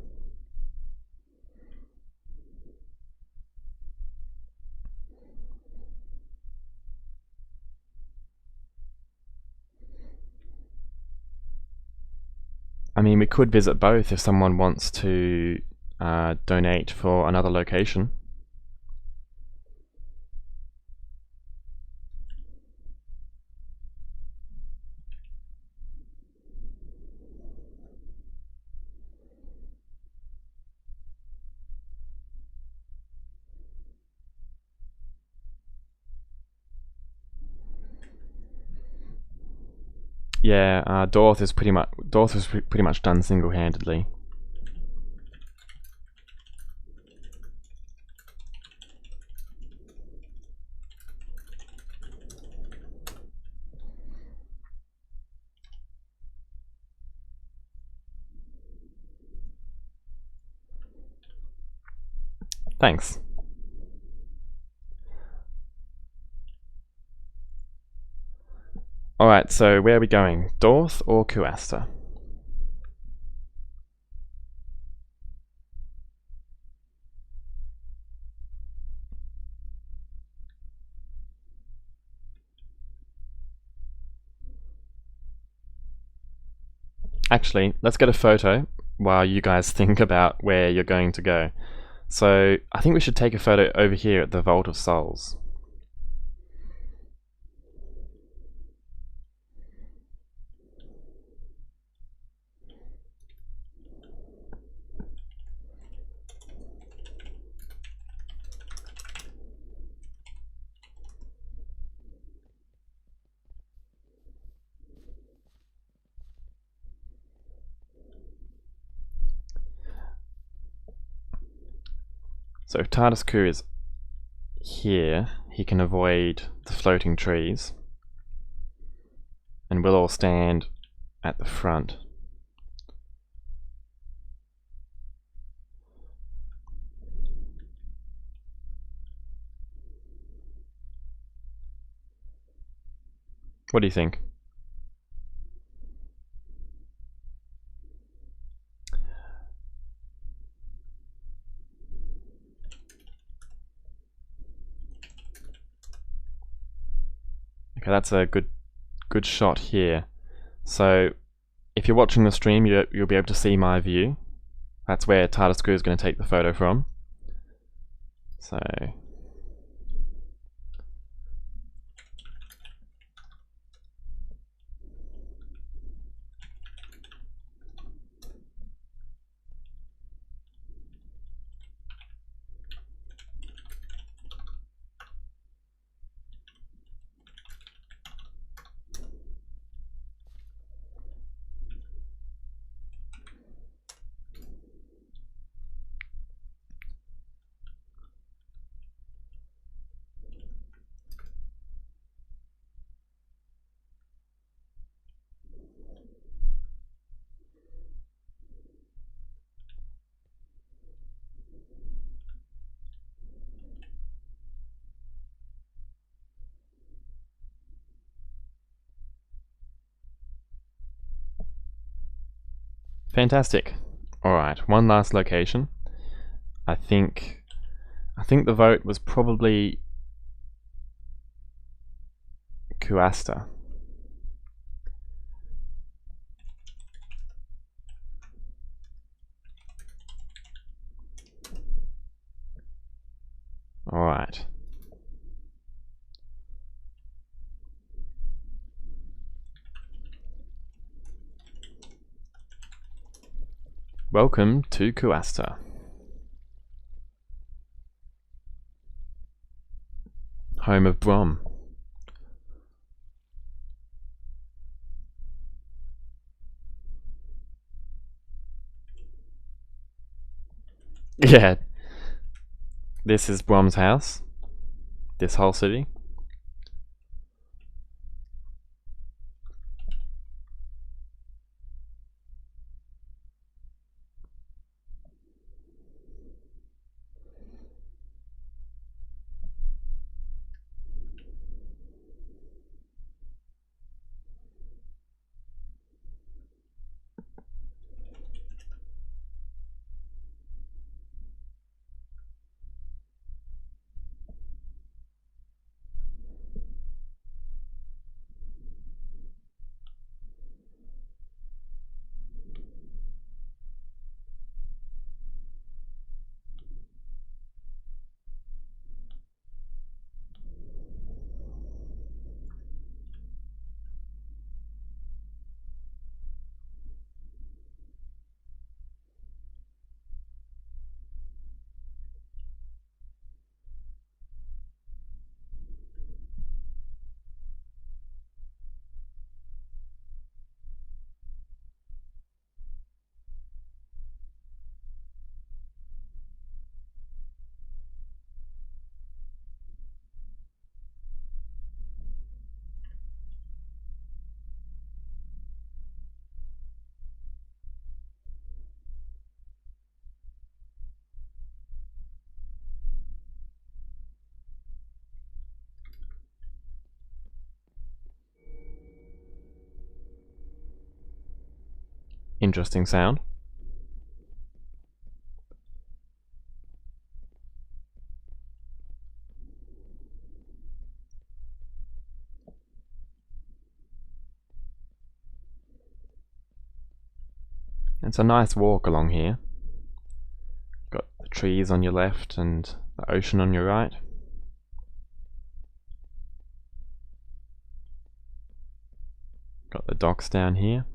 mean, we could visit both if someone wants to donate for another location. Yeah, Dorth is pretty much done single-handedly. Thanks. Alright, so where are we going? Dorth or Kuasta? Actually, let's get a photo while you guys think about where you're going to go. So, I think we should take a photo over here at the Vault of Souls. So if Tardaskur is here, he can avoid the floating trees. And we'll all stand at the front. What do you think? Okay, that's a good shot here. So if you're watching the stream, you'll be able to see my view. That's where Tardaskur is going to take the photo from. So fantastic. Alright, one last location. I think the vote was probably Kuasta. Alright. Welcome to Kuasta. Home of Brom. Yeah. This is Brom's house. This whole city. interesting sound. It's a nice walk along here. Got the trees on your left and the ocean on your right. Got the docks down here.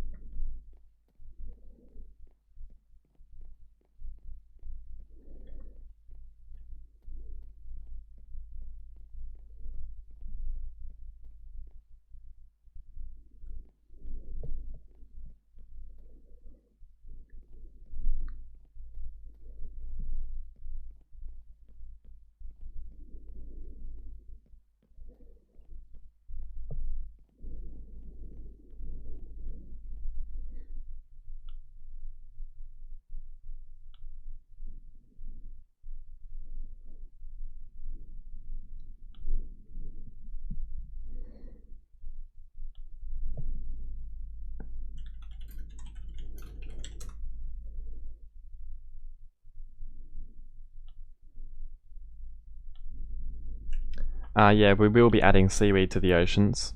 Yeah, we will be adding seaweed to the oceans,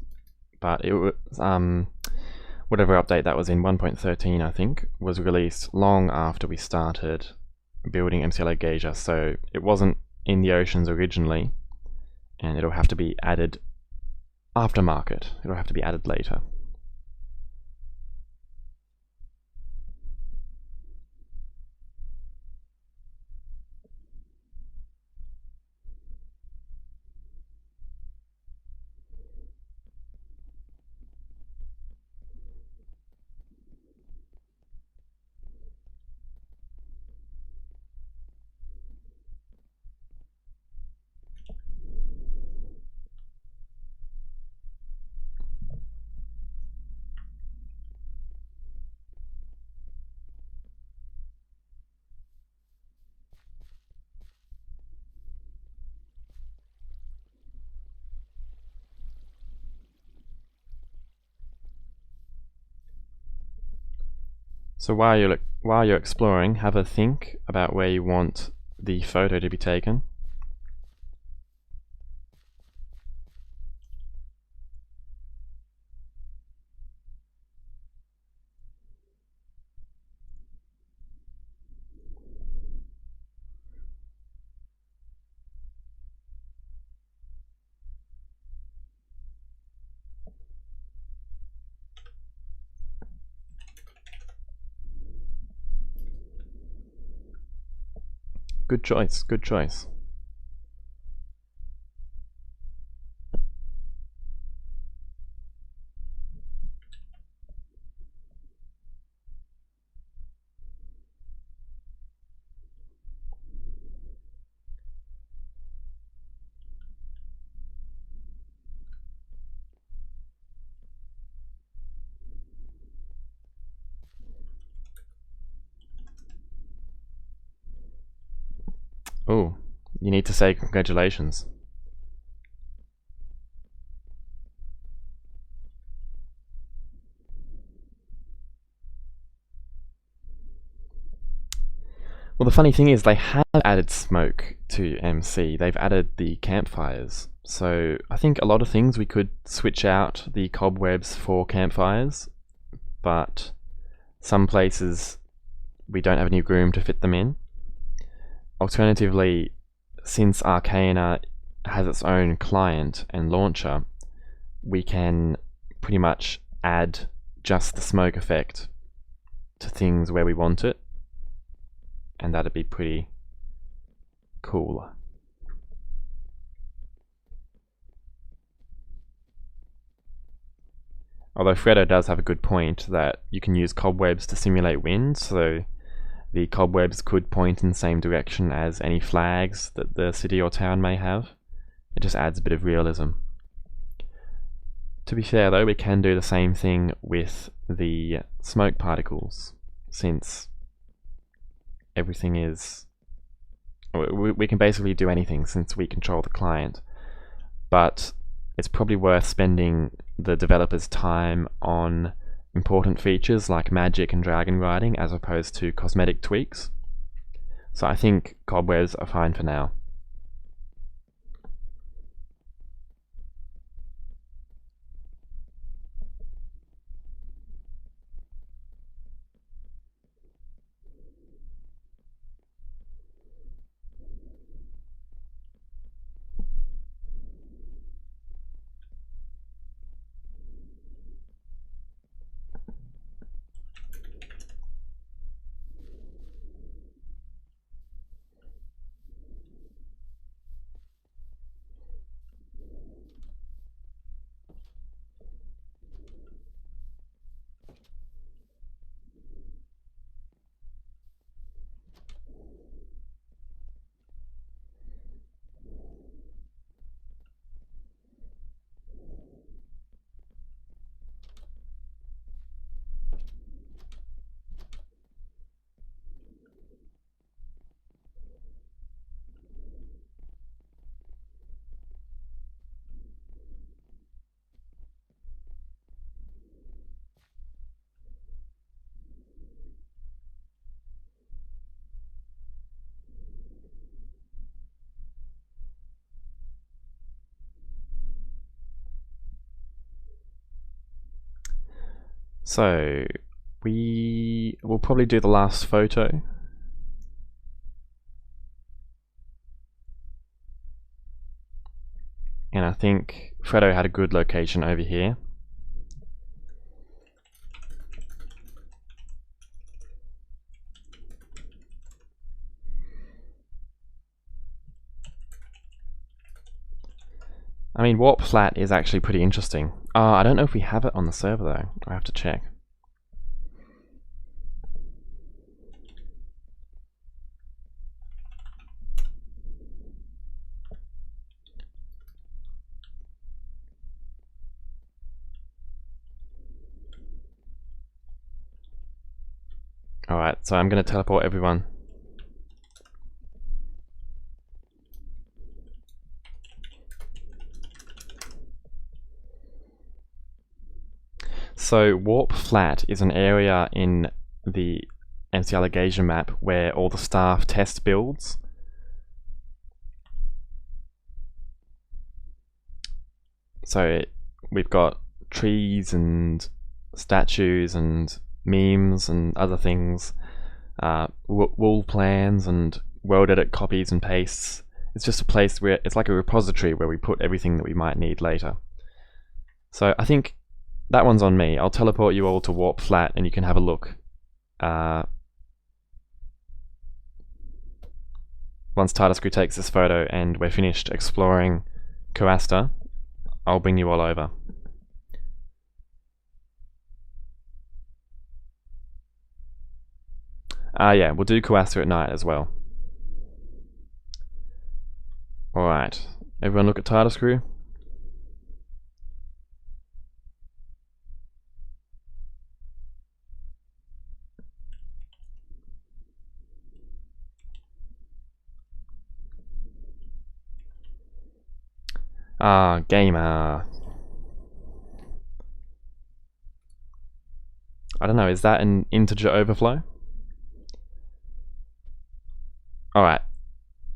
but it was whatever update that was in 1.13, I think, was released long after we started building MCAlagaesia, so it wasn't in the oceans originally, and it'll have to be added aftermarket. It'll have to be added later. So while you're exploring, have a think about where you want the photo to be taken. Good choice, good choice. Oh, you need to say congratulations. Well, the funny thing is they have added smoke to MC. They've added the campfires. So I think a lot of things we could switch out the cobwebs for campfires, but some places we don't have any room to fit them in. Alternatively, since Arcana has its own client and launcher, we can pretty much add just the smoke effect to things where we want it, and that'd be pretty cool. Although Fredo does have a good point that you can use cobwebs to simulate wind, so the cobwebs could point in the same direction as any flags that the city or town may have. It just adds a bit of realism. To be fair though, we can do the same thing with the smoke particles, since everything is... we can basically do anything since we control the client, but it's probably worth spending the developer's time on important features like magic and dragon riding as opposed to cosmetic tweaks. So I think cobwebs are fine for now. So we will probably do the last photo. And I think Fredo had a good location over here. I mean, Warp Flat is actually pretty interesting. I don't know if we have it on the server though. I have to check. Alright, so I'm going to teleport everyone. So Warp Flat is an area in the MCAlagaesia map where all the staff test builds. So we've got trees and statues and memes and other things, wool plans and world edit copies and pastes. It's just a place where it's like a repository where we put everything that we might need later. So I think that one's on me. I'll teleport you all to Warp Flat and you can have a look. Once Tardascrew takes this photo and we're finished exploring Kuasta, I'll bring you all over. Yeah, we'll do Kuasta at night as well. Alright, everyone look at Tardascrew. Gamer. I don't know, is that an integer overflow? Alright.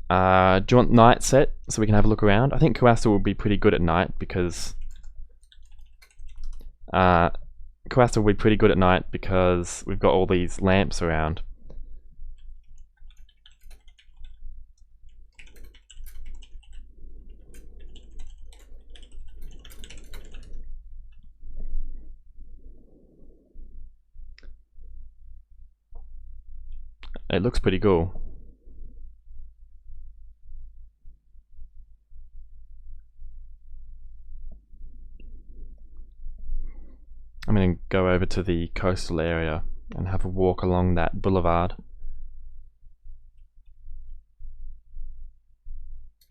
Do you want night set so we can have a look around? I think Kuasta will be pretty good at night because Kuasta will be pretty good at night because we've got all these lamps around. It looks pretty cool. I'm going to go over to the coastal area and have a walk along that boulevard.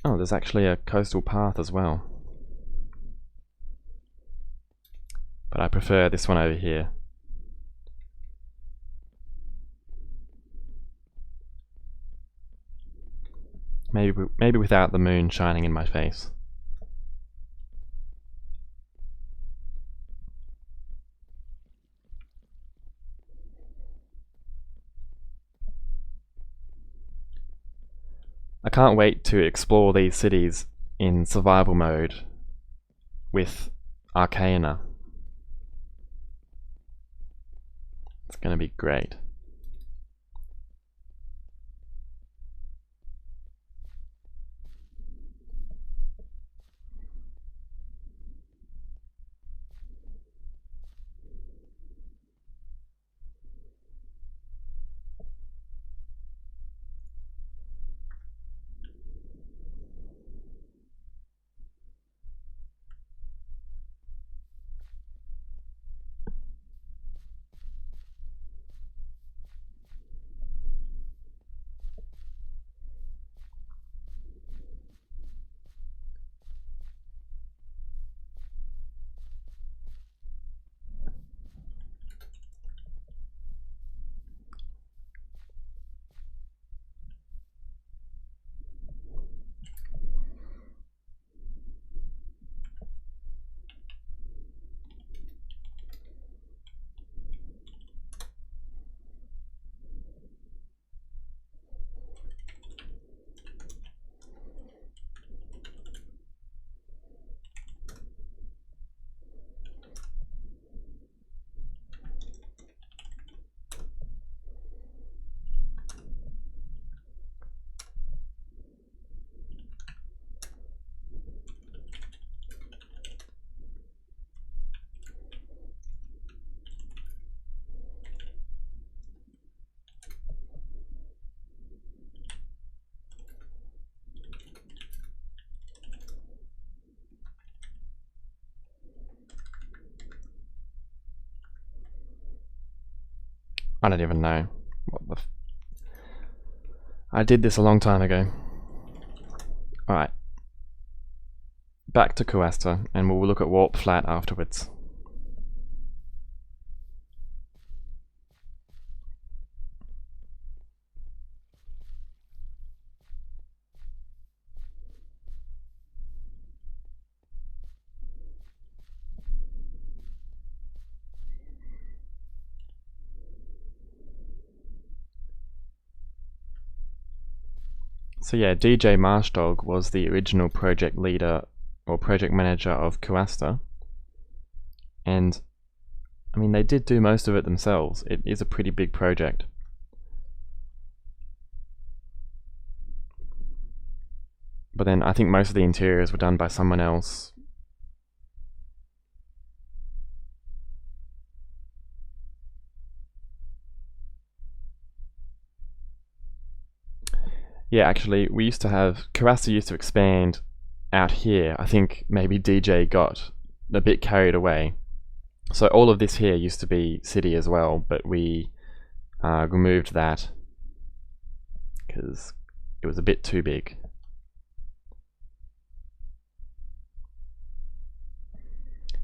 Oh, there's actually a coastal path as well. But I prefer this one over here. Maybe without the moon shining in my face. I can't wait to explore these cities in survival mode with Arcana. It's going to be great. I don't even know what the I did this a long time ago. Alright. Back to Kuasta, and we'll look at Warp Flat afterwards. So yeah, DJ Marshdog was the original project leader or project manager of Kuasta, and I mean they did do most of it themselves. It is a pretty big project. But then I think most of the interiors were done by someone else. Yeah, actually, Kuasta used to expand out here. I think maybe DJ got a bit carried away. So all of this here used to be city as well, but we removed that because it was a bit too big.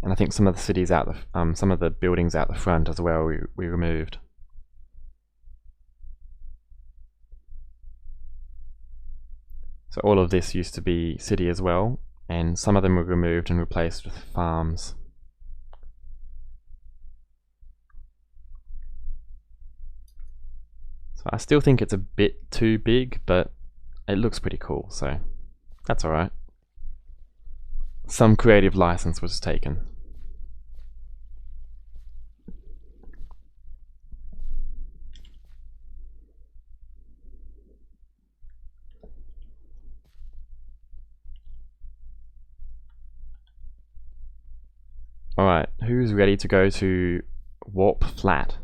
And I think some of the cities some of the buildings out the front as well we removed. So all of this used to be city as well, and some of them were removed and replaced with farms. So I still think it's a bit too big, but it looks pretty cool, so that's alright. Some creative license was taken. Alright, who's ready to go to Warp Flat?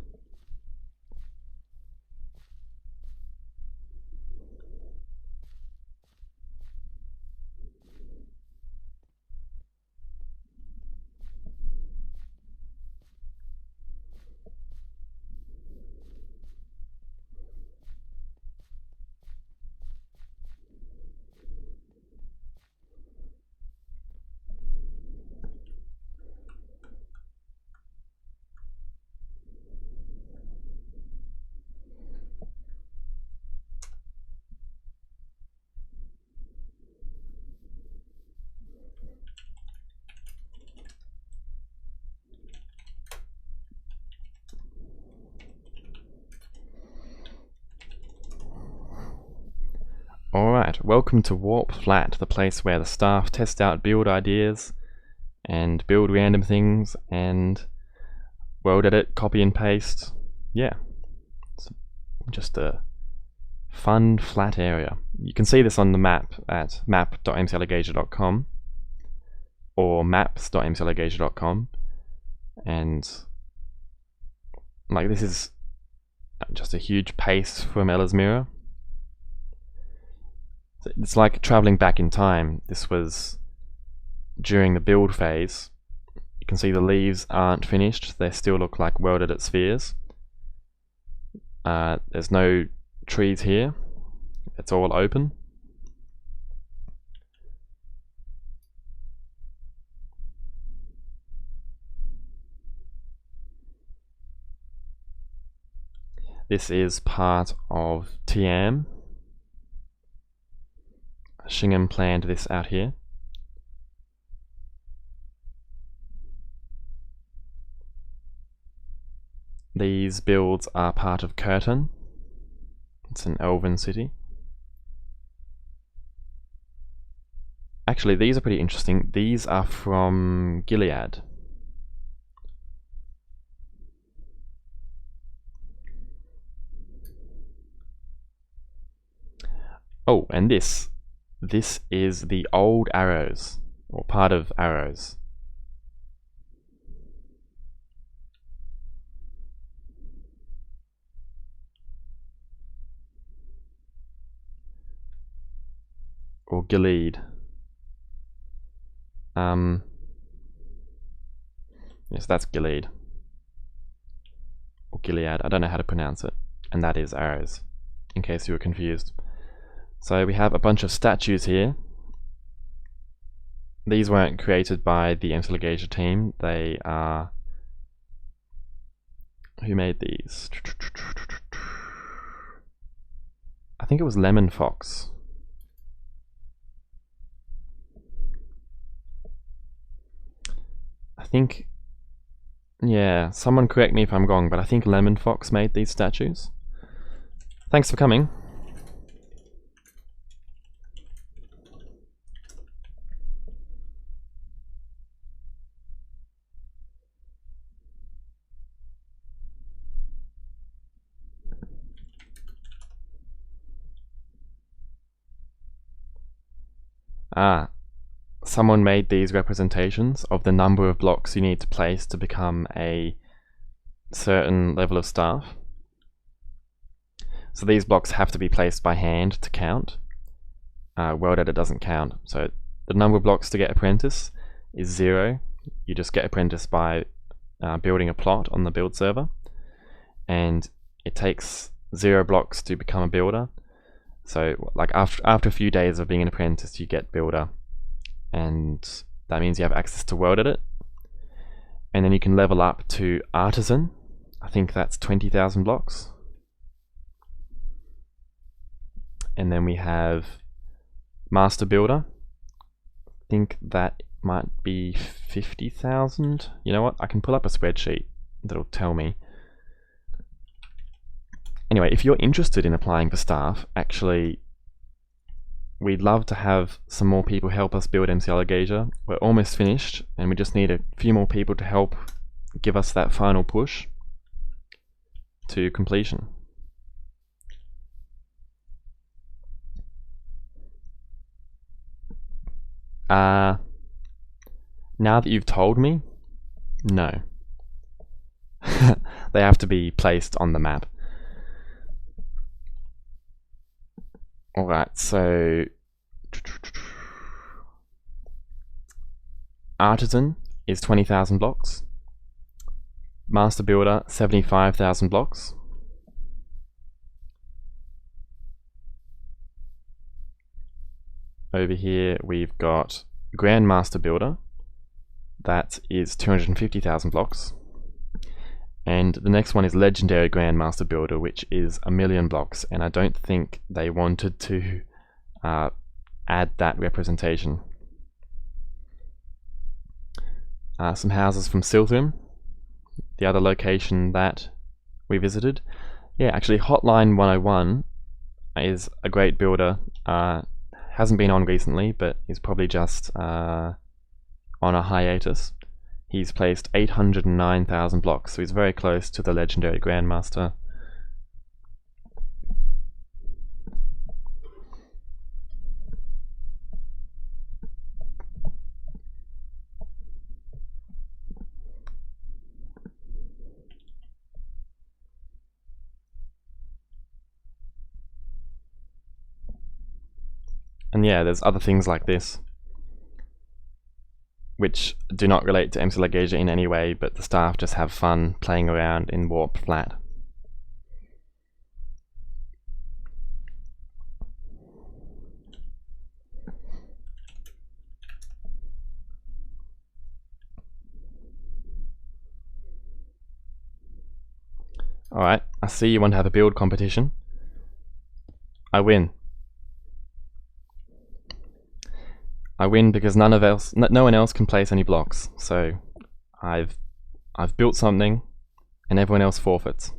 Alright, welcome to Warp Flat, the place where the staff test out build ideas and build random things and world edit, copy and paste. Yeah, it's just a fun, flat area. You can see this on the map at map.mcalagaesia.com or maps.mcalagaesia.com, and like this is just a huge pace from Ellesmera. It's like traveling back in time. This was during the build phase. You can see the leaves aren't finished. They still look like world edit spheres. There's no trees here. It's all open. This is part of Teirm. Shingham planned this out here. These builds are part of Curtin. It's an elven city. Actually, these are pretty interesting. These are from Gilead. Oh, and this is the old arrows, or part of arrows. Or Gilead. Yes, that's Gilead. Or Gilead, I don't know how to pronounce it. And that is arrows, in case you were confused. So we have a bunch of statues here. These weren't created by the MCAlagaesia team. They are... Who made these? I think it was Lemon Fox. I think... Yeah, someone correct me if I'm wrong, but I think Lemon Fox made these statues. Thanks for coming. Someone made these representations of the number of blocks you need to place to become a certain level of staff. So these blocks have to be placed by hand to count. World Edit doesn't count. So the number of blocks to get apprentice is 0. You just get apprentice by building a plot on the build server. And it takes 0 blocks to become a builder. So like after a few days of being an apprentice, you get builder. And that means you have access to World Edit. And then you can level up to Artisan. I think that's 20,000 blocks. And then we have Master Builder. I think that might be 50,000. You know what? I can pull up a spreadsheet that'll tell me. Anyway, if you're interested in applying for staff, actually, we'd love to have some more people help us build MCAlagaesia. We're almost finished, and we just need a few more people to help give us that final push to completion. Now that you've told me, no. They have to be placed on the map. Alright, so Artisan is 20,000 blocks. Master Builder, 75,000 blocks. Over here we've got Grand Master Builder. That is 250,000 blocks. And the next one is Legendary Grand Master Builder, which is 1,000,000 blocks, and I don't think they wanted to add that representation. Some houses from Silthrim, the other location that we visited. Yeah, actually Hotline 101, is a great builder. Hasn't been on recently, but he's probably just on a hiatus. He's placed 809,000 blocks, so he's very close to the legendary Grandmaster. And yeah, there's other things like this, which do not relate to MCAlagaesia in any way, but the staff just have fun playing around in Warp Flat. Alright, I see you want to have a build competition. I win. I win because no one else can place any blocks. So I've built something, and everyone else forfeits.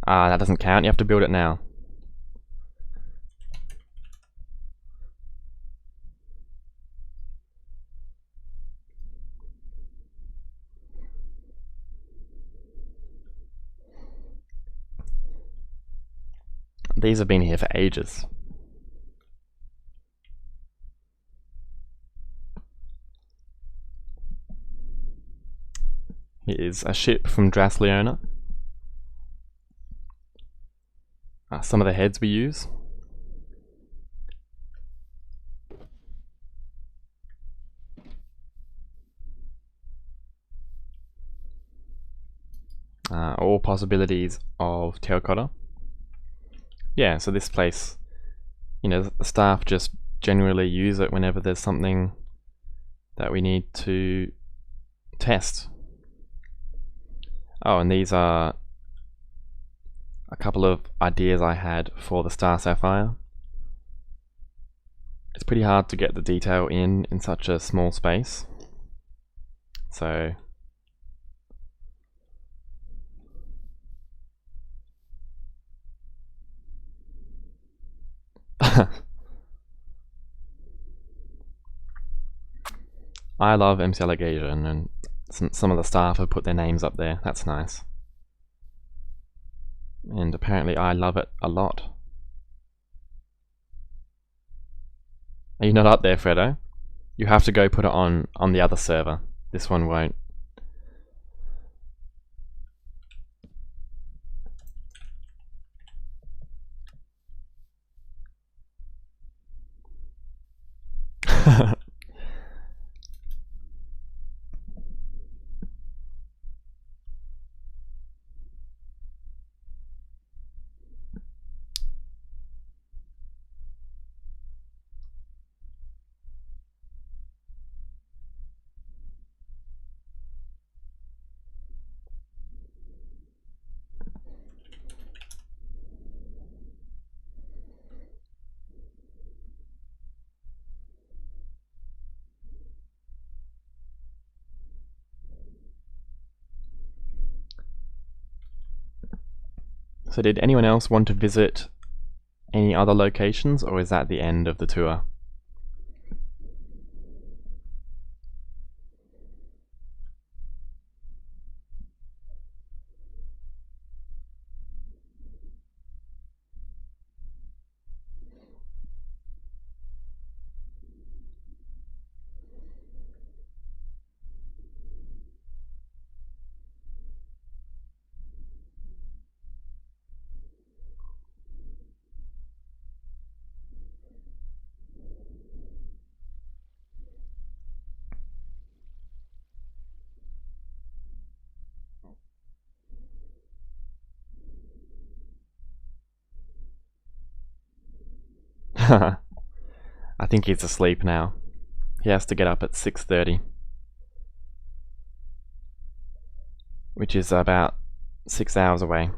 That doesn't count. You have to build it now. These have been here for ages. Here is a ship from Dras-Leona. Some of the heads we use. All possibilities of terracotta. Yeah, so this place, you know, the staff just generally use it whenever there's something that we need to test. Oh, and these are a couple of ideas I had for the Star Sapphire. It's pretty hard to get the detail in such a small space. So I love MCAlagaesia, and some of the staff have put their names up there. That's nice. And apparently I love it a lot. Are you not up there, Fredo? You have to go put it on the other server. This one won't. So did anyone else want to visit any other locations, or is that the end of the tour? I think he's asleep now. He has to get up at 6:30, which is about 6 hours away.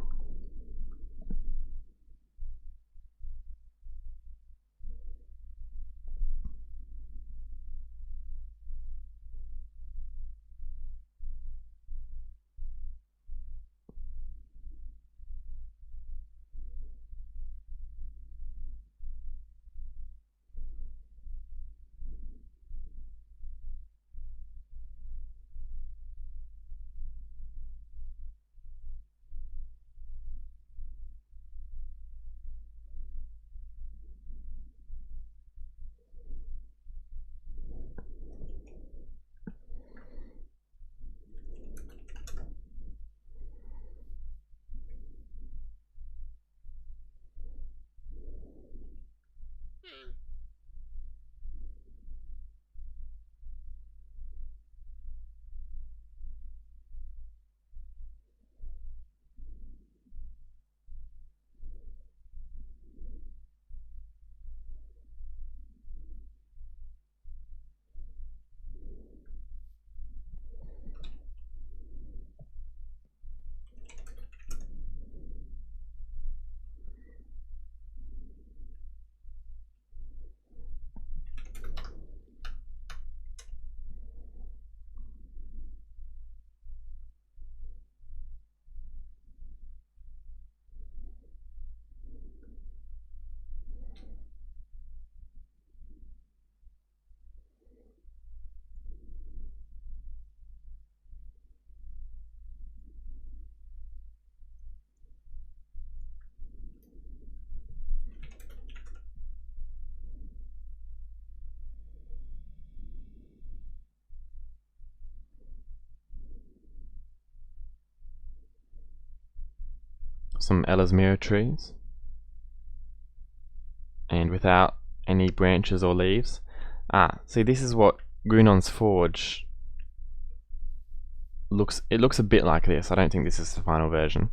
some Ellesmera trees. And without any branches or leaves. See, this is what Grunon's Forge looks. It looks a bit like this. I don't think this is the final version.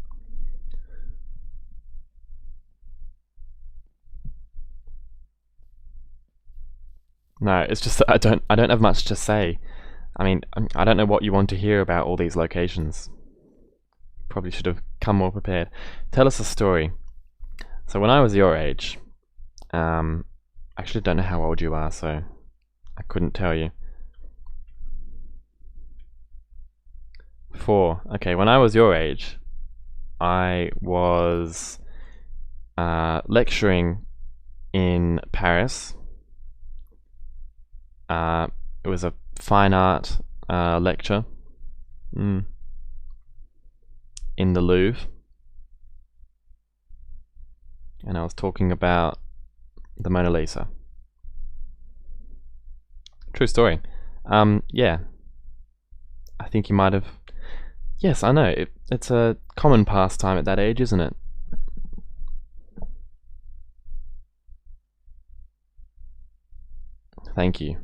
No, it's just that I don't have much to say. I mean, I don't know what you want to hear about all these locations. Probably should have come more prepared. Tell us a story. So when I was your age, I actually don't know how old you are, so I couldn't tell you. 4. Okay, when I was your age, I was lecturing in Paris. It was a fine art lecture in the Louvre, and I was talking about the Mona Lisa. True story. Yeah, I think you might have. Yes, I know. It's a common pastime at that age, isn't it? Thank you.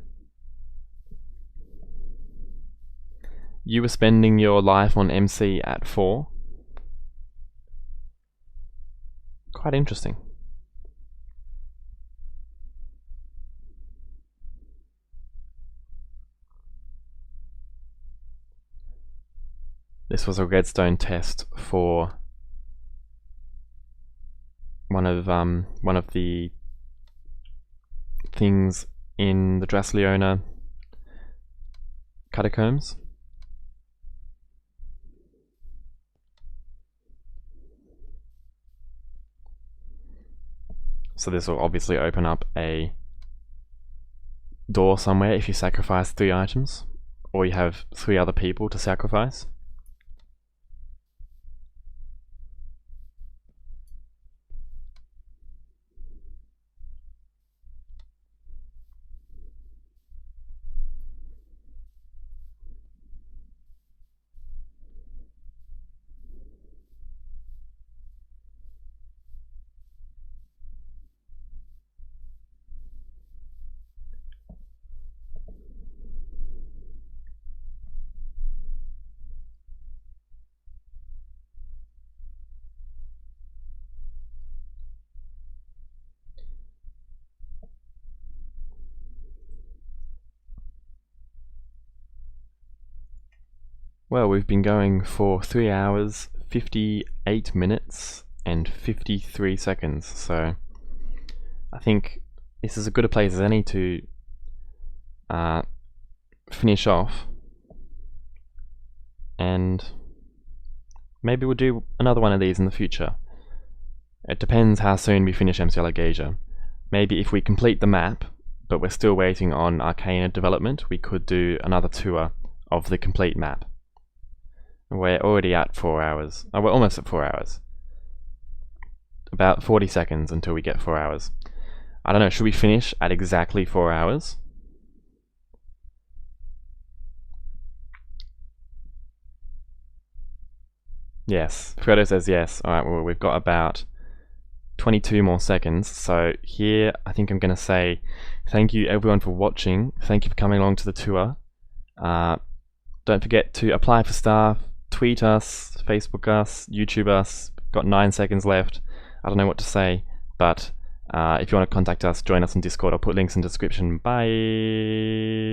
You were spending your life on MC at 4? Quite interesting. This was a redstone test for one of the things in the Dras-Leona catacombs. So this will obviously open up a door somewhere if you sacrifice 3 items, or you have 3 other people to sacrifice. Well, we've been going for 3 hours, 58 minutes, and 53 seconds, so I think this is as good a place as any to finish off, and maybe we'll do another one of these in the future. It depends how soon we finish MCAlagaesia. Maybe if we complete the map, but we're still waiting on Arcana development, we could do another tour of the complete map. We're already at 4 hours. Oh, we're almost at 4 hours. About 40 seconds until we get 4 hours. I don't know, should we finish at exactly 4 hours? Yes, Fredo says yes. Alright, well, we've got about 22 more seconds. So here, I think I'm going to say thank you everyone for watching. Thank you for coming along to the tour. Don't forget to apply for staff. Tweet us, Facebook us, YouTube us. Got 9 seconds left. I don't know what to say, but if you want to contact us, join us on Discord. I'll put links in the description. Bye!